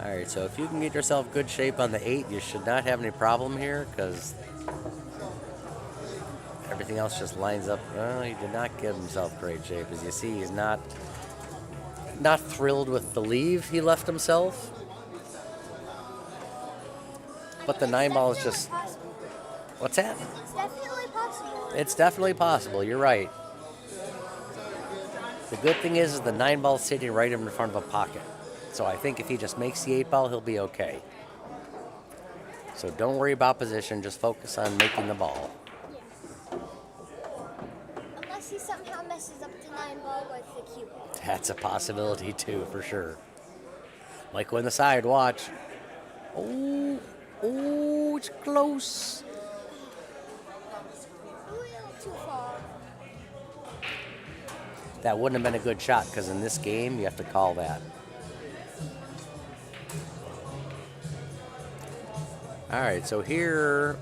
A: All right, so if you can get yourself good shape on the 8, you should not have any problem here because everything else just lines up. Well, he did not give himself great shape. As you see, he's not thrilled with the leave he left himself. But the 9 ball is just... What's that?
E: It's definitely possible.
A: It's definitely possible. You're right. The good thing is the 9 ball is sitting right in front of a pocket. So I think if he just makes the 8 ball, he'll be okay. So don't worry about position. Just focus on making the ball.
E: Yeah. Unless he somehow messes up the 9 ball with the cue ball.
A: That's a possibility too, for sure. Michael in the side, watch. Oh, it's close.
E: A little too far.
A: That wouldn't have been a good shot because in this game you have to call that. All right, so here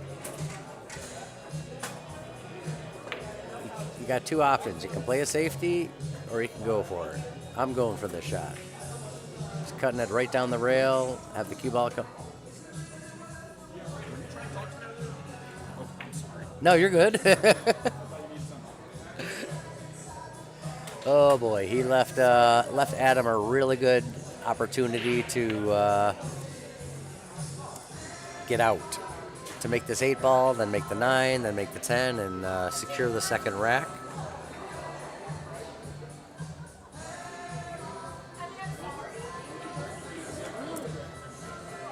A: you got two options. You can play a safety or you can go for it. I'm going for this shot. Just cutting it right down the rail, have the cue ball come. No, you're good. Oh boy, he left Adam a really good opportunity to get out, to make this 8 ball, then make the 9, then make the 10, and secure the second rack.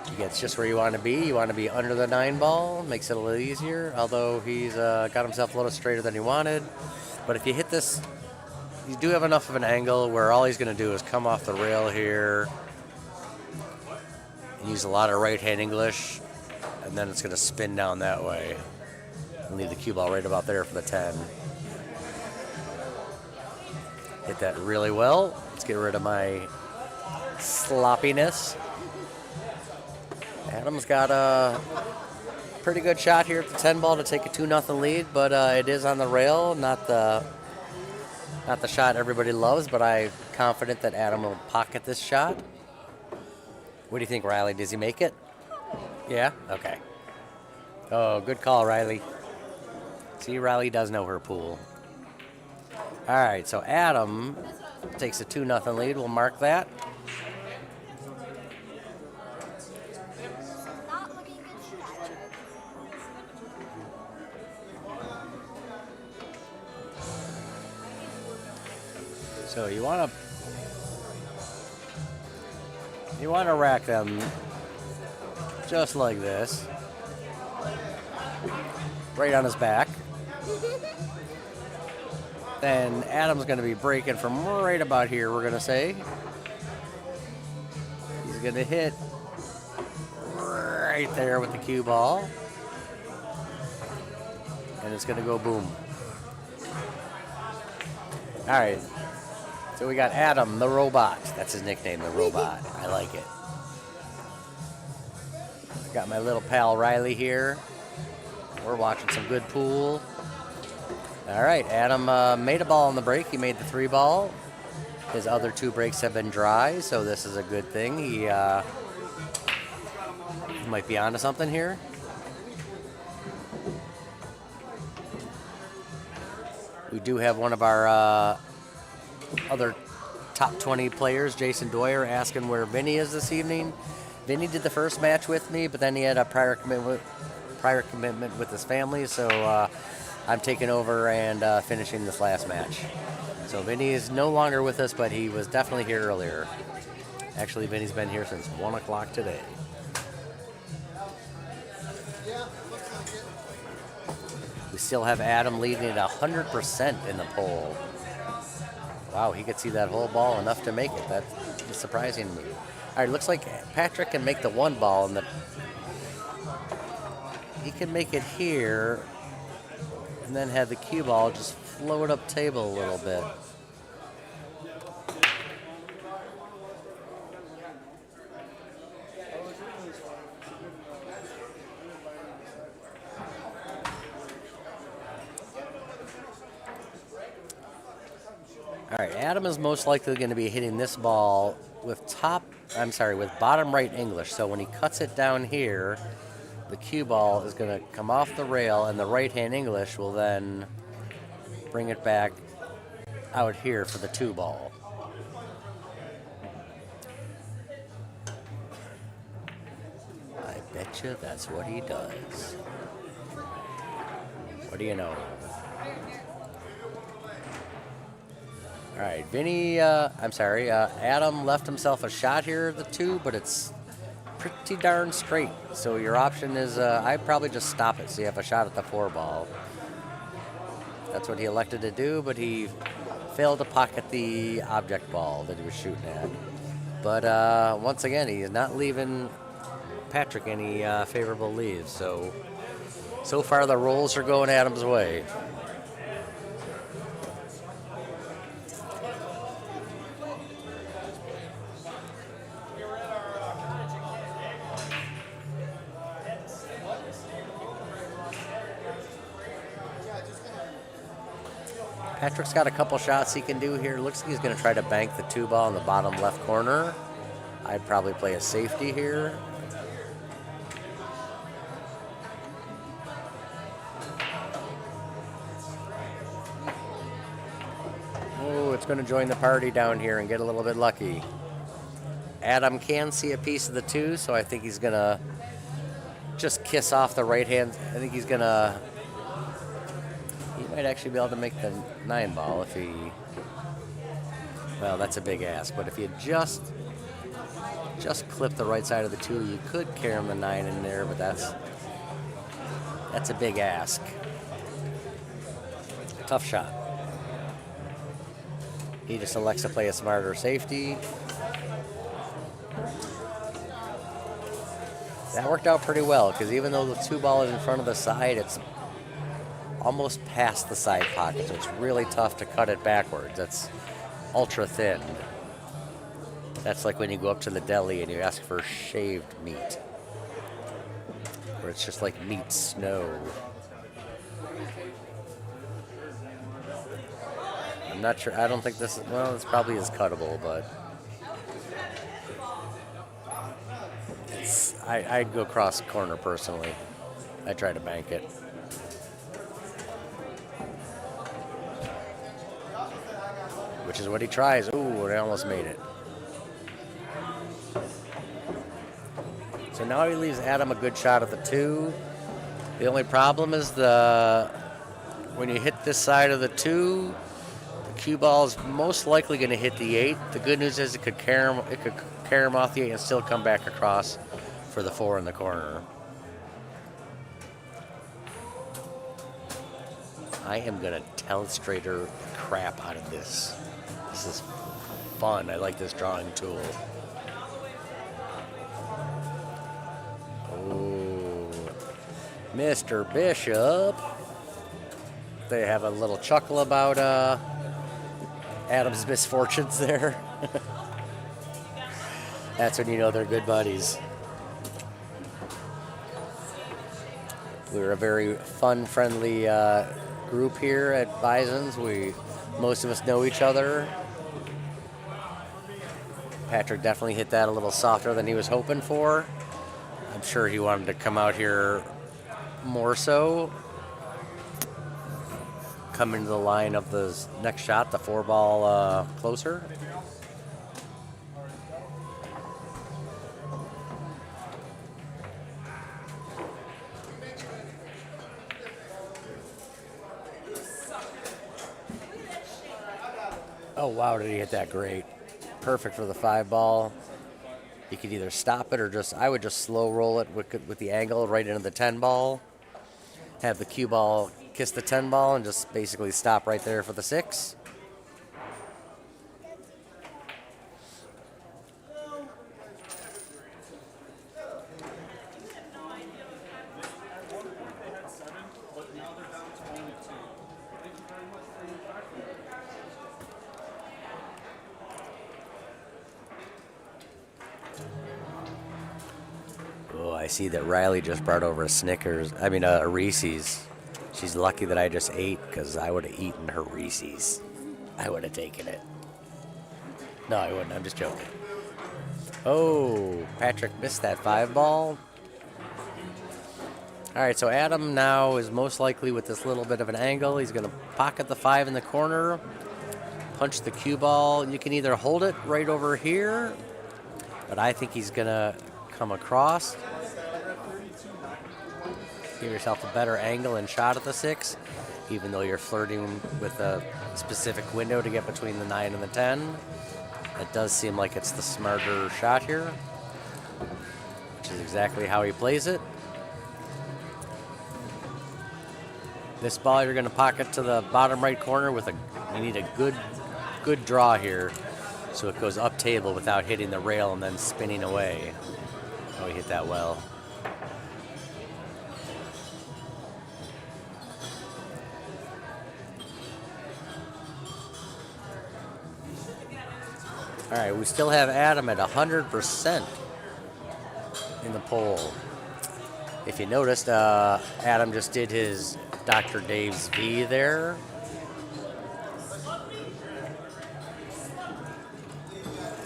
A: He gets just where you want to be. You want to be under the 9 ball, makes it a little easier, although he's got himself a little straighter than he wanted. But if you hit this, you do have enough of an angle where all he's going to do is come off the rail here and use a lot of right-hand English, and then it's going to spin down that way and leave the cue ball right about there for the 10. Hit that really well. Let's get rid of my sloppiness. Adam's got a pretty good shot here at the 10 ball to take a 2-0 lead, but it is on the rail, not the shot everybody loves, but I'm confident that Adam will pocket this shot. What do you think, Riley? Does he make it? Yeah? Okay. Oh, good call, Riley. See, Riley does know her pool. All right, so Adam takes a 2-0 lead. We'll mark that.
E: Not looking good shot.
A: So you want to rack them just like this, right on his back. Then Adam's going to be breaking from right about here, we're going to say. He's going to hit right there with the cue ball. And it's going to go boom. All right. So we got Adam, the robot. That's his nickname, the robot. I like it. Got my little pal Riley here. We're watching some good pool. All right, Adam made a ball on the break. He made the 3 ball. His other 2 breaks have been dry, so this is a good thing. He might be onto something here. We do have one of our other top 20 players, Jason Doyer, asking where Vinny is this evening. Vinny did the first match with me, but then he had a prior commitment with his family, so I'm taking over and finishing this last match. So Vinny is no longer with us, but he was definitely here earlier. Actually, Vinny's been here since 1 o'clock today. We still have Adam leading at 100% in the poll. Wow, he could see that whole ball enough to make it. That's surprising to me. All right, looks like Patrick can make the 1 ball, and he can make it here, and then have the cue ball just float up table a little bit. All right, Adam is most likely going to be hitting this ball with bottom right English. So when he cuts it down here, the cue ball is going to come off the rail, and the right-hand English will then bring it back out here for the 2 ball. I betcha that's what he does. What do you know? All right, Adam left himself a shot here at the 2, but it's pretty darn straight. So your option is, I'd probably just stop it so you have a shot at the 4 ball. That's what he elected to do, but he failed to pocket the object ball that he was shooting at. But once again, he is not leaving Patrick any favorable leads. So far the rolls are going Adam's way. Patrick's got a couple shots he can do here. Looks like he's going to try to bank the 2 ball in the bottom left corner. I'd probably play a safety here. Oh, it's going to join the party down here and get a little bit lucky. Adam can see a piece of the 2, so I think he's going to just kiss off the right hand. I think he's going to... He might actually be able to make the 9 ball if he... Well, that's a big ask, but if you just clip the right side of the 2, you could carry him the 9 in there, but that's a big ask. Tough shot. He just elects to play a smarter safety. That worked out pretty well, because even though the 2 ball is in front of the side, it's almost past the side pocket, so it's really tough to cut it backwards. That's ultra thin. That's like when you go up to the deli and you ask for shaved meat, where it's just like meat snow. I'm not sure. I don't think this is, well, this probably is cuttable, but I'd go cross corner personally. I'd try to bank it. Which is what he tries. Ooh, I almost made it. So now he leaves Adam a good shot at the 2. The only problem is when you hit this side of the 2, the cue ball is most likely going to hit the 8. The good news is it could carry him off the 8 and still come back across for the 4 in the corner. I am going to telestrator the crap out of this. This is fun. I like this drawing tool. Oh, Mr. Bishop. They have a little chuckle about Adam's misfortunes there. That's when you know they're good buddies. We're a very fun, friendly group here at Bison's. Most of us know each other. Patrick definitely hit that a little softer than he was hoping for. I'm sure he wanted to come out here more so. Come into the line of the next shot, the 4 ball closer. Oh, wow, did he hit that great. Perfect for the 5 ball. You could either stop it or I would just slow roll it with the angle right into the 10 ball. Have the cue ball kiss the 10 ball and just basically stop right there for the 6. Oh, I see that Riley just brought over a Reese's. She's lucky that I just ate, because I would have eaten her Reese's. I would have taken it. No, I wouldn't. I'm just joking. Oh, Patrick missed that 5 ball. All right, so Adam now is most likely with this little bit of an angle. He's going to pocket the 5 in the corner, punch the cue ball. You can either hold it right over here, but I think he's going to come across. Give yourself a better angle and shot at the 6, even though you're flirting with a specific window to get between the 9 and the 10. It does seem like it's the smarter shot here. which is exactly how he plays it. This ball you're going to pocket to the bottom right corner with you need a good draw here, so it goes up table without hitting the rail and then spinning away. Oh, he hit that well. All right, we still have Adam at 100% in the poll. If you noticed, Adam just did his Dr. Dave's V there.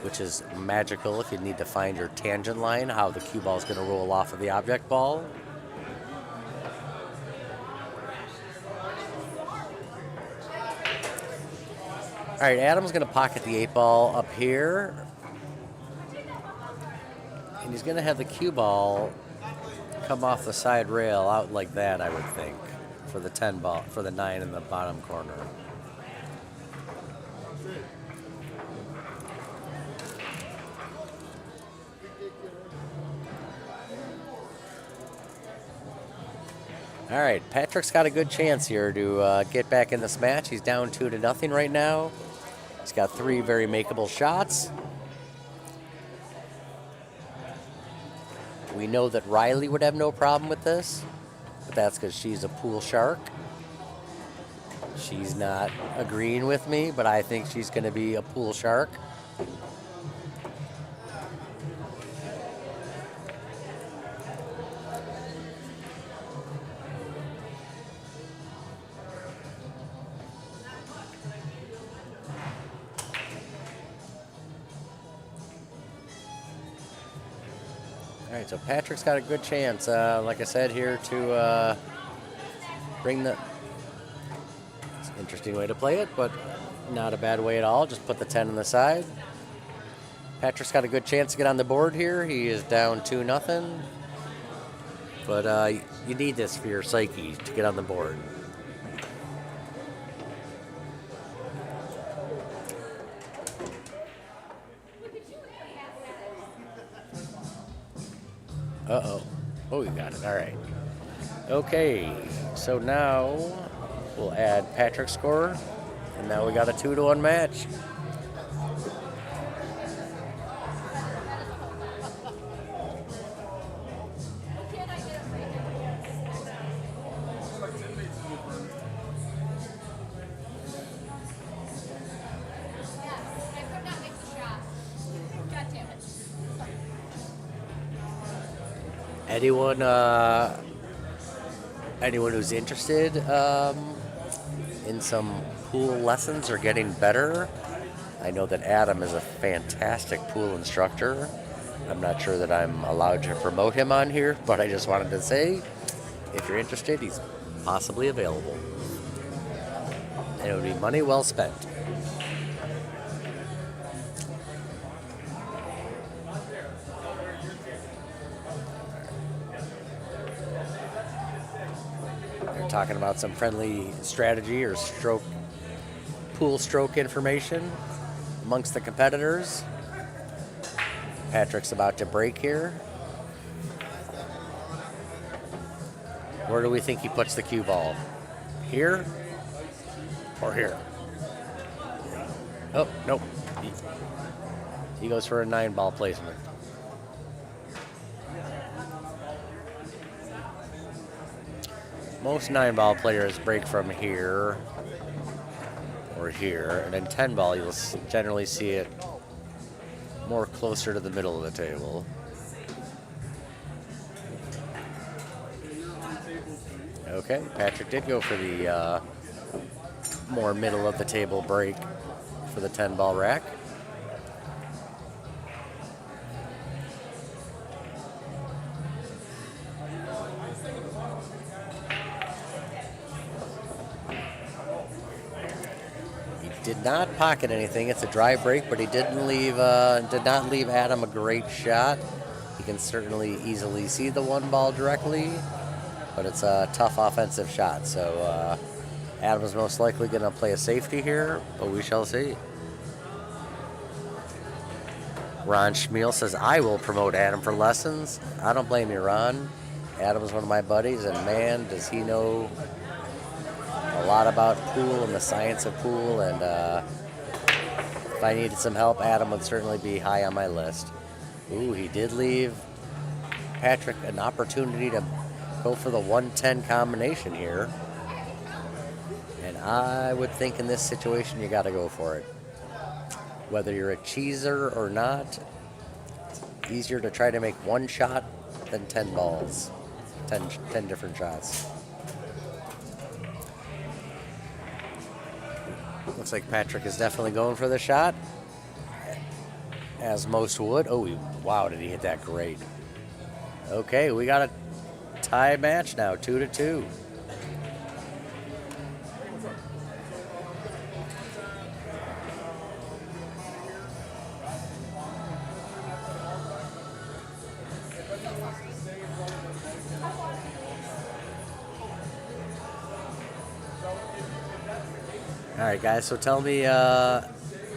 A: Which is magical if you need to find your tangent line, how the cue ball is going to roll off of the object ball. All right, Adam's going to pocket the 8-ball up here. And he's going to have the cue ball come off the side rail out like that, I would think, for the 10 ball, for the 9 in the bottom corner. All right, Patrick's got a good chance here to get back in this match. He's down 2-0 right now. He's got 3 very makeable shots. We know that Riley would have no problem with this, but that's because she's a pool shark. She's not agreeing with me, but I think she's going to be a pool shark. All right, so Patrick's got a good chance, like I said, here to bring the... It's an interesting way to play it, but not a bad way at all. Just put the 10 on the side. Patrick's got a good chance to get on the board here. He is down 2-0. But you need this for your psyche to get on the board. Uh-oh. Oh, you got it. All right. Okay. So now we'll add Patrick's score, and now we got a 2-1 match. Anyone who's interested in some pool lessons or getting better, I know that Adam is a fantastic pool instructor. I'm not sure that I'm allowed to promote him on here, but I just wanted to say, if you're interested, he's possibly available. And it would be money well spent. Talking about some friendly strategy or pool stroke information amongst the competitors. Patrick's about to break here. Where do we think he puts the cue ball? Here or here? Oh, nope. He goes for a 9-ball placement. Most 9-ball players break from here or here, and in 10-ball you'll generally see it more closer to the middle of the table. Okay, Patrick did go for the more middle of the table break for the 10-ball rack. Did not pocket anything. It's a dry break, but he did not leave Adam a great shot. He can certainly easily see the 1 ball directly, but it's a tough offensive shot. So Adam's most likely going to play a safety here, but we shall see. Ron Schmiel says, I will promote Adam for lessons. I don't blame you, Ron. Adam's one of my buddies, and man, does he know a lot about pool and the science of pool. And if I needed some help, Adam would certainly be high on my list. Ooh, he did leave Patrick an opportunity to go for the 110 combination here. And I would think in this situation, you got to go for it. Whether you're a cheeser or not, it's easier to try to make one shot than 10 balls, 10 different shots. Looks like Patrick is definitely going for the shot, as most would. Oh, wow, did he hit that great. Okay, we got a tie match now, 2-2. All right, guys, so tell me,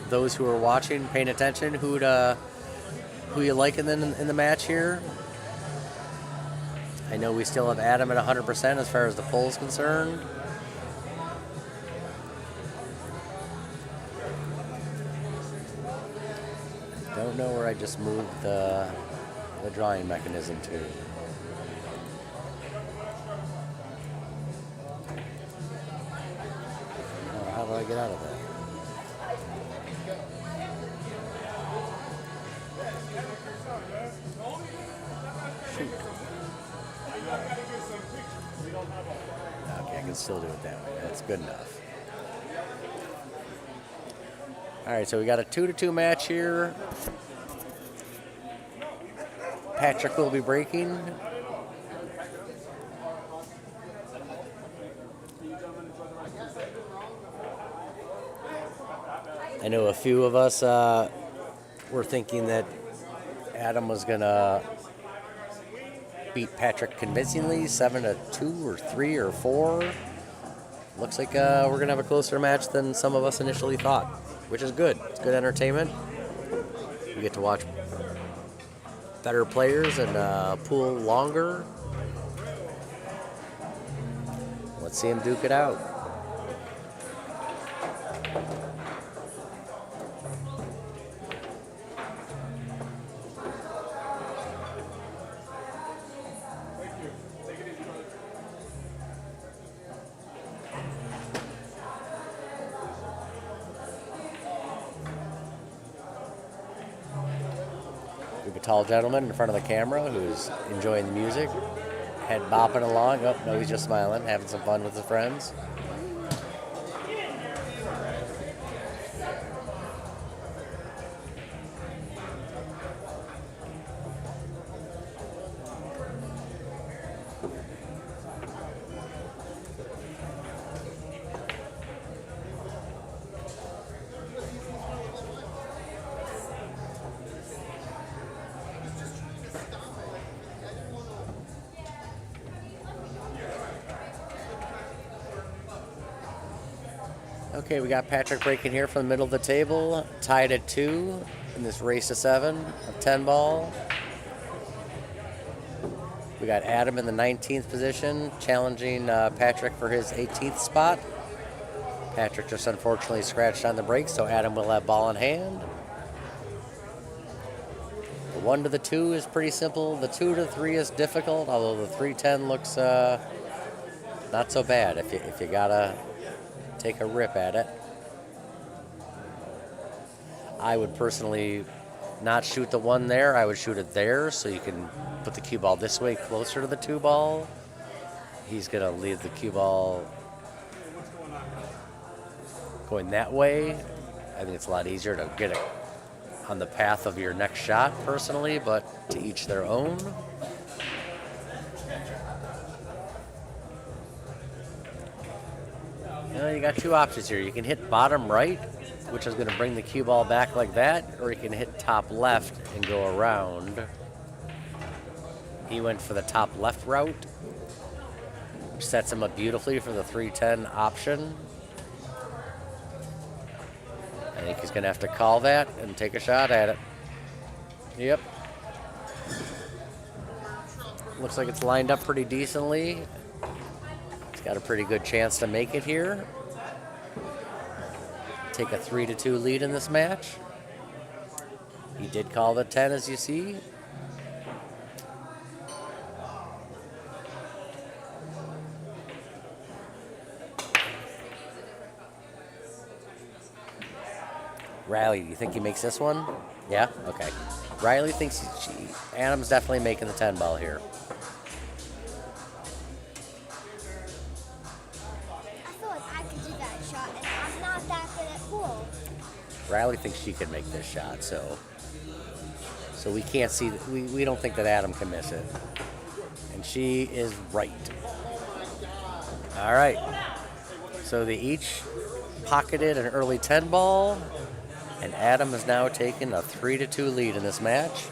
A: those who are watching, paying attention, who you like in the match here? I know we still have Adam at 100% as far as the poll's concerned. Don't know where I just moved the drawing mechanism to. Oh, how do I get out of that? Shoot. Okay, I can still do it that way. That's good enough. All right, so we got a 2-2 match here. Patrick will be breaking. I know a few of us were thinking that Adam was gonna beat Patrick convincingly, 7-2 or 3 or 4. Looks like we're gonna have a closer match than some of us initially thought, which is good. It's good entertainment. We get to watch better players and pool longer. Let's see him duke it out. Tall gentleman in front of the camera who's enjoying the music, head bopping along. Oh, no, he's just smiling, having some fun with his friends. Okay, we got Patrick breaking here from the middle of the table, tied at 2 in this race to 7 of 10 ball. We got Adam in the 19th position, challenging Patrick for his 18th spot. Patrick just unfortunately scratched on the brakes, so Adam will have ball in hand. The 1 to the 2 is pretty simple. The 2 to 3 is difficult, although the 310 looks not so bad if you gotta take a rip at it. I would personally not shoot the 1 there. I would shoot it there so you can put the cue ball this way closer to the 2 ball. He's going to leave the cue ball going that way. I think it's a lot easier to get it on the path of your next shot personally, but to each their own. You got 2 options here. You can hit bottom right, which is going to bring the cue ball back like that, or you can hit top left and go around. He went for the top left route, which sets him up beautifully for the 310 option. I think he's going to have to call that and take a shot at it. Yep. Looks like it's lined up pretty decently. He's got a pretty good chance to make it here. Take a 3-2 lead in this match. He did call the 10, as you see. Riley, do you think he makes this one? Yeah? Okay. Riley thinks Adam's definitely making the 10 ball here.
E: I feel like I could do that shot, and I'm not that good at pool.
A: Riley thinks she can make this shot, so we can't see, we don't think that Adam can miss it. And she is right. All right. So they each pocketed an early 10 ball, and Adam has now taken a 3-2 lead in this match.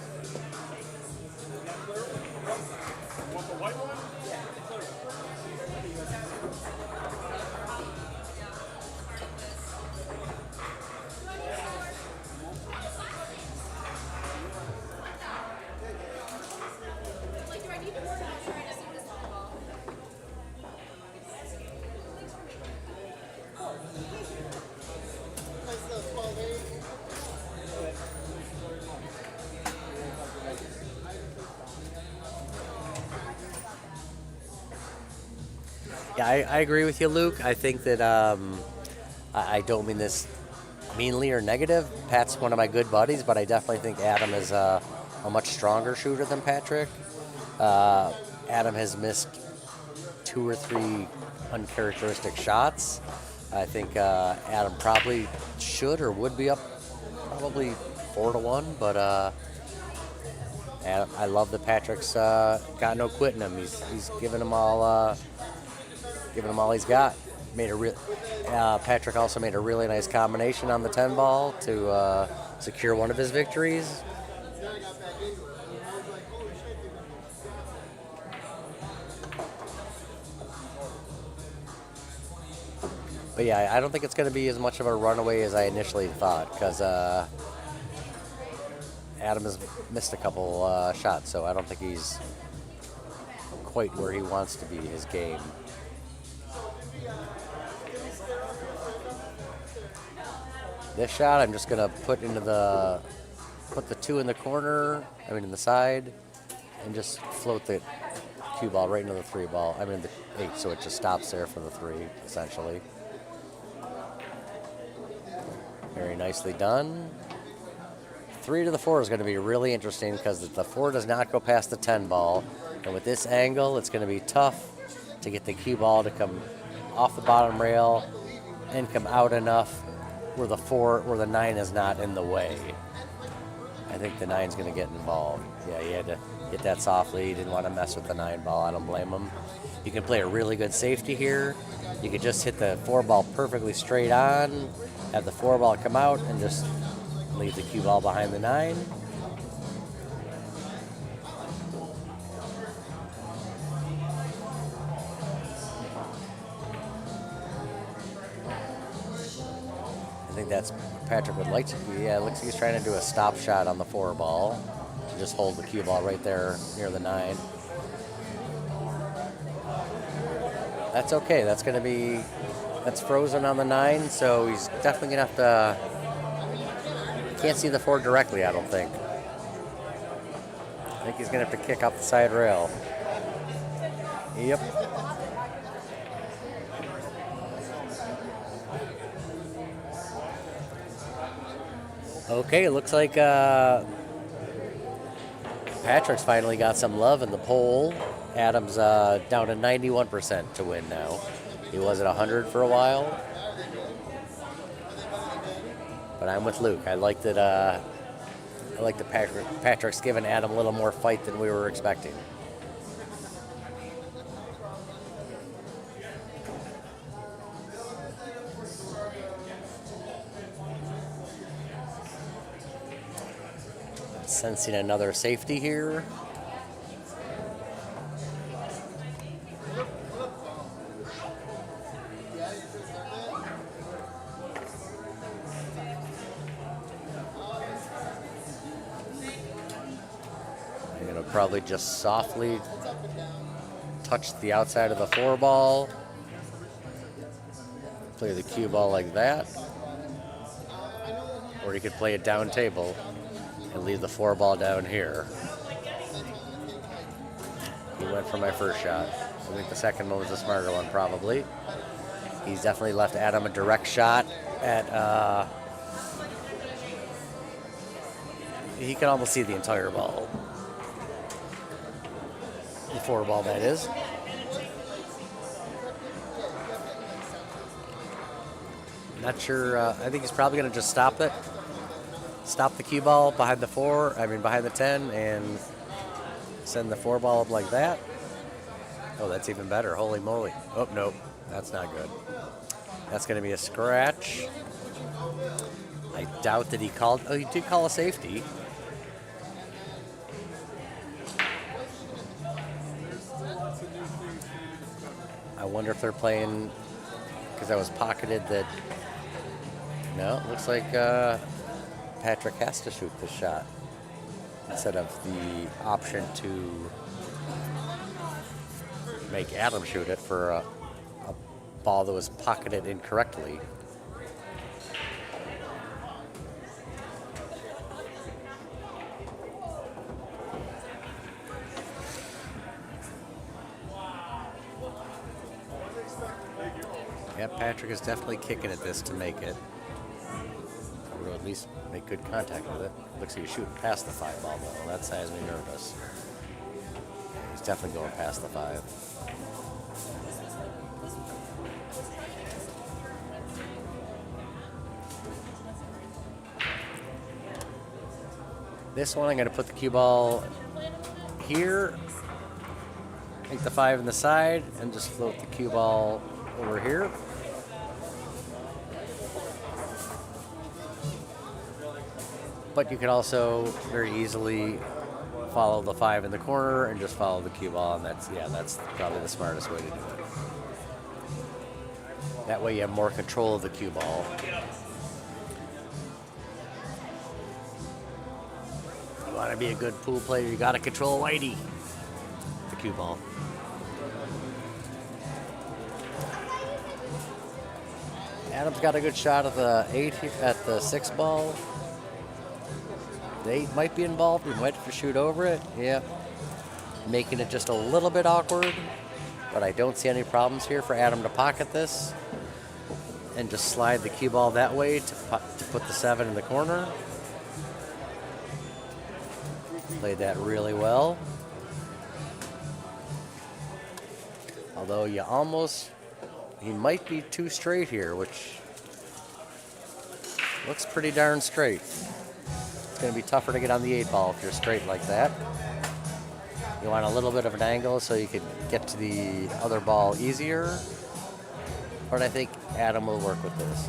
A: Yeah, I agree with you, Luke. I think that I don't mean this meanly or negative. Pat's one of my good buddies, but I definitely think Adam is a much stronger shooter than Patrick. Adam has missed 2 or 3 uncharacteristic shots. I think Adam probably should or would be up probably 4-1, but Adam, I love that Patrick's got no quit in him. He's giving him all he's got. Patrick also made a really nice combination on the 10 ball to secure one of his victories. But yeah, I don't think it's going to be as much of a runaway as I initially thought, because Adam has missed a couple shots, so I don't think he's quite where he wants to be his game. This shot I'm just going to put the 2 in the corner, in the side, and just float the cue ball right into the 3 ball. The 8, so it just stops there for the 3, essentially. Very nicely done. 3 to the 4 is going to be really interesting because the 4 does not go past the 10 ball. And with this angle, it's going to be tough to get the cue ball to come off the bottom rail and come out enough where the 9 is not in the way. I think the 9's going to get involved. Yeah, he had to get that softly. He didn't want to mess with the 9 ball. I don't blame him. You can play a really good safety here. You could just hit the 4 ball perfectly straight on, have the 4 ball come out, and just leave the cue ball behind the 9. I think that's what Patrick would like to do. Yeah, it looks like he's trying to do a stop shot on the 4 ball to just hold the cue ball right there near the 9. That's okay. That's frozen on the 9, so he's definitely going to have to... Can't see the 4 directly, I don't think. I think he's going to have to kick off the side rail. Yep. Okay, it looks like Patrick's finally got some love in the poll. Adam's down to 91% to win now. He was at 100 for a while. But I'm with Luke. I like that Patrick's given Adam a little more fight than we were expecting. Sensing another safety here. probably just softly touch the outside of the 4 ball. Play the cue ball like that. Or you could play it down table and leave the 4 ball down here. He went for my first shot. I think the second one was the smarter one, probably. He's definitely left Adam a direct shot at, he can almost see the entire ball. The 4 ball, that is. Not sure, I think he's probably going to just stop it. Stop the cue ball behind the 10, and send the 4 ball up like that. Oh, that's even better. Holy moly. Oh, nope. That's not good. That's going to be a scratch. I doubt that he called. Oh, he did call a safety. I wonder if they're playing, because that was pocketed, that. No, it looks like Patrick has to shoot this shot instead of the option to make Adam shoot it for a ball that was pocketed incorrectly. Yeah, Patrick is definitely kicking at this to make it. Or at least make good contact with it. Looks like he's shooting past the 5 ball though. That has me nervous. He's definitely going past the 5. This one, I'm going to put the cue ball here, make the 5 in the side, and just float the cue ball over here. But you could also very easily follow the 5 in the corner and just follow the cue ball, and that's probably the smartest way to do it. That way you have more control of the cue ball. You want to be a good pool player, you got to control Whitey, the cue ball. Adam's got a good shot at the 8 at the 6 ball. The 8 might be involved. We might have to shoot over it. Yeah, making it just a little bit awkward, but I don't see any problems here for Adam to pocket this and just slide the cue ball that way to put the 7 in the corner. Played that really well. Although he might be too straight here, which looks pretty darn straight. It's going to be tougher to get on the 8 ball if you're straight like that. You want a little bit of an angle so you can get to the other ball easier. But I think Adam will work with this.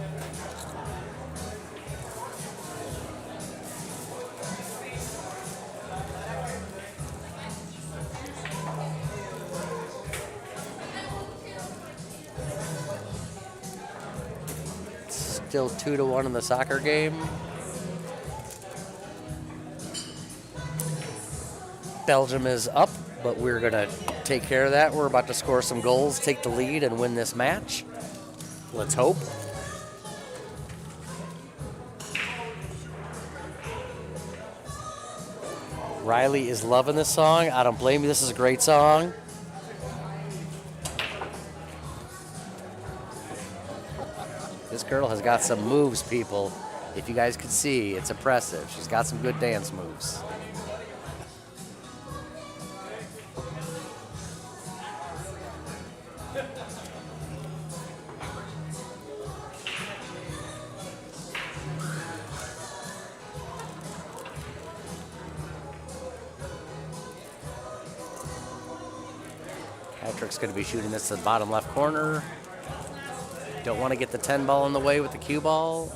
A: Still 2-1 in the soccer game. Belgium is up, but we're going to take care of that. We're about to score some goals, take the lead, and win this match. Let's hope. Riley is loving this song. I don't blame you. This is a great song. This girl has got some moves, people. If you guys could see, it's impressive. She's got some good dance moves. Patrick's going to be shooting this to the bottom left corner. Don't want to get the 10 ball in the way with the cue ball.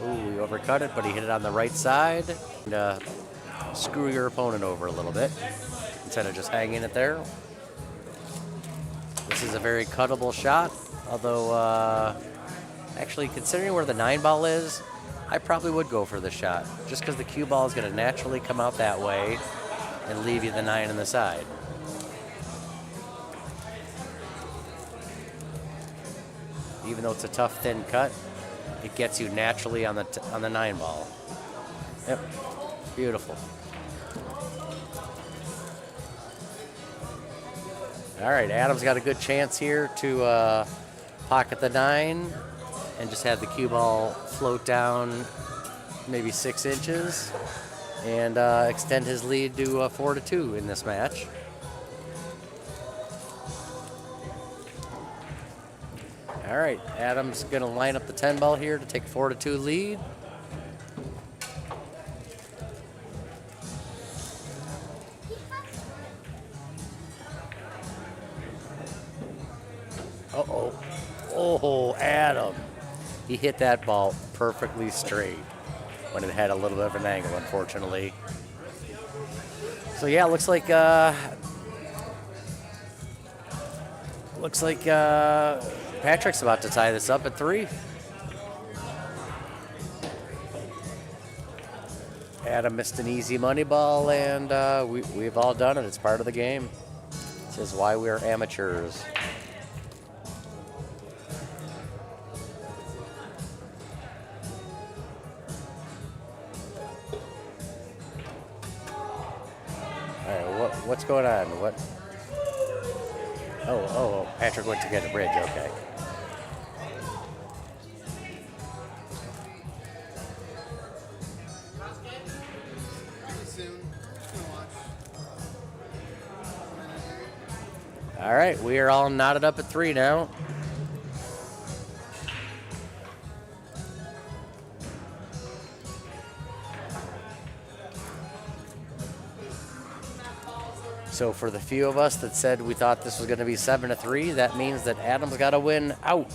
A: Ooh, we overcut it, but he hit it on the right side. And, screw your opponent over a little bit instead of just hanging it there. This is a very cuttable shot, although actually considering where the 9 ball is, I probably would go for the shot just because the cue ball is going to naturally come out that way. and leave you the 9 on the side. Even though it's a tough, thin cut, it gets you naturally on the 9 ball. Yep, beautiful. All right, Adam's got a good chance here to pocket the 9 and just have the cue ball float down maybe 6 inches and extend his lead to 4-2 in this match. All right, Adam's going to line up the 10 ball here to take a 4-2 lead. Uh-oh. Oh, Adam. He hit that ball perfectly straight when it had a little bit of an angle, unfortunately. So, yeah, looks like Patrick's about to tie this up at 3. Adam missed an easy money ball, and we've all done it. It's part of the game. This is why we're amateurs. What's going on? What? Oh, Patrick went to get a bridge, okay.
D: Soon. Just gonna watch.
A: All right, we are all knotted up at 3 now. So for the few of us that said we thought this was going to be 7-3, that means that Adam's got to win out.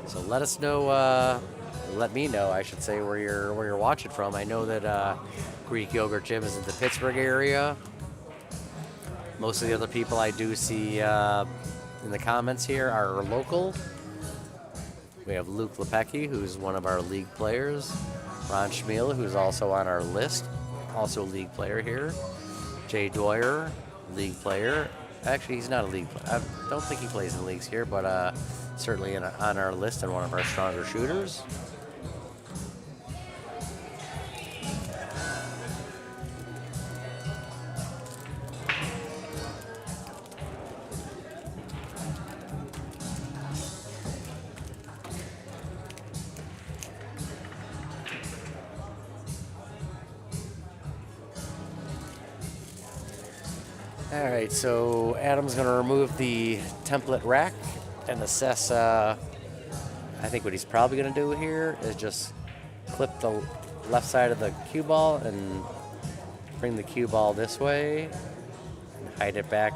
A: So let us know. Let me know, I should say, where you're watching from. I know that Greek Yogurt Gym is in the Pittsburgh area. Most of the other people I do see in the comments here are local. We have Luke Lepecki, who's one of our league players. Ron Schmiel, who's also on our list, also a league player here. Jay Dwyer, league player. Actually, he's not a league player. I don't think he plays in leagues here, but certainly on our list and one of our stronger shooters. All right, so Adam's going to remove the template rack and assess, I think what he's probably going to do here is just clip the left side of the cue ball and bring the cue ball this way and hide it back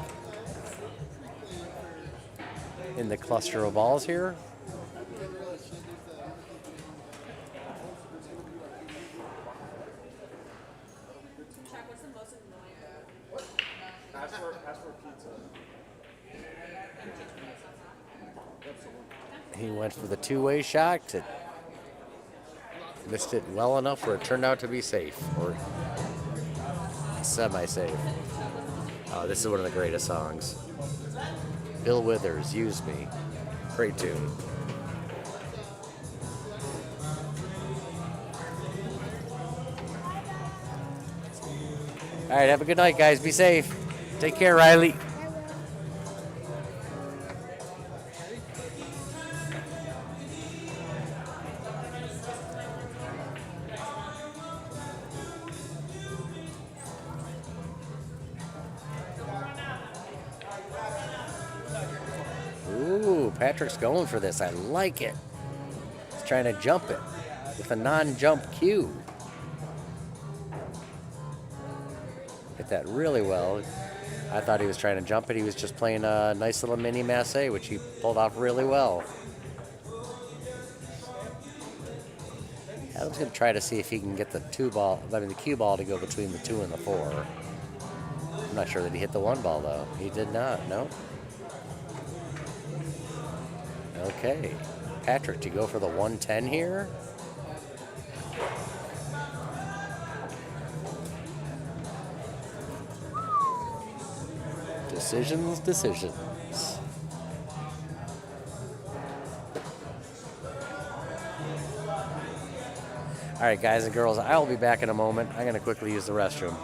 A: in the cluster of balls here. He went for the two-way shot. It missed it well enough where it turned out to be safe, or semi-safe. Oh, this is one of the greatest songs. Bill Withers, Use Me. Great tune. All right, have a good night, guys. Be safe. Take care, Riley. Ooh, Patrick's going for this. I like it. He's trying to jump it with a non-jump cue. Hit that really well. I thought he was trying to jump it. He was just playing a nice little mini masse, which he pulled off really well. Adam's going to try to see if he can get the the cue ball to go between the 2 and the 4. I'm not sure that he hit the 1 ball, though. He did not, no. Okay. Patrick, do you go for the 110 here? Decisions. All right, guys and girls, I'll be back in a moment. I'm going to quickly use the restroom.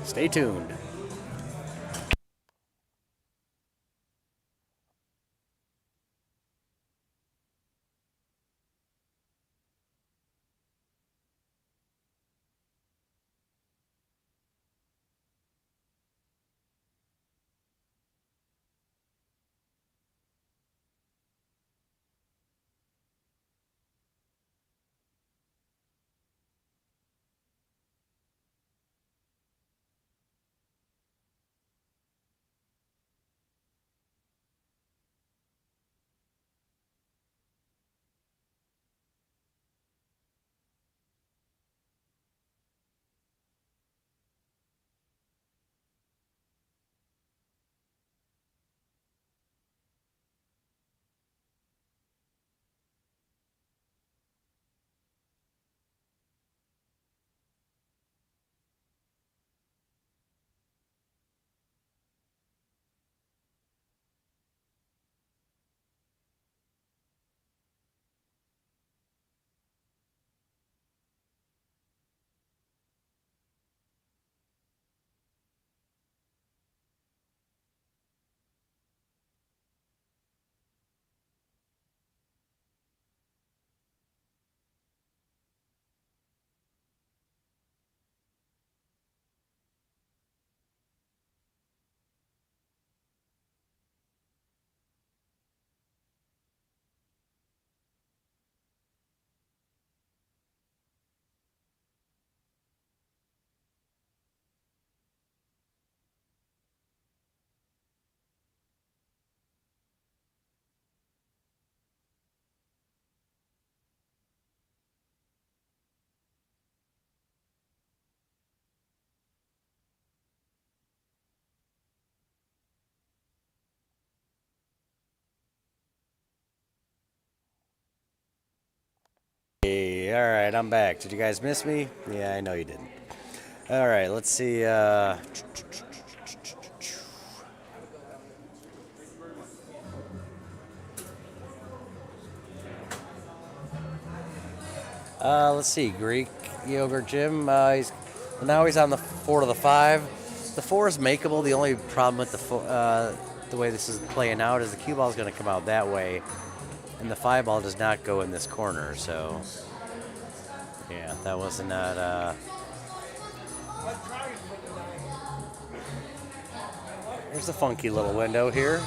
A: Stay tuned. Hey, all right, I'm back. Did you guys miss me? Yeah, I know you didn't. All right, let's see. Let's see. Greek yogurt Jim. Now he's on the 4 to the 5. The 4 is makeable. The only problem with the way this is playing out is the cue ball is going to come out that way, and the 5 ball does not go in this corner. So, yeah, that was not. There's a funky little window here.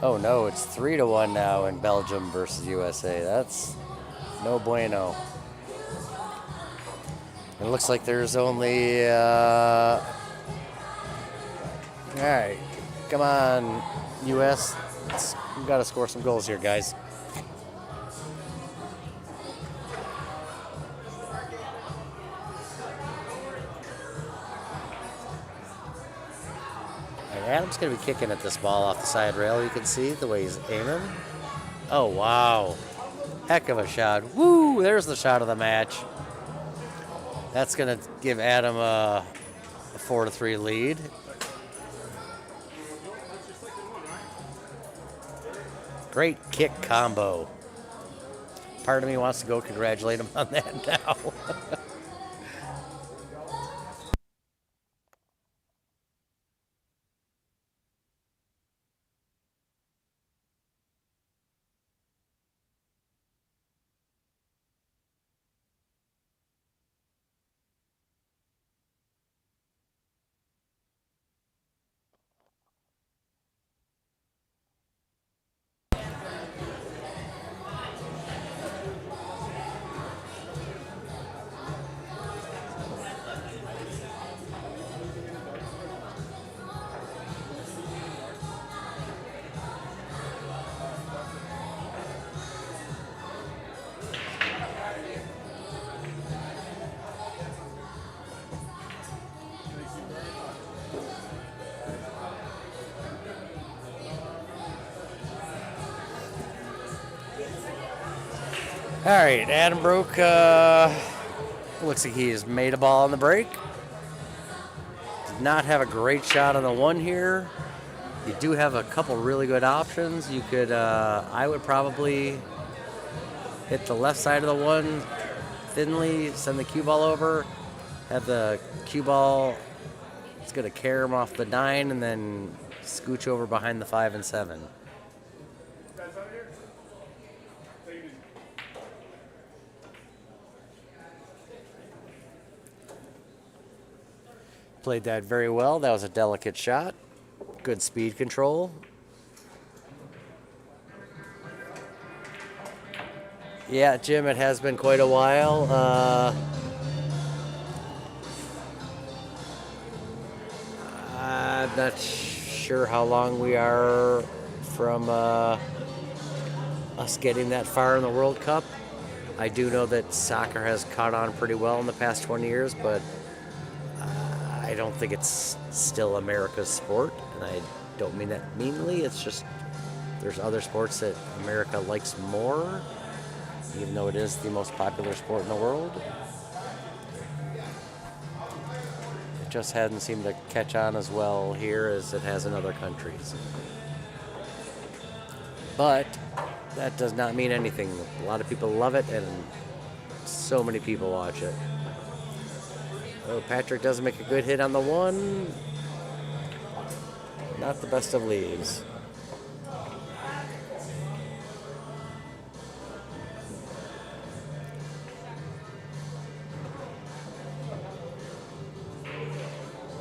A: Oh no, it's 3 to 1 now in Belgium versus USA. That's no bueno. It looks like there's only. All right, come on, US. We got to score some goals here, guys. Adam's going to be kicking at this ball off the side rail. You can see the way he's aiming. Oh, wow. Heck of a shot. Woo! There's the shot of the match. That's going to give Adam a 4 to 3 lead. Great kick combo. Part of me wants to go congratulate him on that now. All right, Adam broke. Looks like he has made a ball on the break. Did not have a great shot on the one here. You do have a couple really good options. You could, I would probably hit the left side of the one thinly, send the cue ball over, have the cue ball, it's going to carry him off the 9, and then scooch over behind the 5 and 7. Played that very well. That was a delicate shot. Good speed control. Yeah, Jim, it has been quite a while. I'm not sure how long we are from us getting that far in the World Cup. I do know that soccer has caught on pretty well in the past 20 years, but I don't think it's still America's sport, and I don't mean that meanly. It's just there's other sports that America likes more, even though it is the most popular sport in the world. It just hasn't seemed to catch on as well here as it has in other countries. But that does not mean anything. A lot of people love it, and so many people watch it. Oh, Patrick does make a good hit on the one. Not the best of leaves.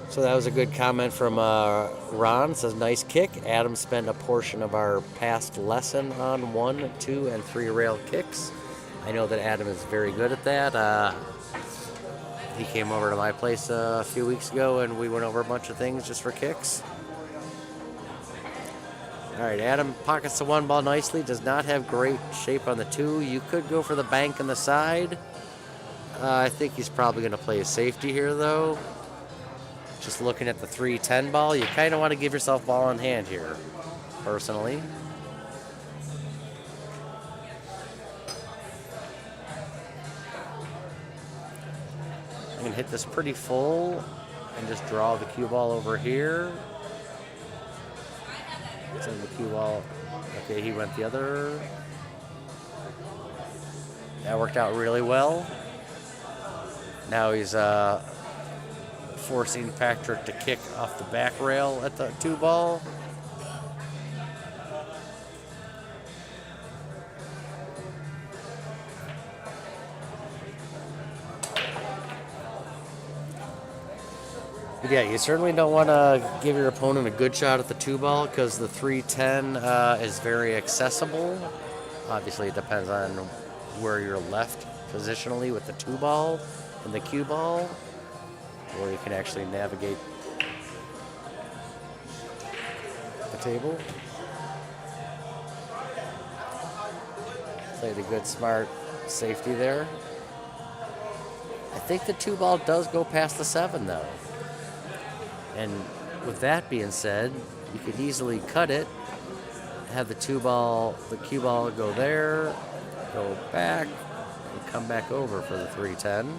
A: So that was a good comment from Ron. Says, nice kick. Adam spent a portion of our past lesson on 1, 2, and 3 rail kicks. I know that Adam is very good at that. He came over to my place a few weeks ago, and we went over a bunch of things just for kicks. All right, Adam pockets the 1 ball nicely. Does not have great shape on the 2. You could go for the bank on the side. I think he's probably going to play a safety here, though. Just looking at the 3-10 ball, you kind of want to give yourself ball in hand here, personally. I'm going to hit this pretty full and just draw the cue ball over here. Send the cue ball. Okay, he went the other. That worked out really well. Now he's forcing Patrick to kick off the back rail at the 2 ball. But yeah, you certainly don't want to give your opponent a good shot at the 2 ball because the 3-10 is very accessible. Obviously, it depends on where you're left positionally with the 2 ball and the cue ball, where you can actually navigate the table. Played a good, smart safety there. I think the 2 ball does go past the 7, though. And with that being said, you could easily cut it, have the cue ball go there, go back, and come back over for the 3-10.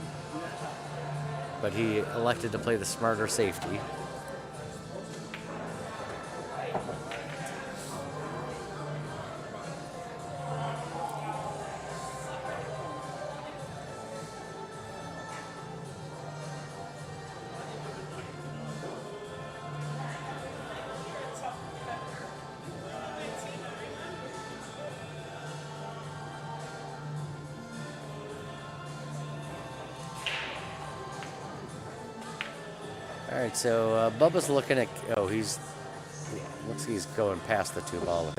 A: But he elected to play the smarter safety. All right, so Bubba's looking at. Oh, looks like he's going past the 2 ball with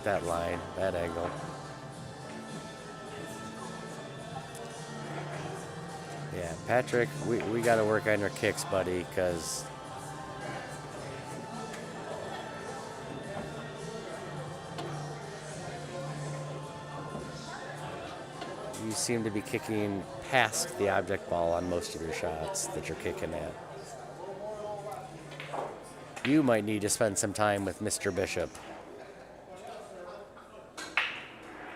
A: that line, that angle. Yeah, Patrick, we got to work on your kicks, buddy, because you seem to be kicking past the object ball on most of your shots that you're kicking at. You might need to spend some time with Mr. Bishop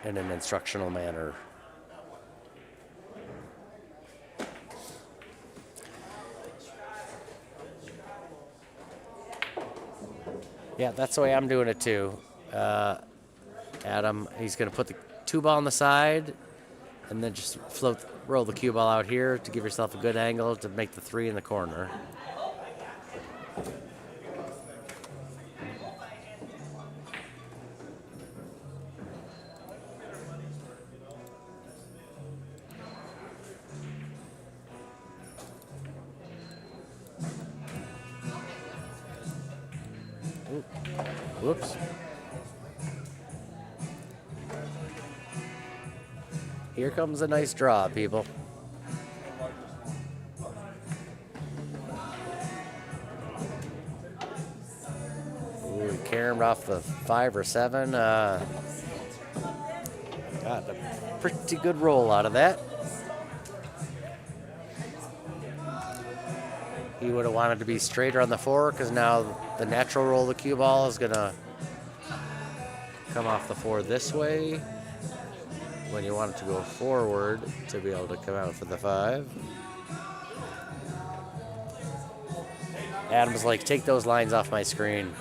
A: in an instructional manner. Yeah, that's the way I'm doing it too. Adam, he's going to put the 2 ball on the side and then just roll the cue ball out here to give yourself a good angle to make the 3 in the corner. Ooh. Whoops. Here comes a nice draw, people. Ooh, he caromed off the 5 or 7. Got a pretty good roll out of that. He would have wanted to be straighter on the 4 because now the natural roll of the cue ball is going to come off the 4 this way when you want it to go forward to be able to come out for the 5. Adam's like, take those lines off my screen.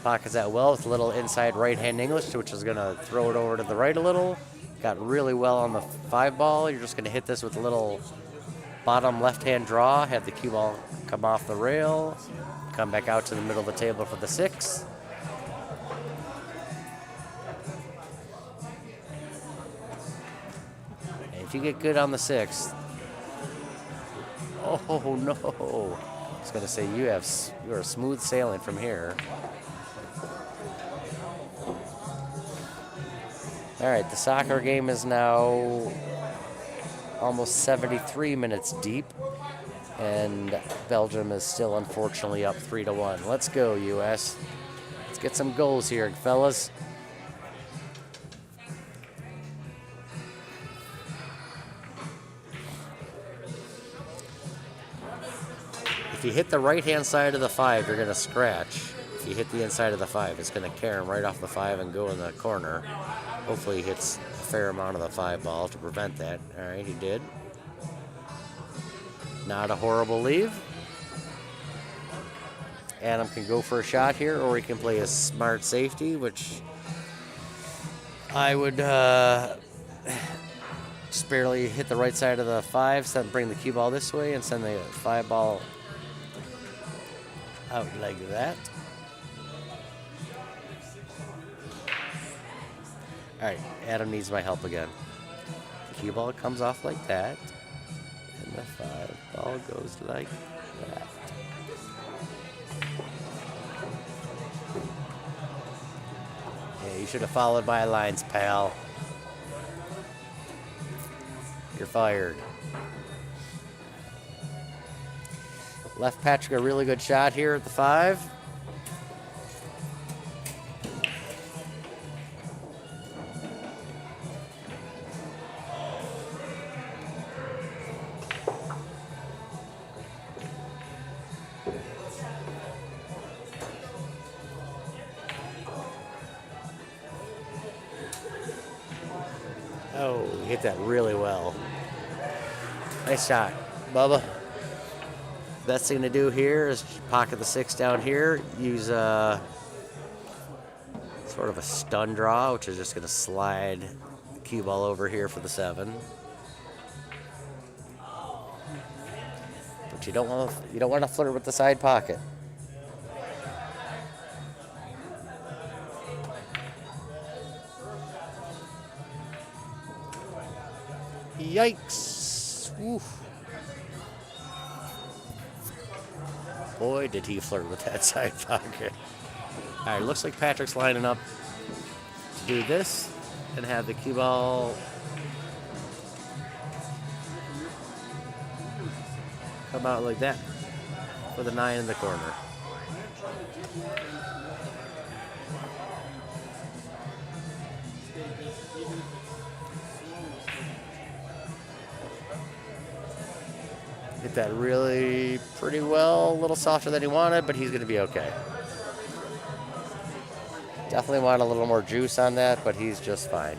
A: Pockets that well with a little inside right-hand English, which is going to throw it over to the right a little. Got really well on the 5 ball. You're just going to hit this with a little bottom left-hand draw. Have the cue ball come off the rail. Come back out to the middle of the table for the 6. And if you get good on the 6, oh no! I was going to say you are smooth sailing from here. All right, the soccer game is now almost 73 minutes deep, and Belgium is still unfortunately up 3-1. Let's go, U.S. Let's get some goals here, fellas. If you hit the right-hand side of the 5, you're going to scratch. If you hit the inside of the 5, it's going to carry him right off the 5 and go in the corner. Hopefully he hits a fair amount of the 5 ball to prevent that. All right, he did. Not a horrible leave. Adam can go for a shot here, or he can play a smart safety, which I would just barely hit the right side of the 5, bring the cue ball this way, and send the 5 ball out like that. All right, Adam needs my help again. The cue ball comes off like that, and the 5 ball goes like that. Yeah, you should have followed my lines, pal. You're fired. Left Patrick a really good shot here at the 5. Oh, hit that really well. Nice shot, Bubba. Best thing to do here is pocket the 6 down here. Use sort of a stun draw, which is just going to slide the cue ball over here for the 7. But you don't want to flirt with the side pocket. Yikes! Oof. Boy, did he flirt with that side pocket. All right, looks like Patrick's lining up to do this and have the cue ball come out like that for the 9 in the corner. Hit that really pretty well, a little softer than he wanted, but he's going to be okay. Definitely want a little more juice on that, but he's just fine.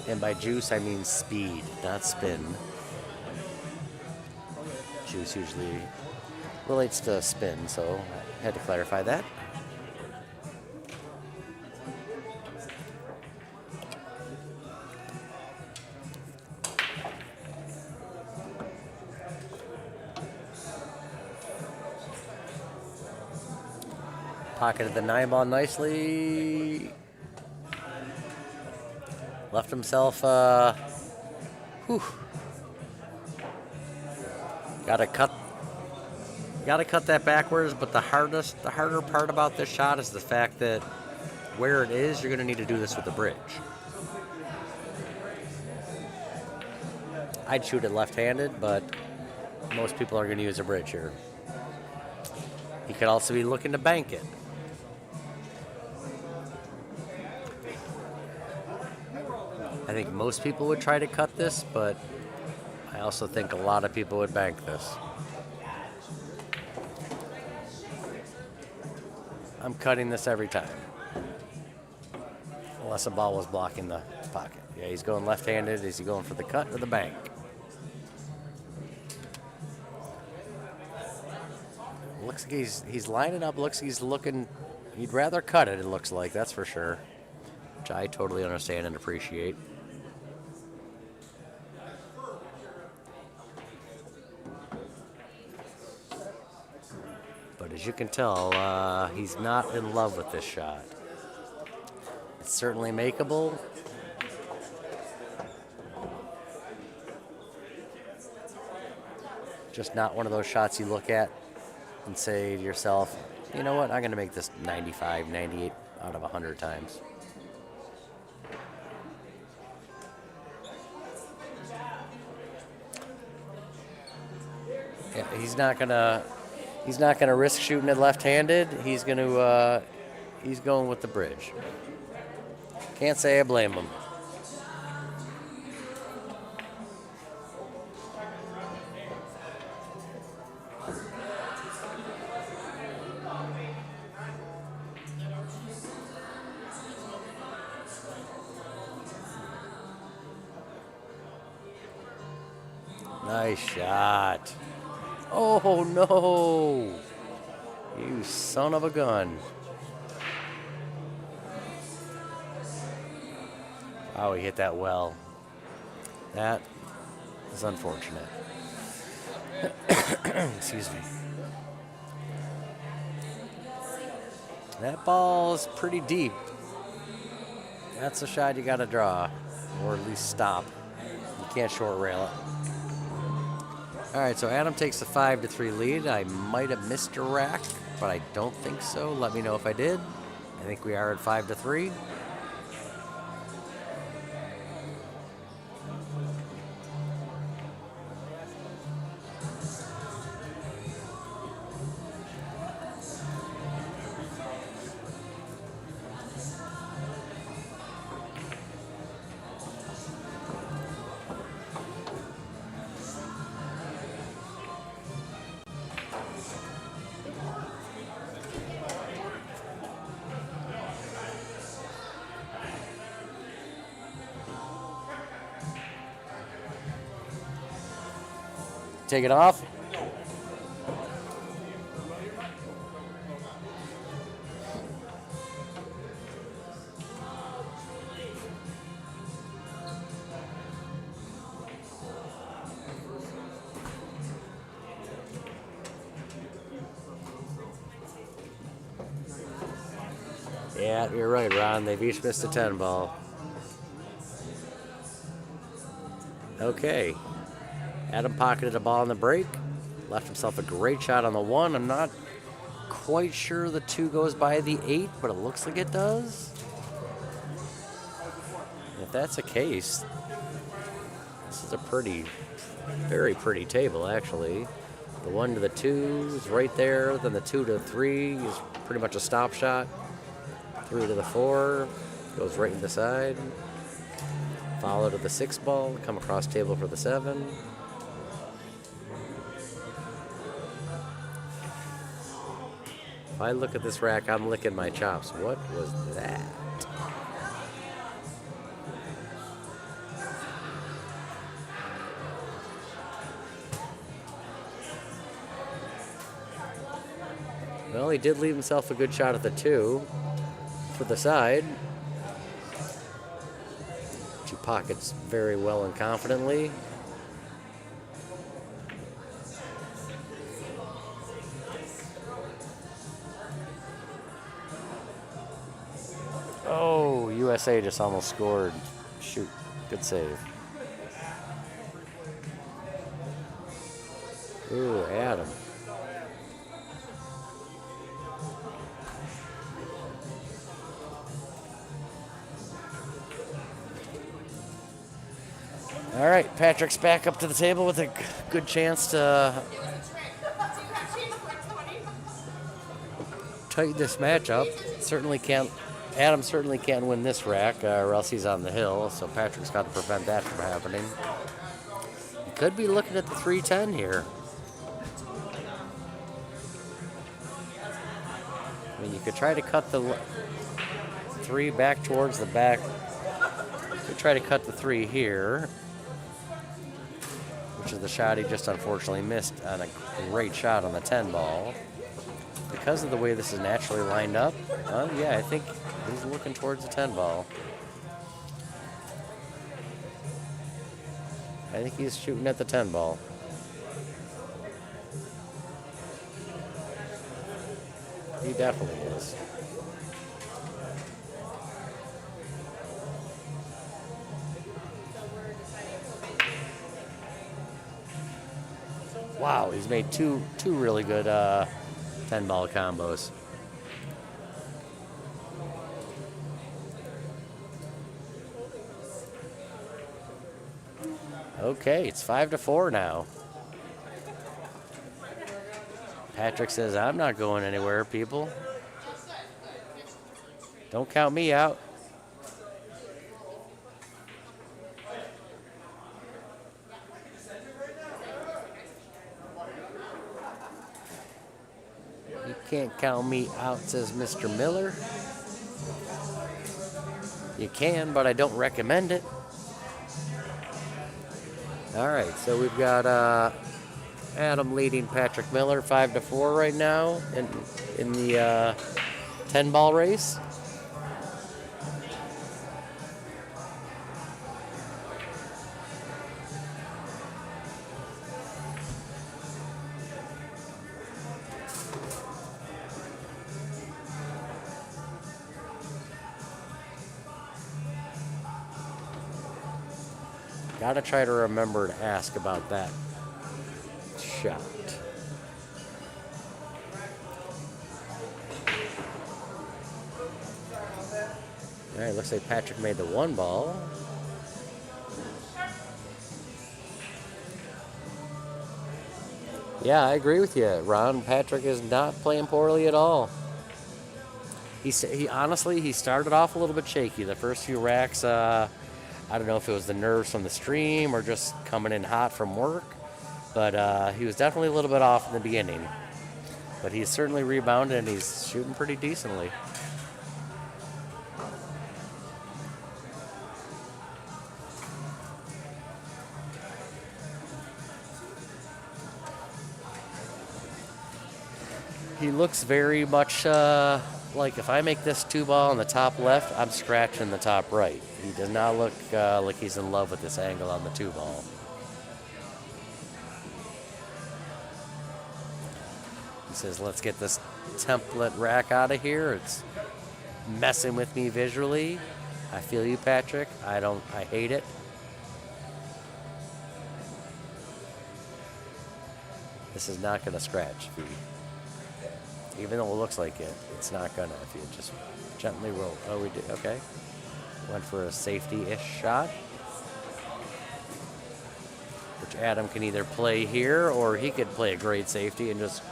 A: And by juice, I mean speed, not spin. Juice usually relates to spin, so I had to clarify that. Pocketed the 9 ball nicely. Left himself, whew. Gotta cut that backwards, but the harder part about this shot is the fact that where it is, you're gonna need to do this with the bridge. I'd shoot it left-handed, but most people are gonna use a bridge here. He could also be looking to bank it. I think most people would try to cut this, but I also think a lot of people would bank this. I'm cutting this every time. Unless a ball was blocking the pocket. Yeah, he's going left-handed. Is he going for the cut or the bank? Looks like he's lining up. Looks like he's looking. He'd rather cut it looks like, that's for sure. Which I totally understand and appreciate. But as you can tell, he's not in love with this shot. It's certainly makeable. Just not one of those shots you look at and say to yourself, you know what, I'm going to make this 95, 98 out of 100 times. Yeah, he's not gonna risk shooting it left-handed. He's going with the bridge. Can't say I blame him. Nice shot. Oh no! You son of a gun. Oh, he hit that well. That is unfortunate. Excuse me. That ball's pretty deep. That's a shot you gotta draw, or at least stop. You can't short rail it. All right, so Adam takes a 5-3 lead. I might have missed a rack, but I don't think so. Let me know if I did. I think we are at 5-3. Take it off. Yeah, you're right, Ron. They've each missed a 10 ball. Okay. Adam pocketed a ball on the break. Left himself a great shot on the 1. I'm not quite sure the 2 goes by the 8, but it looks like it does. If that's the case, this is a very pretty table, actually. The 1 to the 2 is right there. Then the 2 to the 3 is pretty much a stop shot. 3 to the 4 goes right in the side. Follow to the 6 ball. Come across table for the 7. If I look at this rack, I'm licking my chops. What was that? Well, he did leave himself a good shot at the 2 for the side. Which he pockets very well and confidently. Oh, USA just almost scored. Shoot, good save. Ooh, Adam. All right, Patrick's back up to the table with a good chance to tighten this match up. Adam certainly can't win this rack, or else he's on the hill. So Patrick's got to prevent that from happening. He could be looking at the 310 here. I mean, you could try to cut the 3 back towards the back. You could try to cut the 3 here, which is the shot he just unfortunately missed on a great shot on the 10 ball. Because of the way this is naturally lined up, yeah, I think he's looking towards the 10 ball. I think he's shooting at the 10 ball. He definitely is. Wow, he's made two really good 10 ball combos. Okay, it's 5-4 now. Patrick says, I'm not going anywhere, people. Don't count me out. You can't count me out, says Mr. Miller. You can, but I don't recommend it. All right, so we've got Adam leading Patrick Miller 5-4 right now in the 10 ball race. Gotta try to remember to ask about that shot. All right, looks like Patrick made the 1 ball. Yeah, I agree with you, Ron. Patrick is not playing poorly at all. He honestly, he started off a little bit shaky. The first few racks, I don't know if it was the nerves from the stream or just coming in hot from work, but he was definitely a little bit off in the beginning. But he's certainly rebounded and he's shooting pretty decently. He looks very much like if I make this 2 ball on the top left, I'm scratching the top right. He does not look like he's in love with this angle on the 2 ball. He says, let's get this template rack out of here. It's messing with me visually. I feel you, Patrick. I hate it. This is not going to scratch if you, even though it looks like it, it's not gonna if you just gently roll. Oh, we did, okay. Went for a safety-ish shot, which Adam can either play here or he could play a great safety and just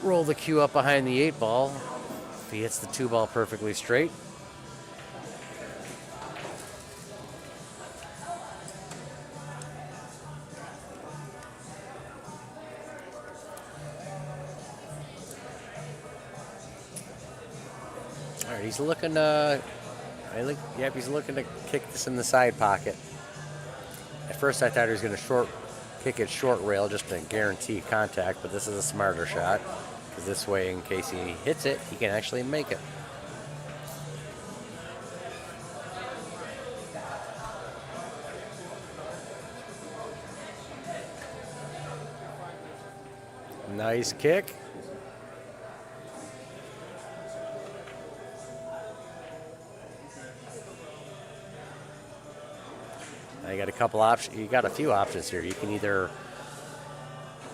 A: roll the cue up behind the 8 ball. If he hits the 2 ball perfectly straight. All right, he's looking. He's looking to kick this in the side pocket. At first, I thought he was going to kick it short rail just to guarantee contact, but this is a smarter shot. Because this way, in case he hits it, he can actually make it. Nice kick. Now you got a couple options. You got a few options here. You can either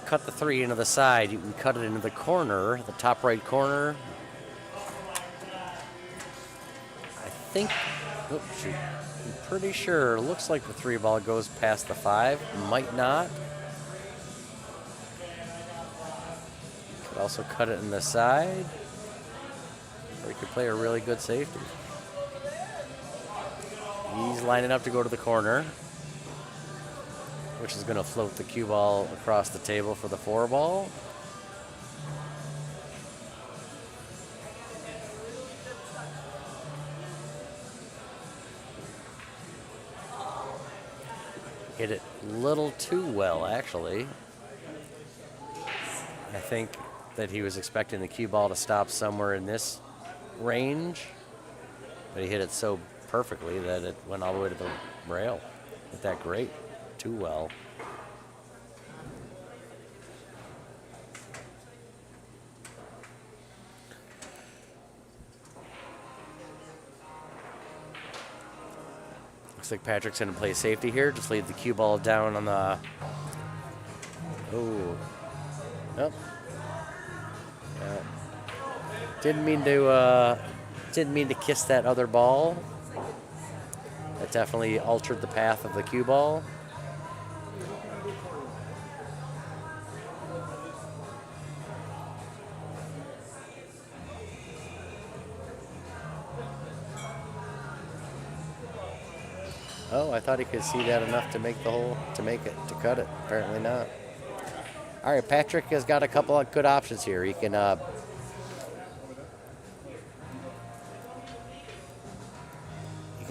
A: cut the 3 into the side. You can cut it into the corner, the top right corner. I think. Oh shoot! I'm pretty sure. Looks like the 3 ball goes past the 5. Might not. Could also cut it in the side, or you could play a really good safety. He's lining up to go to the corner, which is going to float the cue ball across the table for the 4 ball. Hit it a little too well, actually. I think that he was expecting the cue ball to stop somewhere in this range, but he hit it so perfectly that it went all the way to the rail. Hit that great, too well. Looks like Patrick's going to play safety here. Just leave the cue ball down on the. Oh. Nope. Didn't mean to kiss that other ball. That definitely altered the path of the cue ball. Oh, I thought he could see that enough to make to cut it. Apparently not. All right, Patrick has got a couple of good options here. He can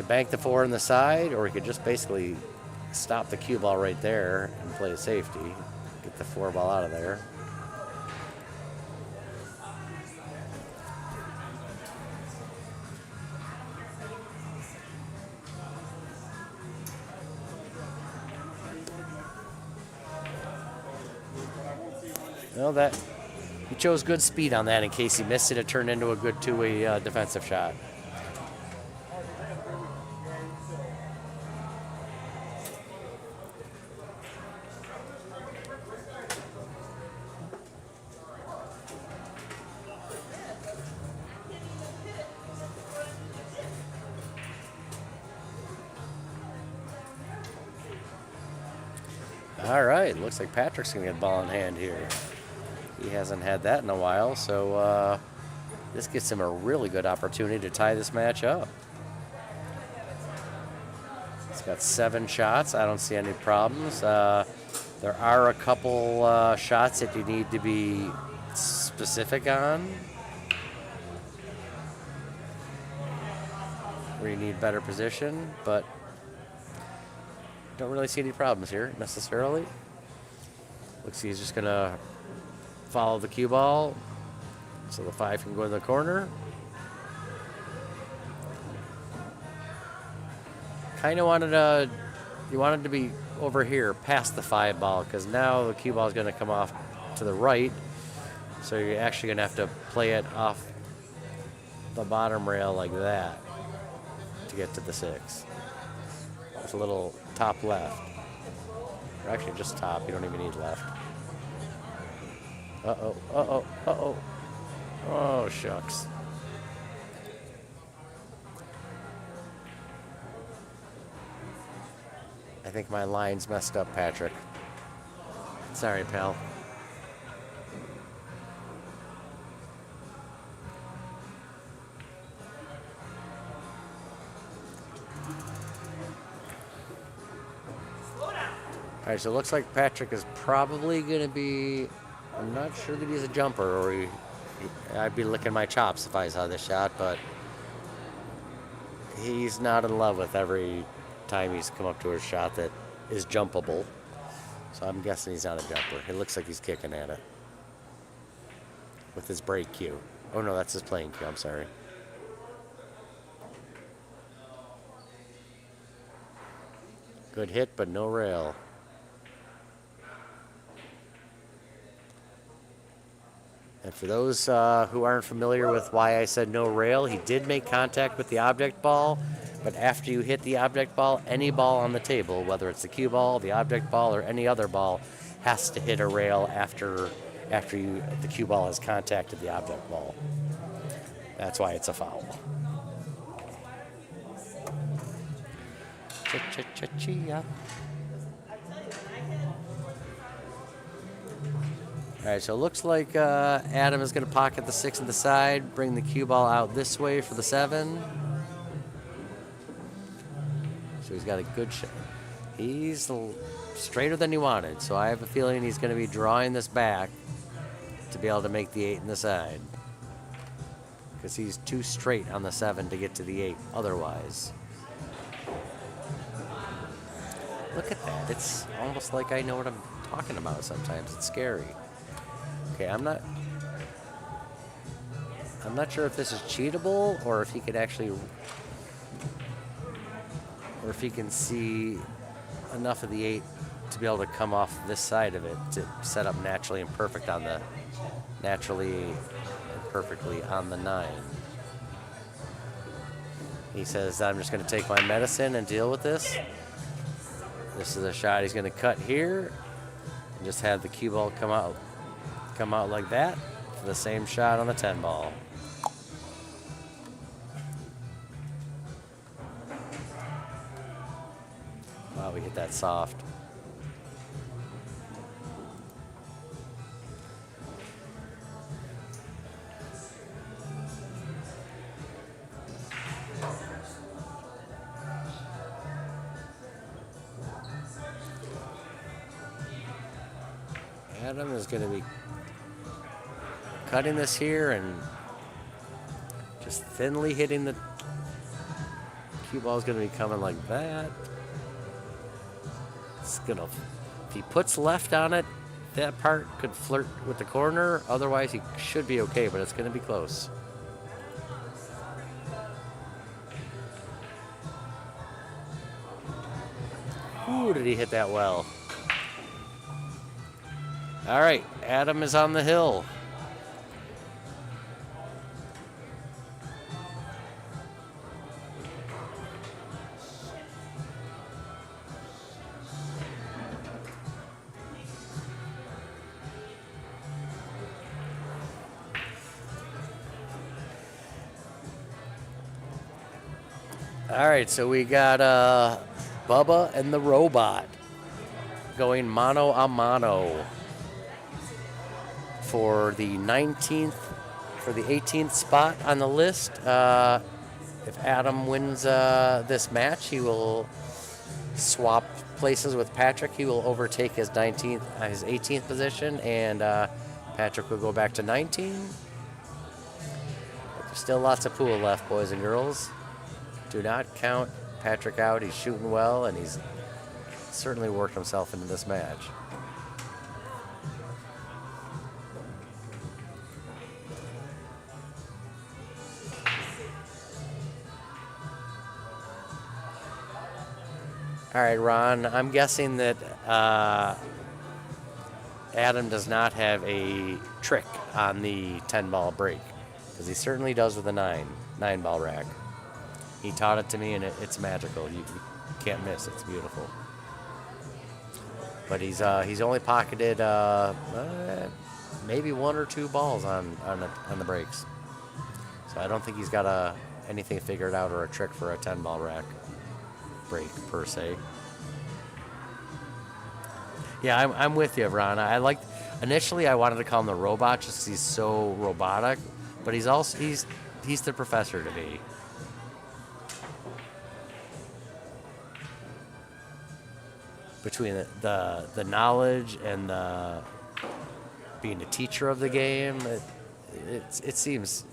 A: bank the 4 on the side, or he could just basically stop the cue ball right there and play a safety. Get the 4 ball out of there. Well, he chose good speed on that in case he missed it. It turned into a good 2-way defensive shot. All right, looks like Patrick's going to get ball in hand here. He hasn't had that in a while, so this gives him a really good opportunity to tie this match up. He's got 7 shots. I don't see any problems. There are a couple shots that you need to be specific on, where you need better position, but don't really see any problems here necessarily. Looks like he's just going to follow the cue ball so the 5 can go in the corner. Kind of you wanted to be over here past the 5 ball, because now the cue ball is going to come off to the right, so you're actually going to have to play it off the bottom rail like that to get to the 6. It's a little top left, or actually just top. You don't even need left. Uh-oh, uh-oh, uh-oh. Oh, shucks. I think my line's messed up, Patrick. Sorry, pal. All right, so it looks like Patrick is probably going to be, I'm not sure that he's a jumper, or I'd be licking my chops if I saw this shot, but he's not in love with every time he's come up to a shot that is jumpable. So I'm guessing he's not a jumper. It looks like he's kicking at it, with his break cue. Oh no, that's his playing cue. I'm sorry. Good hit, but no rail. And for those who aren't familiar with why I said no rail, he did make contact with the object ball, but after you hit the object ball, any ball on the table, whether it's the cue ball, the object ball, or any other ball, has to hit a rail after the cue ball has contacted the object ball. That's why it's a foul. Cha-cha-cha-chia. All right, so it looks like Adam is going to pocket the 6 to the side, bring the cue ball out this way for the 7. So he's got a good shot. He's straighter than he wanted, so I have a feeling he's going to be drawing this back to be able to make the 8 in the side. Because he's too straight on the 7 to get to the 8 otherwise. Look at that. It's almost like I know what I'm talking about sometimes. It's scary. Okay, I'm not sure if this is cheatable or if he could actually, or if he can see enough of the 8 to be able to come off this side of it to set up naturally and perfectly on the 9. He says, I'm just going to take my medicine and deal with this. This is a shot he's going to cut here and just have the cue ball come out like that for the same shot on the 10 ball. Wow, we hit that soft. Adam is going to be cutting this here and just thinly hitting the cue ball is going to be coming like that. It's going to, if he puts left on it, that part could flirt with the corner. Otherwise, he should be okay, but it's going to be close. Ooh, did he hit that well? All right, Adam is on the hill. All right, so we got Bubba and the robot going mano a mano for the 19th, for the 18th spot on the list. If Adam wins this match, he will swap places with Patrick. He will overtake his 18th position, and Patrick will go back to 19. But there's still lots of pool left, boys and girls. Do not count Patrick out. He's shooting well, and he's certainly worked himself into this match. All right, Ron, I'm guessing that Adam does not have a trick on the 10-ball break, because he certainly does with a 9-ball rack. He taught it to me, and it's magical. You can't miss. It's beautiful. But he's only pocketed maybe 1 or 2 balls on the breaks. So I don't think he's got anything figured out or a trick for a 10-ball rack break per se. Yeah, I'm with you, Ron. Initially I wanted to call him the robot just because he's so robotic, but he's the professor to me. Between the knowledge and the being a teacher of the game, it seems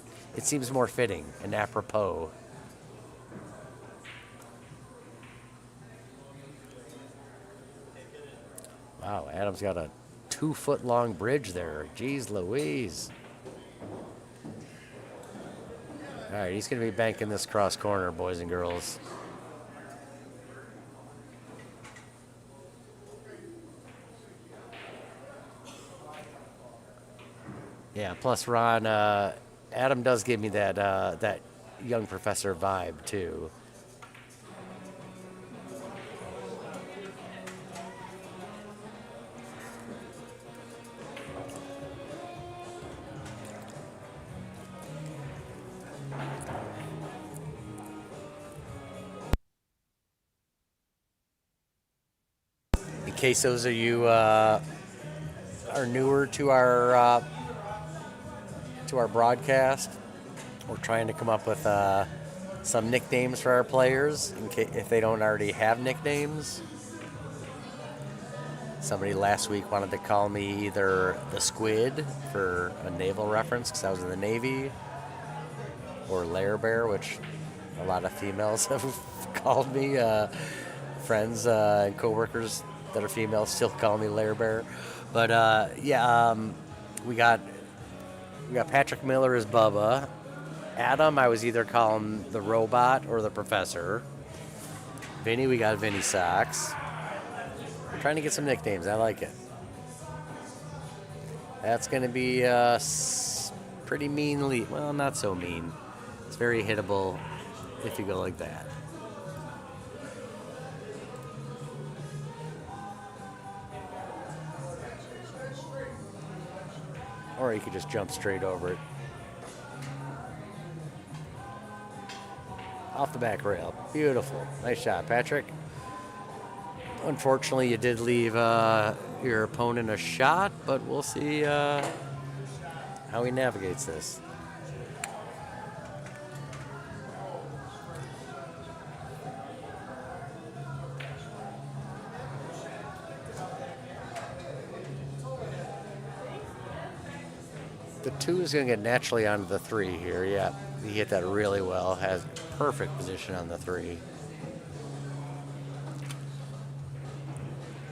A: more fitting and apropos. Wow, Adam's got a 2-foot long bridge there. Jeez Louise. All right, he's going to be banking this cross corner, boys and girls. Yeah, plus Ron, Adam does give me that young professor vibe too. In case those of you are newer to our broadcast, we're trying to come up with some nicknames for our players in case if they don't already have nicknames. Somebody last week wanted to call me either the Squid for a naval reference because I was in the Navy, or Lair Bear, which a lot of females have called me. Friends and coworkers that are females still call me Lair Bear. But we got Patrick Miller as Bubba. Adam, I was either calling the robot or the professor. Vinny, we got Vinny Socks. We're trying to get some nicknames. I like it. That's going to be pretty mean lead. Well, not so mean. It's very hittable if you go like that. Or you could just jump straight over it. Off the back rail. Beautiful. Nice shot, Patrick. Unfortunately, you did leave your opponent a shot, but we'll see how he navigates this. The 2 is going to get naturally onto the 3 here. Yeah, he hit that really well. Has perfect position on the 3.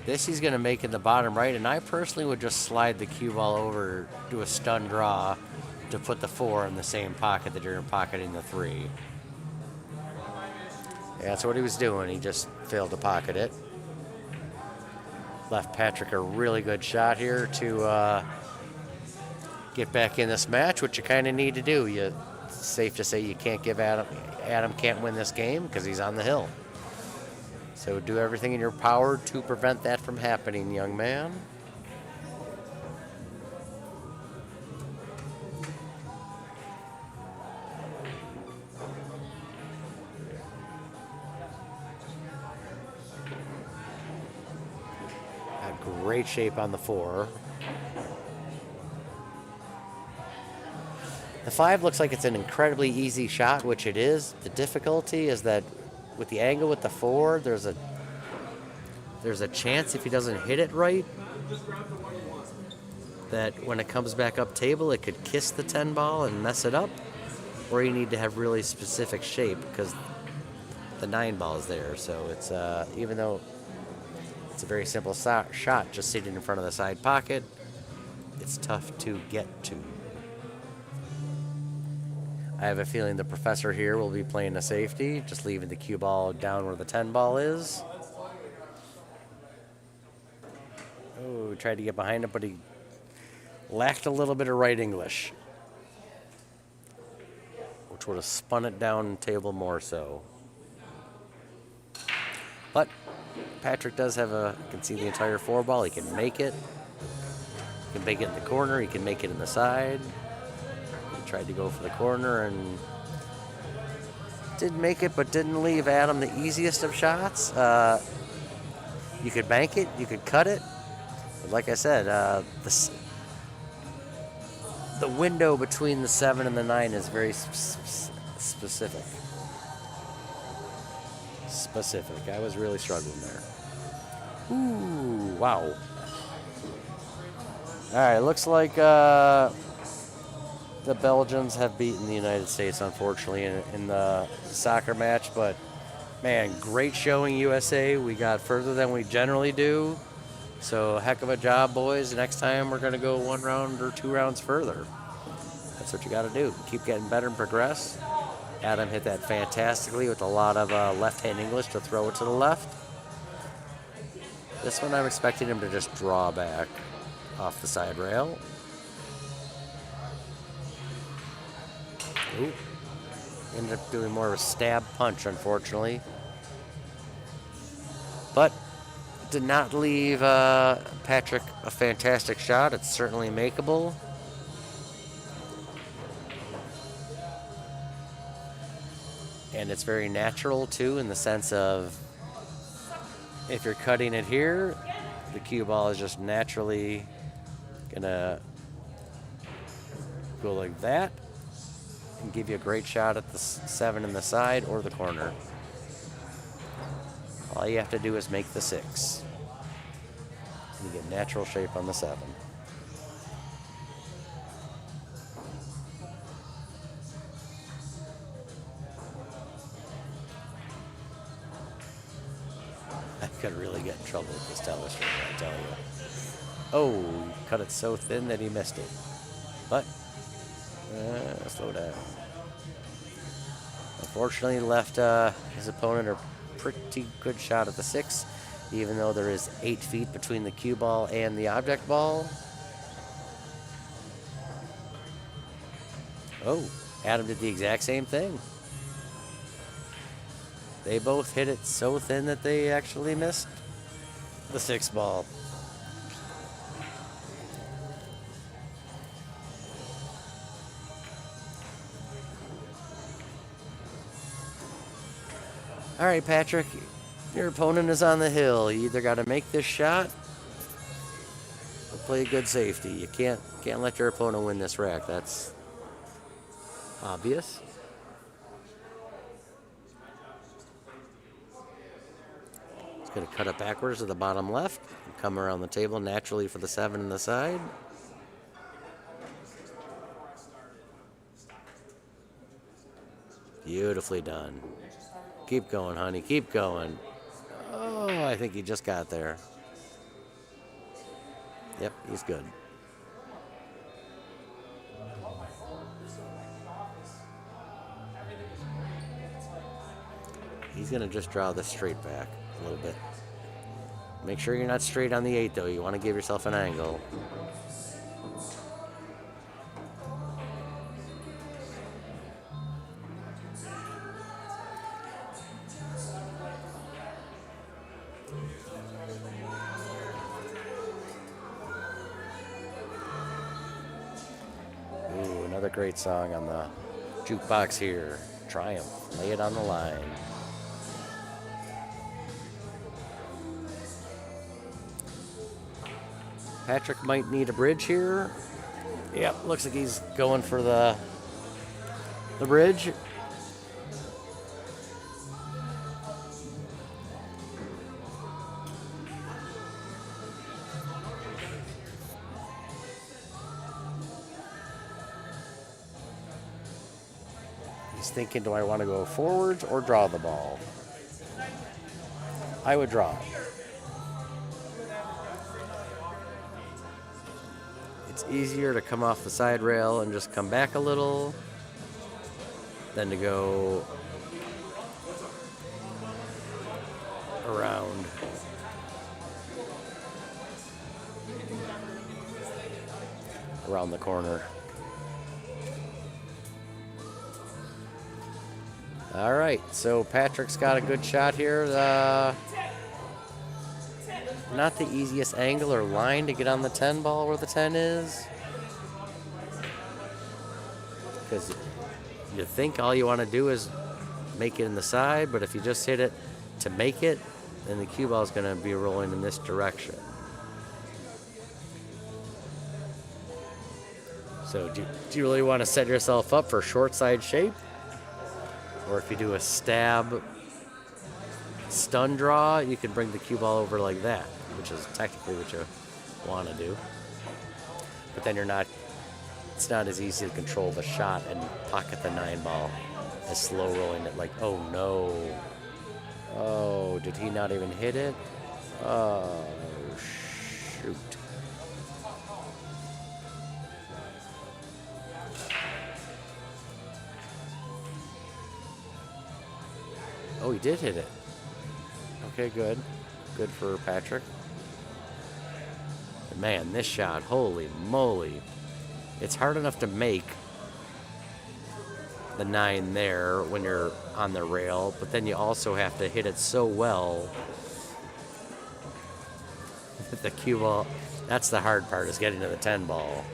A: This he's going to make in the bottom right, and I personally would just slide the cue ball over, do a stun draw to put the 4 in the same pocket that you're pocketing the 3. Yeah, that's what he was doing. He just failed to pocket it. Left Patrick a really good shot here to get back in this match, which you kind of need to do. It's safe to say you can't give Adam can't win this game because he's on the hill. So do everything in your power to prevent that from happening, young man. Got great shape on the 4. The 5 looks like it's an incredibly easy shot, which it is. The difficulty is that with the angle with the 4, there's a chance if he doesn't hit it right that when it comes back up table, it could kiss the 10 ball and mess it up. Or you need to have really specific shape because the 9 ball is there. So it's even though it's a very simple shot, just sitting in front of the side pocket, it's tough to get to. I have a feeling the professor here will be playing a safety, just leaving the cue ball down where the 10 ball is. Oh, tried to get behind it, but he lacked a little bit of right English, which would have spun it down table more so. But Patrick does have you can see the entire 4 ball. He can make it. He can make it in the corner. He can make it in the side. Tried to go for the corner and did make it, but didn't leave Adam the easiest of shots. You could bank it, you could cut it, but like I said, the window between the 7 and the 9 is very specific. I was really struggling there. Ooh, wow. All right, looks like the Belgians have beaten the United States, unfortunately, in the soccer match. But, man, great showing, USA. We got further than we generally do. So, heck of a job, boys. Next time we're going to go 1 round or 2 rounds further. That's what you got to do. Keep getting better and progress. Adam hit that fantastically with a lot of left-hand English to throw it to the left. This one I'm expecting him to just draw back off the side rail. Ooh. Ended up doing more of a stab punch, unfortunately. But it did not leave Patrick a fantastic shot. It's certainly makeable. And it's very natural, too, in the sense of if you're cutting it here, the cue ball is just naturally going to go like that and give you a great shot at the 7 in the side or the corner. All you have to do is make the 6. You get natural shape on the 7. I could really get in trouble with this telescope, I tell you. Oh, cut it so thin that he missed it. But, slow down. Unfortunately, left his opponent a pretty good shot at the 6, even though there is 8 feet between the cue ball and the object ball. Oh, Adam did the exact same thing. They both hit it so thin that they actually missed the 6 ball. All right, Patrick, your opponent is on the hill. You either got to make this shot or play a good safety. You can't let your opponent win this rack. That's obvious. It's going to cut it backwards to the bottom left and come around the table naturally for the 7 in the side. Beautifully done. Keep going, honey. Keep going. Oh, I think he just got there. Yep, he's good. He's going to just draw this straight back a little bit. Make sure you're not straight on the 8, though. You want to give yourself an angle. Ooh, another great song on the jukebox here. Triumph. Lay it on the line. Patrick might need a bridge here. Yep, looks like he's going for the bridge. He's thinking, do I want to go forwards or draw the ball? I would draw. It's easier to come off the side rail and just come back a little than to go around. Around the corner. All right, so Patrick's got a good shot here. Not the easiest angle or line to get on the 10 ball where the 10 is. Because you think all you want to do is make it in the side, but if you just hit it to make it, then the cue ball is going to be rolling in this direction. So do you really want to set yourself up for short side shape? Or if you do a stab stun draw, you can bring the cue ball over like that, which is technically what you want to do. But then it's not as easy to control the shot and pocket the 9 ball as slow rolling it like, oh no. Oh, did he not even hit it? Oh, shoot. Oh, he did hit it. Okay, good. Good for Patrick. But man, this shot, holy moly. It's hard enough to make the 9 there when you're on the rail, but then you also have to hit it so well that the cue ball, that's the hard part, is getting to the 10 ball.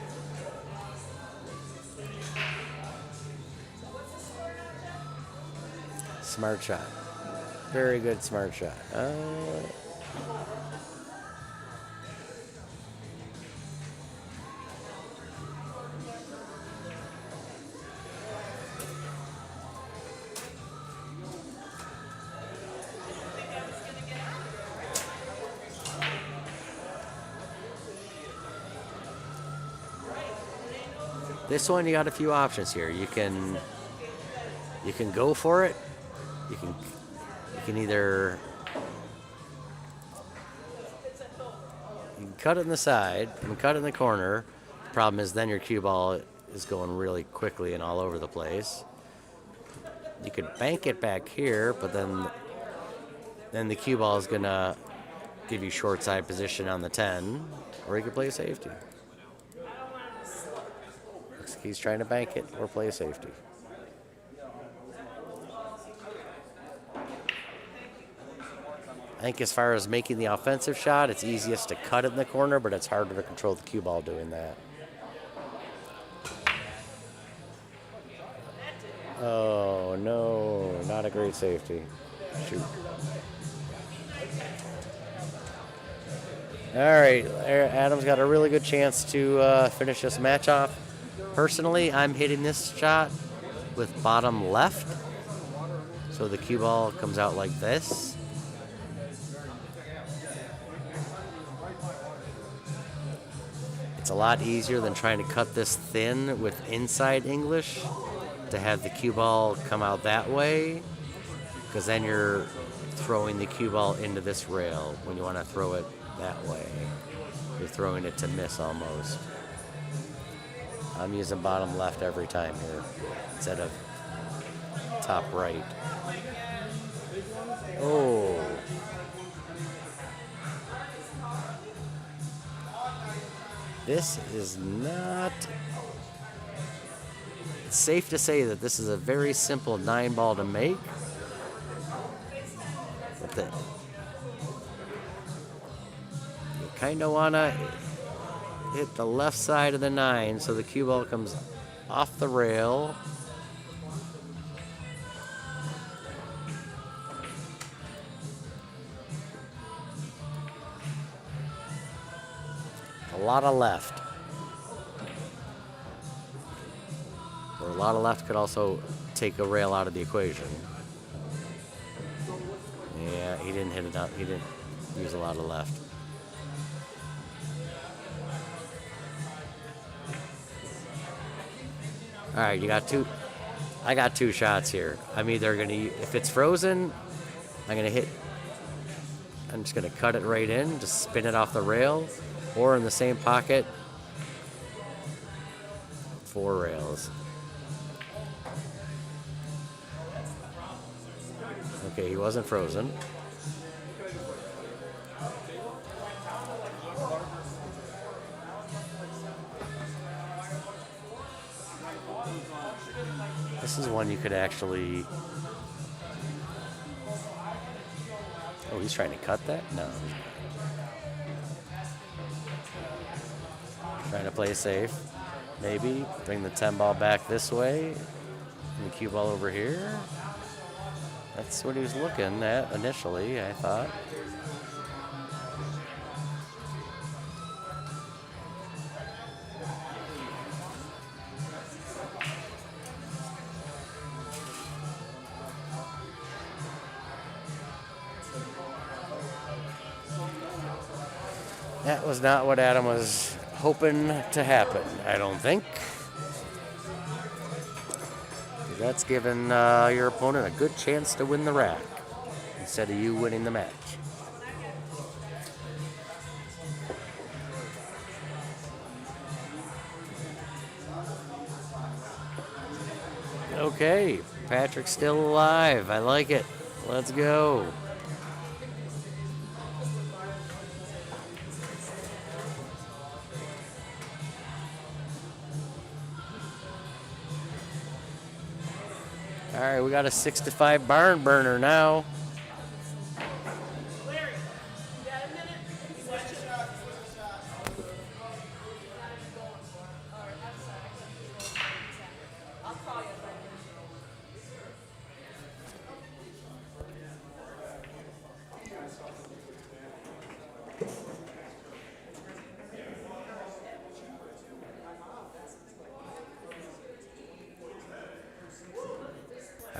A: Smart shot. Very good smart shot. This one, you got a few options here. You can go for it. You can either cut it in the side and cut it in the corner. The problem is then your cue ball is going really quickly and all over the place. You could bank it back here, but then the cue ball is gonna give you short side position on the 10, or you could play safety. He's trying to bank it or play safety. I think as far as making the offensive shot, it's easiest to cut it in the corner, but it's harder to control the cue ball doing that. Oh, no, not a great safety. Shoot. All right, Adam's got a really good chance to finish this match off. Personally, I'm hitting this shot with bottom left, so the cue ball comes out like this. It's a lot easier than trying to cut this thin with inside English to have the cue ball come out that way, because then you're throwing the cue ball into this rail when you want to throw it that way. You're throwing it to miss almost. I'm using bottom left every time here instead of top right. Oh. This is not... It's safe to say that this is a very simple 9 ball to make. But you kind of want to hit the left side of the 9 so the cue ball comes off the rail. A lot of left. Or a lot of left could also take a rail out of the equation. Yeah, he didn't hit it out. He didn't use a lot of left. All right, you got two. I got 2 shots here. I'm either gonna, if it's frozen, I'm just gonna cut it right in, just spin it off the rail, or in the same pocket, 4 rails. Okay, he wasn't frozen. This is one you could actually... Oh, he's trying to cut that? No. Trying to play safe. Maybe bring the 10 ball back this way. And the cue ball over here. That's what he was looking at initially, I thought. That was not what Adam was hoping to happen, I don't think. That's giving your opponent a good chance to win the rack instead of you winning the match. Okay, Patrick's still alive. I like it. Let's go. All right, we got a 6-5 barn burner now.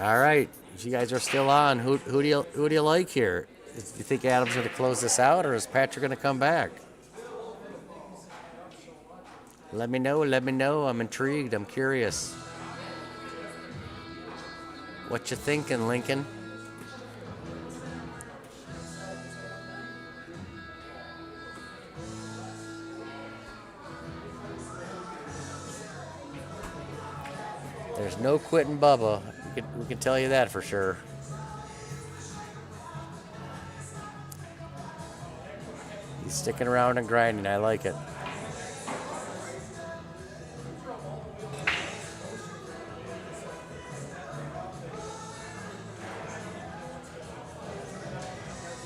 A: All right, if you guys are still on, who do you like here? Do you think Adam's going to close this out, or is Patrick going to come back? Let me know. Let me know. I'm intrigued. I'm curious. What you thinking, Lincoln? There's no quitting Bubba. We can tell you that for sure. He's sticking around and grinding. I like it.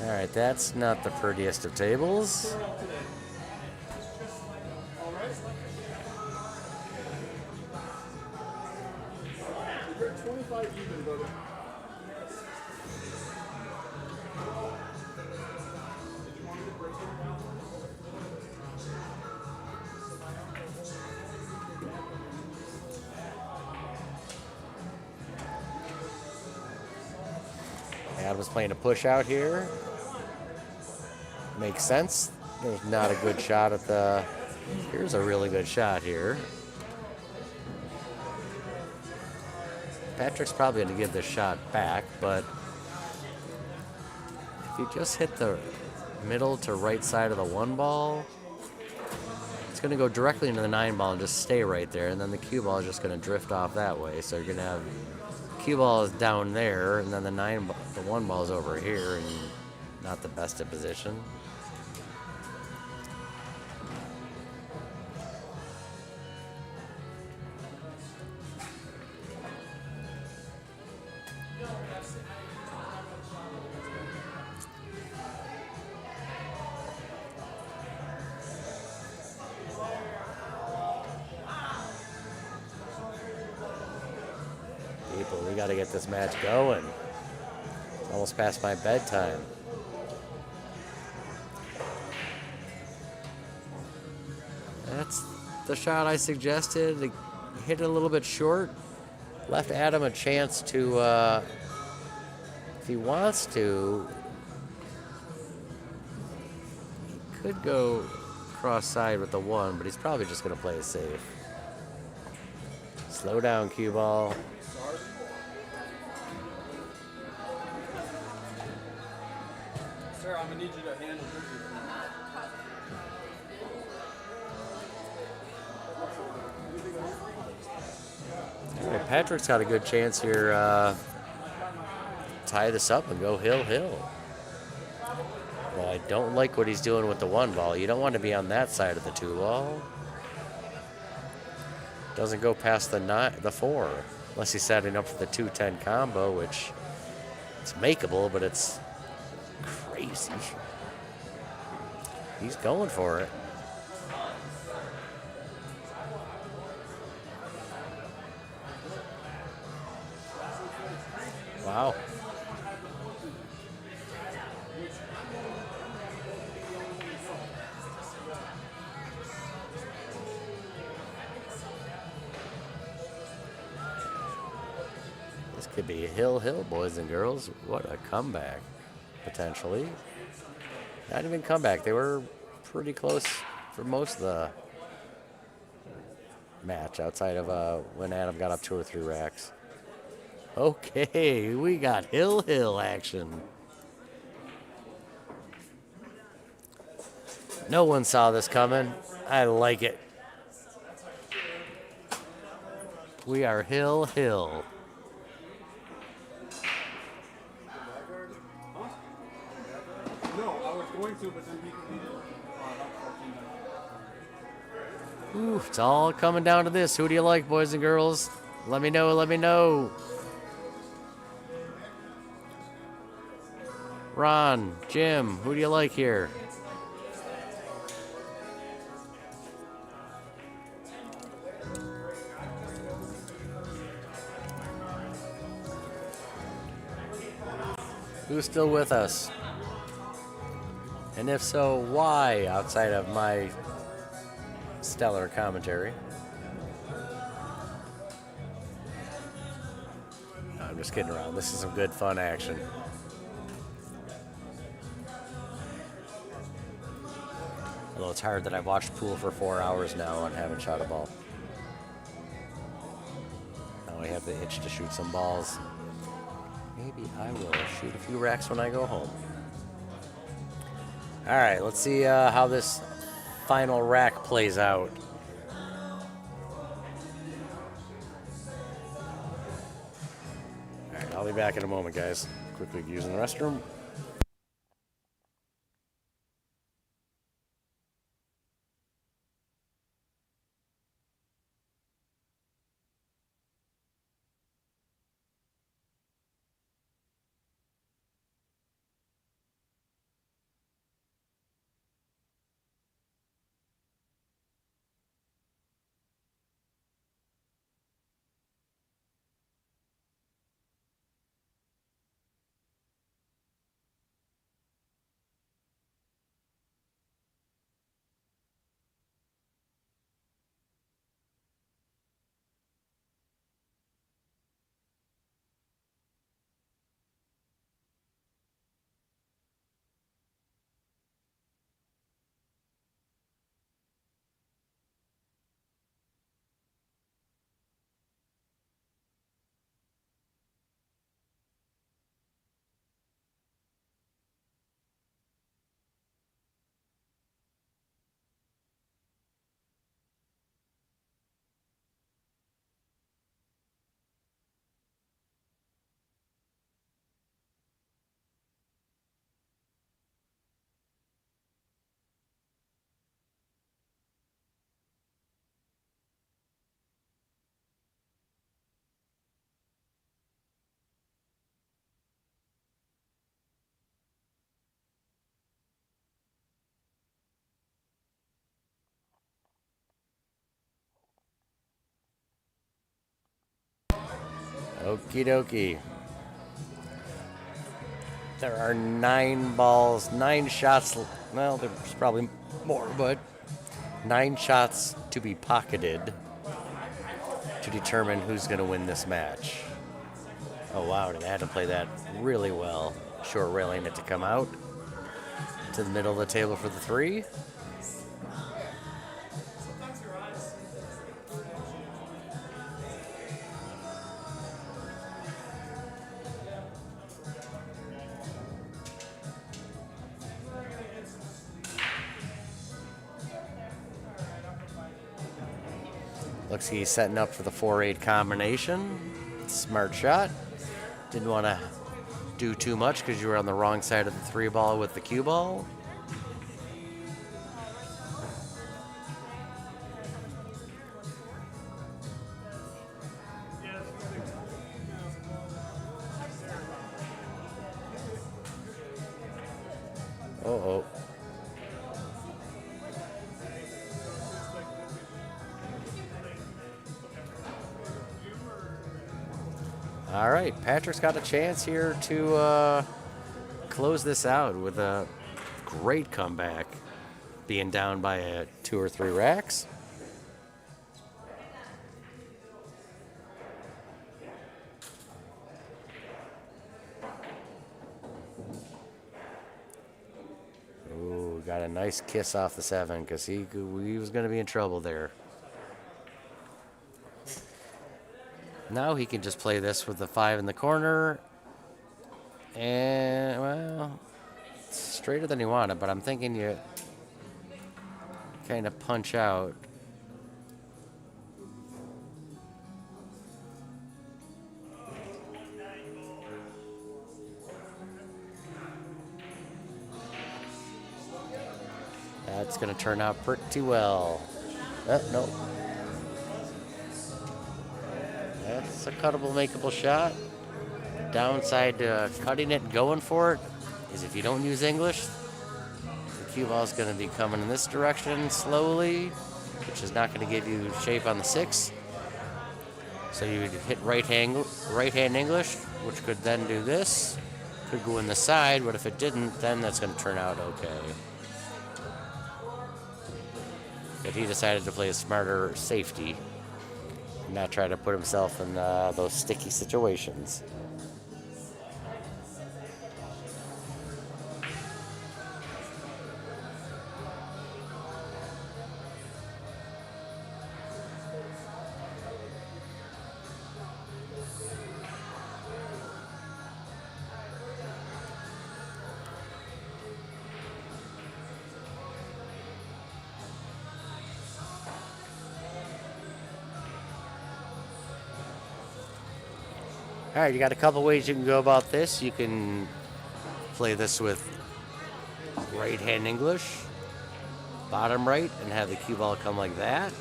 A: All right, that's not the prettiest of tables. Adam's playing a push out here. Makes sense. There's not a good shot at the... Here's a really good shot here. Patrick's probably going to give this shot back, but if you just hit the middle to right side of the 1 ball, it's going to go directly into the 9 ball and just stay right there, and then the cue ball is just going to drift off that way. So you're going to have cue ball is down there, and then the 1 ball is over here, and not the best of position. People, we got to get this match going. It's almost past my bedtime. That's the shot I suggested. It hit it a little bit short. Left Adam a chance to, if he wants to, he could go cross side with the 1, but he's probably just going to play it safe. Slow down, cue ball.
F: Sir, I'm gonna need you to handle this.
A: Well, Patrick's got a good chance here. Tie this up and go hill. Well, I don't like what he's doing with the 1 ball. You don't want to be on that side of the 2 ball. Doesn't go past the 4, unless he's setting up for the 2-10 combo, which it's makeable, but it's crazy. He's going for it. Wow. This could be hill, boys and girls. What a comeback, potentially. Not even comeback. They were pretty close for most of the match, outside of when Adam got up 2 or 3 racks. Okay, we got hill action. No one saw this coming. I like it. We are hill. Ooh, it's all coming down to this. Who do you like, boys and girls? Let me know, let me know. Ron, Jim, who do you like here? Who's still with us? And if so, why outside of my stellar commentary? No, I'm just kidding around. This is some good fun action. Although it's hard that I've watched pool for 4 hours now and haven't shot a ball. Now I have the itch to shoot some balls. Maybe I will shoot a few racks when I go home. All right, let's see how this final rack plays out. All right, I'll be back in a moment, guys. Quickly using the restroom. Okie dokie. There are 9 balls, 9 shots. Well, there's probably more, but 9 shots to be pocketed to determine who's going to win this match. Oh, wow, did Adam play that really well? Short railing it to come out to the middle of the table for the 3. Looks like he's setting up for the 4-8 combination. Smart shot. Didn't want to do too much because you were on the wrong side of the 3 ball with the cue ball. Uh-oh. All right, Patrick's got a chance here to close this out with a great comeback, being down by 2 or 3 racks. Ooh, got a nice kiss off the 7 because he was going to be in trouble there. Now he can just play this with the 5 in the corner. And, well, it's straighter than he wanted, but I'm thinking you kind of punch out. That's going to turn out pretty well. Nope. That's a cuttable, makeable shot. Downside to cutting it and going for it is if you don't use English, the cue ball is going to be coming in this direction slowly, which is not going to give you shape on the 6. So you would hit right hand English, which could then do this. Could go in the side, but if it didn't, then that's going to turn out okay. But he decided to play a smarter safety and not try to put himself in those sticky situations. All right, you got a couple ways you can go about this. You can play this with right hand English, bottom right, and have the cue ball come like that.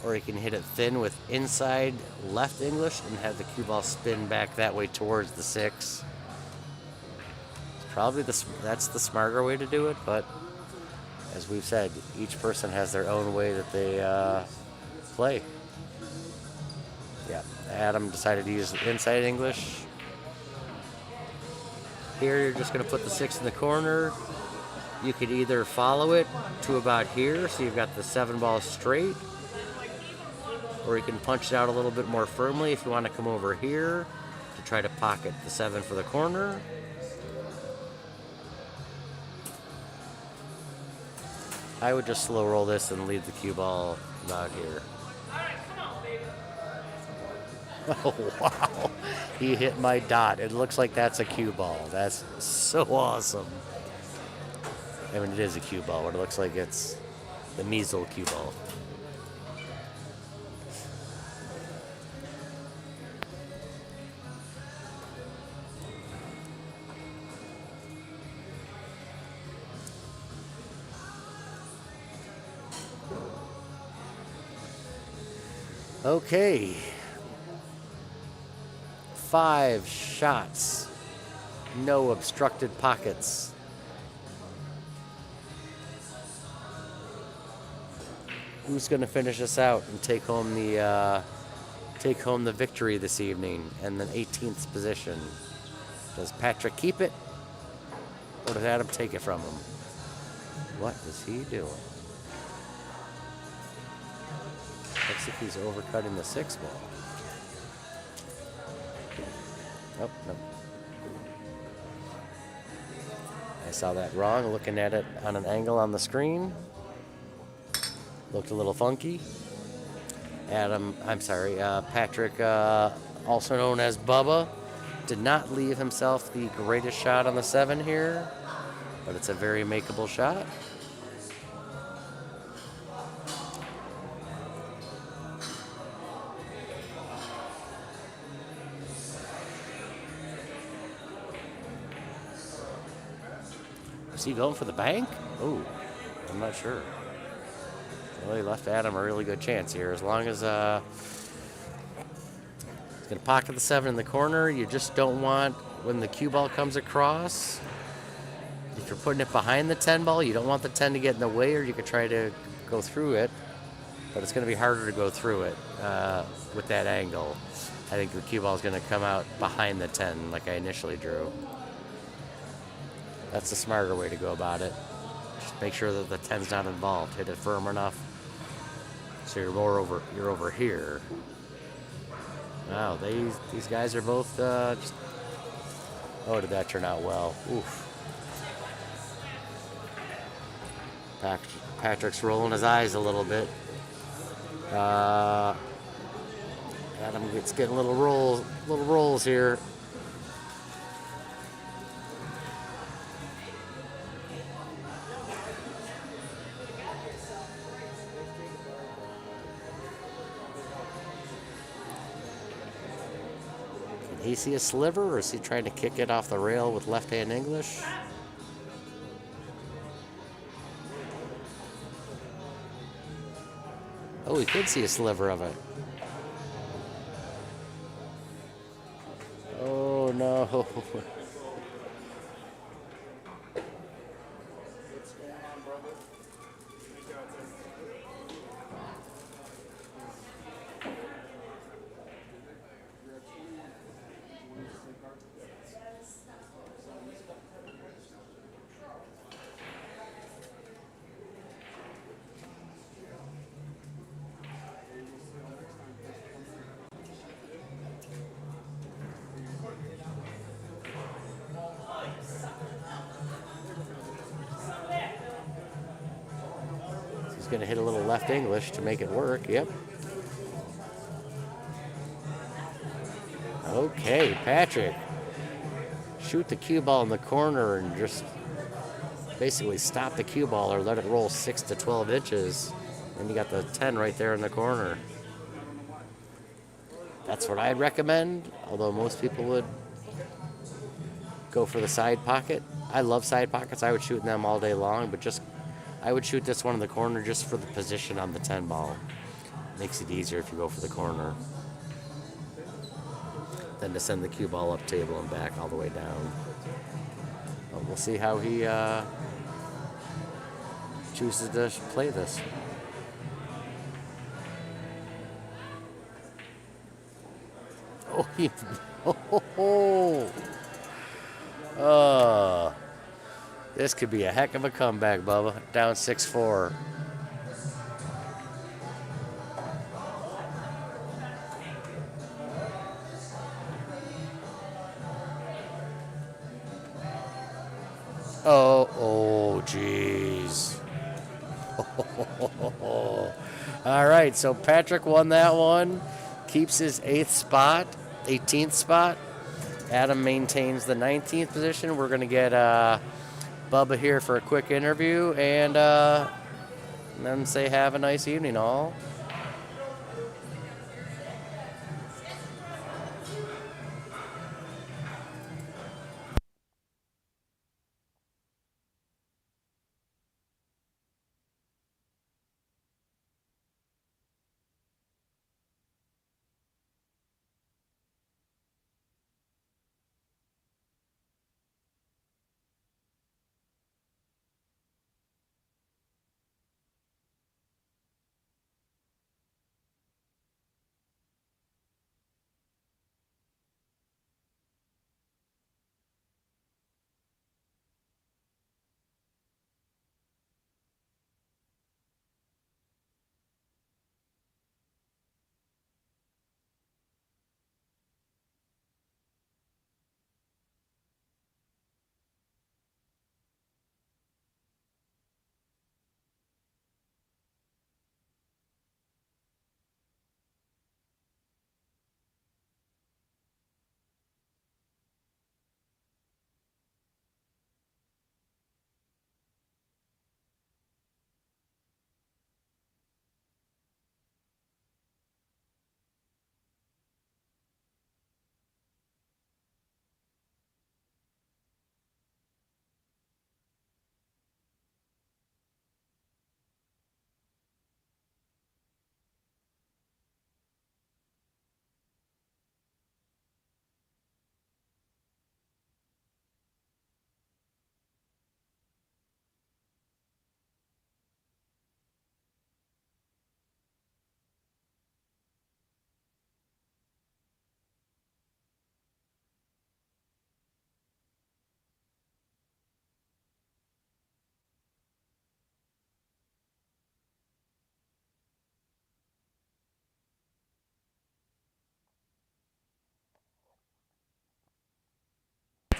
A: Or you can hit it thin with inside left English and have the cue ball spin back that way towards the 6. Probably that's the smarter way to do it, but as we've said, each person has their own way that they play. Yeah, Adam decided to use inside English. Here you're just going to put the 6 in the corner. You could either follow it to about here, so you've got the 7 ball straight, or you can punch it out a little bit more firmly if you want to come over here to try to pocket the 7 for the corner. I would just slow roll this and leave the cue ball about here. Oh, wow. He hit my dot. It looks like that's a cue ball. That's so awesome. I mean, it is a cue ball, but it looks like it's the measle cue ball. Okay. 5 shots. No obstructed pockets. Who's going to finish us out and take home the victory this evening and the 18th position? Does Patrick keep it, or does Adam take it from him? What is he doing? Looks like he's overcutting the 6 ball. Nope. I saw that wrong, looking at it on an angle on the screen. Looked a little funky. Patrick, also known as Bubba, did not leave himself the greatest shot on the 7 here, but it's a very makeable shot. Is he going for the bank? Oh, I'm not sure. Well, he left Adam a really good chance here. As long as he's going to pocket the 7 in the corner, you just don't want, when the cue ball comes across, if you're putting it behind the 10 ball, you don't want the 10 to get in the way, or you could try to go through it, but it's going to be harder to go through it with that angle. I think the cue ball is going to come out behind the 10 like I initially drew. That's the smarter way to go about it. Just make sure that the 10's not involved. Hit it firm enough so you're over here. Wow, these guys are both just. Oh, did that turn out well? Oof. Patrick's rolling his eyes a little bit. Adam getting little rolls here. Can he see a sliver, or is he trying to kick it off the rail with left-hand English? Oh, we could see a sliver of it. Oh, no. He's going to hit a little left English to make it work. Yep. Okay, Patrick. Shoot the cue ball in the corner and just basically stop the cue ball or let it roll 6 to 12 inches. And you got the 10 right there in the corner. That's what I'd recommend, although most people would go for the side pocket. I love side pockets. I would shoot in them all day long, but I would shoot this one in the corner just for the position on the 10 ball. Makes it easier if you go for the corner than to send the cue ball up table and back all the way down. But we'll see how he chooses to play this. Oh, this could be a heck of a comeback, Bubba. Down 6-4. Oh, jeez. All right, so Patrick won that one. Keeps his 18th spot. Adam maintains the 19th position. We're going to get Bubba here for a quick interview and then say have a nice evening, all.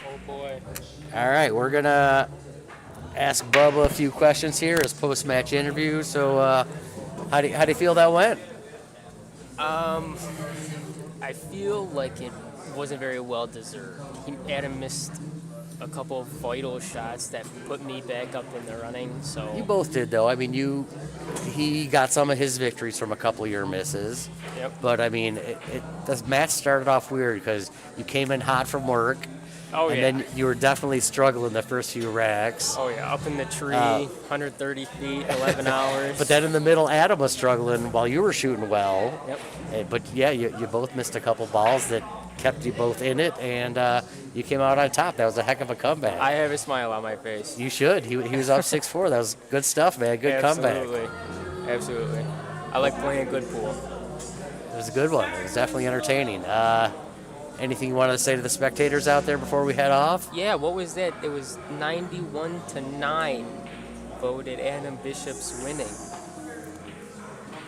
F: Oh boy.
A: All right, we're going to ask Bubba a few questions here as post-match interview. So how do you feel that went?
F: I feel like it wasn't very well deserved. Adam missed a couple of vital shots that put me back up in the running. So
A: You both did, though. I mean, he got some of his victories from a couple of your misses.
F: Yep.
A: But, I mean, this match started off weird because you came in hot from work.
F: Oh,
A: and
F: yeah.
A: then you were definitely struggling the first few racks.
F: Oh, yeah. Up in the tree, 130 feet, 11 hours.
A: But then in the middle, Adam was struggling while you were shooting well.
F: Yep.
A: But yeah, you both missed a couple balls that kept you both in it, and you came out on top. That was a heck of a comeback.
F: I have a smile on my face.
A: You should. He was up 6-4. That was good stuff, man. Good comeback.
F: Absolutely. I like playing good pool.
A: It was a good one. It was definitely entertaining. Anything you wanted to say to the spectators out there before we head off?
F: Yeah, what was that? It was 91-9 voted Adam Bishop's winning.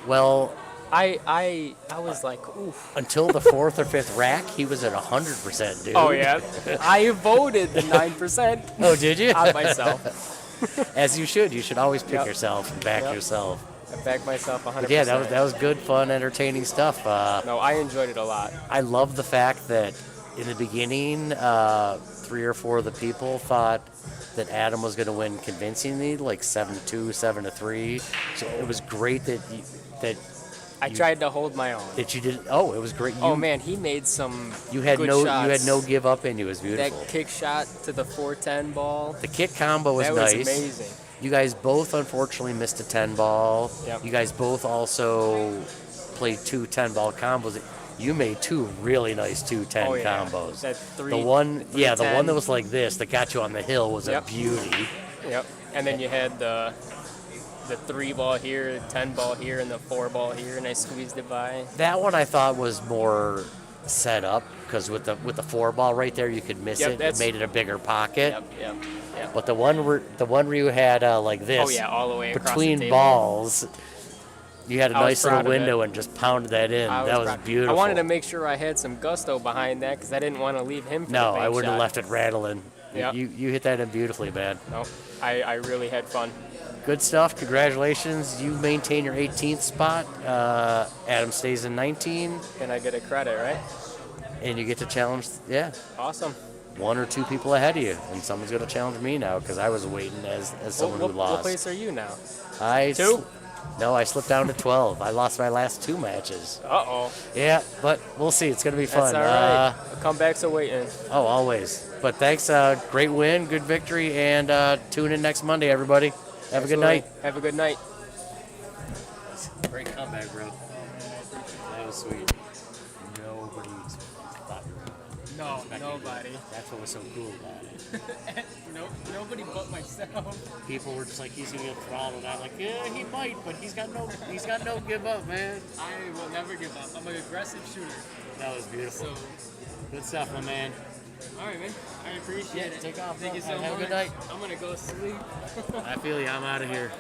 A: Well,
F: I was like, oof.
A: until the fourth or fifth rack, he was at 100%, dude.
F: Oh, yeah. I voted the 9%.
A: Oh, did you?
F: On myself.
A: As you should. You should always pick
F: Yep.
A: yourself and back
F: Yep.
A: yourself.
F: I backed myself 100%.
A: But yeah, that was good, fun, entertaining stuff.
F: No, I enjoyed it a lot.
A: I love the fact that in the beginning, 3 or 4 of the people thought that Adam was going to win convincingly, like 7-2, 7-3. So it was great that
F: I tried to hold my own.
A: that you did. Oh, it was great.
F: Oh man, he made some
A: you had
F: good
A: no
F: shots.
A: you had no give up in you. It was beautiful.
F: That kick shot to the 410 ball.
A: The kick combo was
F: that
A: nice.
F: was amazing.
A: You guys both unfortunately missed a 10 ball.
F: Yep.
A: You guys both also played 2 10-ball combos. You made 2 really nice 2-10
F: Oh, yeah.
A: combos.
F: That three,
A: the one that
F: 310.
A: was like this that got you on the hill was
F: Yep.
A: a beauty.
F: Yep. And then you had the 3 ball here, 10 ball here, and the 4 ball here, and I squeezed it by.
A: That one I thought was more set up because with the 4 ball right there you could miss
F: Yep,
A: it. It
F: that's-
A: made it a bigger pocket.
F: Yep.
A: But the one where you had like this
F: Oh yeah, all the way across
A: between
F: the table.
A: balls, you had a
F: I was
A: nice little
F: proud of it.
A: window and just pounded that in. That was
F: proud.
A: beautiful.
F: I wanted to make sure I had some gusto behind that because I didn't want to leave him for
A: No,
F: the bank
A: I wouldn't have
F: shot.
A: left it rattling.
F: Yeah.
A: You hit that in beautifully, man.
F: No, I really had fun.
A: Good stuff. Congratulations. You maintain your 18th spot. Adam stays in 19,
F: And I get a credit, right?
A: and you get to challenge. Yeah,
F: Awesome.
A: 1 or 2 people ahead of you, and someone's going to challenge me now because I was waiting as someone
F: What
A: who lost.
F: place are you now?
A: I
F: 2?
A: No, I slipped down to 12. I lost my last 2 matches.
F: Uh-oh.
A: Yeah, but we'll see. It's going to be fun.
F: That's all right. Comebacks are waiting.
A: Oh, always. But thanks. Great win, good victory, and tune in next Monday, everybody. Have a good night.
F: Have a good night.
A: Great comeback, bro. That was sweet. Nobody thought you were
G: No, nobody.
A: That's what was so cool about it.
G: Nobody but myself.
A: People were just like, he's gonna get throttled. I'm like, yeah, he might, but he's got no give up, man.
G: I will never give up. I'm an aggressive shooter.
A: That was beautiful.
G: So,
A: Good stuff, my man.
G: all right, man. I appreciate it.
A: Take off.
G: Thank you
A: bro.
G: so much.
A: Have a good night.
G: I'm gonna go sleep.
A: I feel you. I'm out of here.